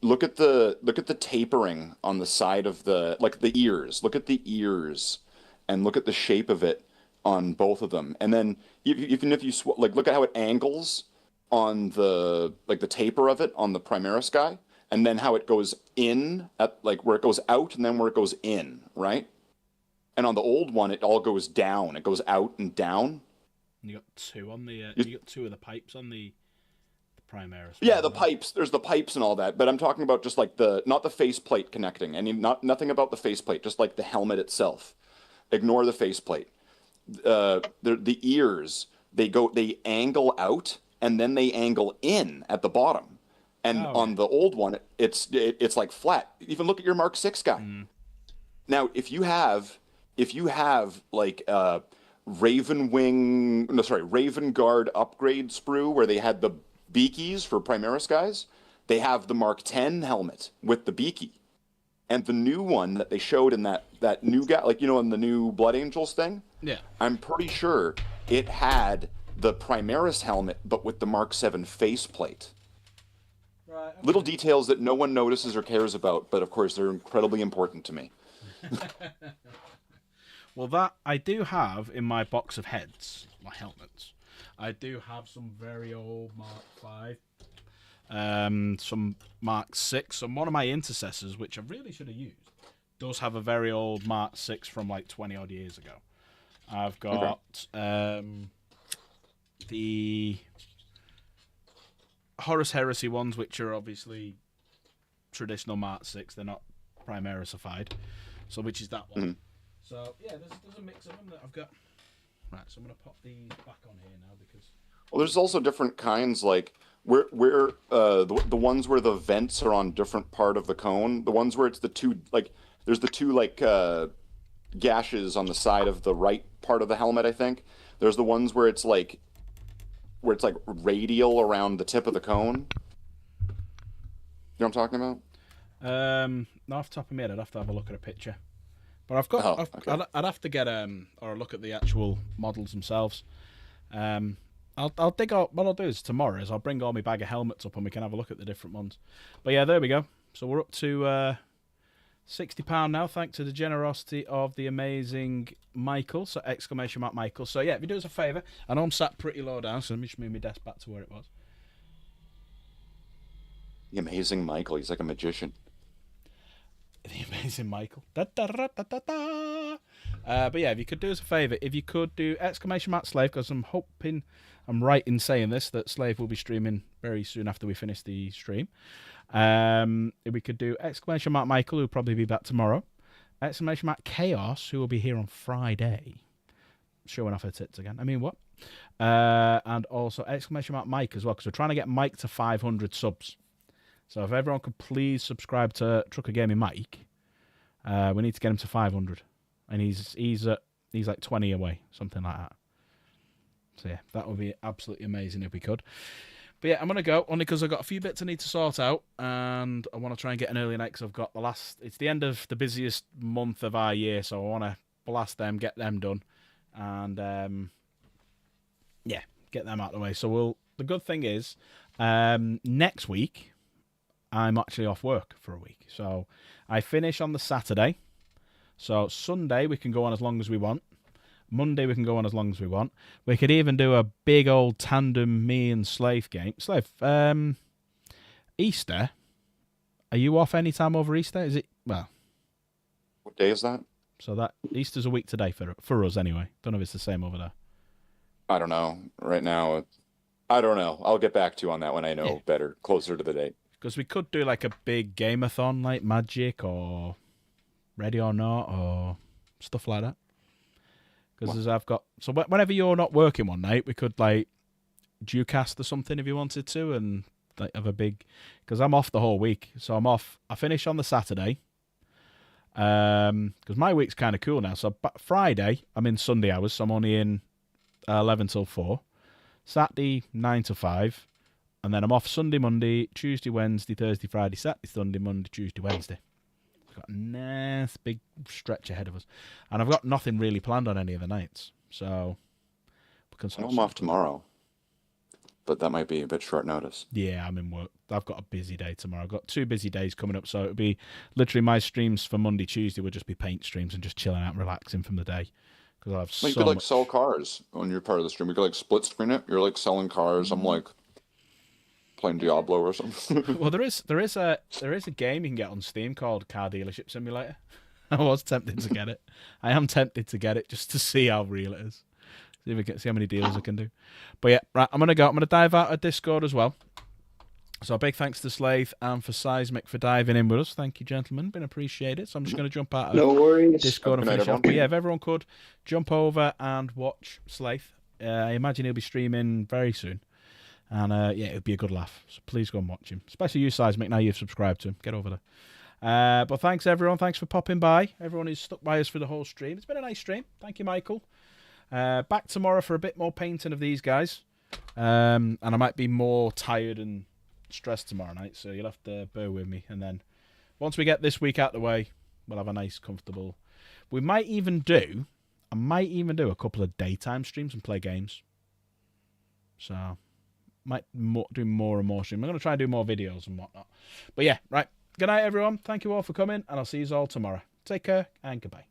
look at the tapering on the side of the ears. Look at the ears and look at the shape of it on both of them. And then even if you look at how it angles on the taper of it on the Primaris guy, and then how it goes in at where it goes out and then where it goes in, right? And on the old one, it all goes down. It goes out and down. And you got 2 on the. You got 2 of the pipes on the Primaris. Yeah, the pipes. There's the pipes and all that. But I'm talking about just like not the faceplate connecting. Nothing about the faceplate. Just like the helmet itself. Ignore the faceplate. The ears, they angle out and then they angle in at the bottom. And on the old one, it's like flat. Even look at your Mark 6 guy. Mm. Now, if you have like Raven Guard upgrade sprue where they had the beakies for Primaris guys, they have the Mark 10 helmet with the beaky. And the new one that they showed in that new guy, in the new Blood Angels thing, yeah, I'm pretty sure it had the Primaris helmet, but with the Mark 7 faceplate. Right, okay. Little details that no one notices or cares about, but of course they're incredibly important to me. Well, that I do have in my box of heads, my helmets. I do have some very old Mark 5, some Mark 6, and one of my intercessors, which I really should have used, does have a very old Mark 6 from like 20 odd years ago. I've got the Horus Heresy ones, which are obviously traditional Mark 6. They're not Primarisified, so which is that one. Mm-hmm. So yeah, there's a mix of them that I've got. Right, so I'm gonna pop these back on here now because. Well, there's also different kinds, like where the ones where the vents are on different part of the cone. The ones where it's there's the two gashes on the side of the right part of the helmet. I think there's the ones where it's like radial around the tip of the cone. You know what I'm talking about? Not off the top of my head, I'd have to have a look at a picture. But I've got, okay. I'd have to get or look at the actual models themselves. I'll dig out. What I'll do is tomorrow I'll bring all my bag of helmets up and we can have a look at the different ones. But yeah, there we go. So we're up to £60 now, thanks to the generosity of the amazing Michael. So exclamation mark Michael. So yeah, if you do us a favour, I know I'm sat pretty low down, so let me just move my desk back to where it was. The amazing Michael, he's like a magician. The amazing Michael. Da, da, da, da, da, da. But yeah, if you could do us a favour, if you could do exclamation mark Slave, because I'm hoping I'm right in saying this, that Slave will be streaming very soon after we finish the stream. If we could do exclamation mark Michael, who'll probably be back tomorrow. Exclamation mark Chaos, who will be here on Friday. Showing off her tits again. I mean, what? And also exclamation mark Mike as well, because we're trying to get Mike to 500 subs. So if everyone could please subscribe to Trucker Gaming Mike, we need to get him to 500. And he's like 20 away, something like that. So yeah, that would be absolutely amazing if we could. But yeah, I'm going to go, only because I've got a few bits I need to sort out, and I want to try and get an early night, because I've got it's the end of the busiest month of our year, so I want to blast them, get them done, and yeah, get them out of the way. So the good thing is, next week, I'm actually off work for a week. So I finish on the Saturday, so Sunday we can go on as long as we want. Monday we can go on as long as we want. We could even do a big old tandem me and Slave game. Slave, Easter, are you off any time over Easter? Is it, well... What day is that? So that Easter's a week today for us anyway. Don't know if it's the same over there. I don't know. Right now, I don't know. I'll get back to you on that when I know better, closer to the date. Because we could do like a big game-a-thon like Magic or Ready or Not or stuff like that. Because so whenever you're not working one night, we could like Ducast or something if you wanted to, and like have a big. Because I'm off the whole week, so I'm off. I finish on the Saturday. Because my week's kind of cool now. So Friday I'm in Sunday hours, so I'm only in 11 till 4. Saturday 9 to 5, and then I'm off Sunday, Monday, Tuesday, Wednesday, Thursday, Friday, Saturday, Sunday, Monday, Tuesday, Wednesday. Got a nice big stretch ahead of us, and I've got nothing really planned on any of the nights. So I'm off tomorrow, but that might be a bit short notice. Yeah, I'm in work. I've got a busy day tomorrow. I've got 2 busy days coming up, so it'll be literally my streams for Monday, Tuesday would just be paint streams and just chilling out, and relaxing from the day. Because I have you could like sell cars on your part of the stream. You could like split screen it. You're like selling cars. I'm like playing Diablo or something. Well, there is a game you can get on Steam called Car Dealership Simulator. I was tempted to get it. I am tempted to get it just to see how real it is. See how many deals I can do. But yeah, right, I'm gonna go. I'm gonna dive out of Discord as well. So a big thanks to Slave and for Seismic for diving in with us. Thank you, gentlemen. Been appreciated. So I'm just going to jump out of Discord and finish off. But yeah, if everyone could jump over and watch Slave. I imagine he'll be streaming very soon. And yeah, it would be a good laugh. So please go and watch him. Especially you, Seismic, now you've subscribed to him. Get over there. But thanks, everyone. Thanks for popping by. Everyone who's stuck by us for the whole stream. It's been a nice stream. Thank you, Michael. Back tomorrow for a bit more painting of these guys. And I might be more tired and stressed tomorrow night, so you'll have to bear with me. And then once we get this week out the way, we'll have a nice, comfortable... I might even do a couple of daytime streams and play games. So, might do more and more streams. I'm going to try and do more videos and whatnot. But yeah, right. Good night, everyone. Thank you all for coming, and I'll see you all tomorrow. Take care, and goodbye.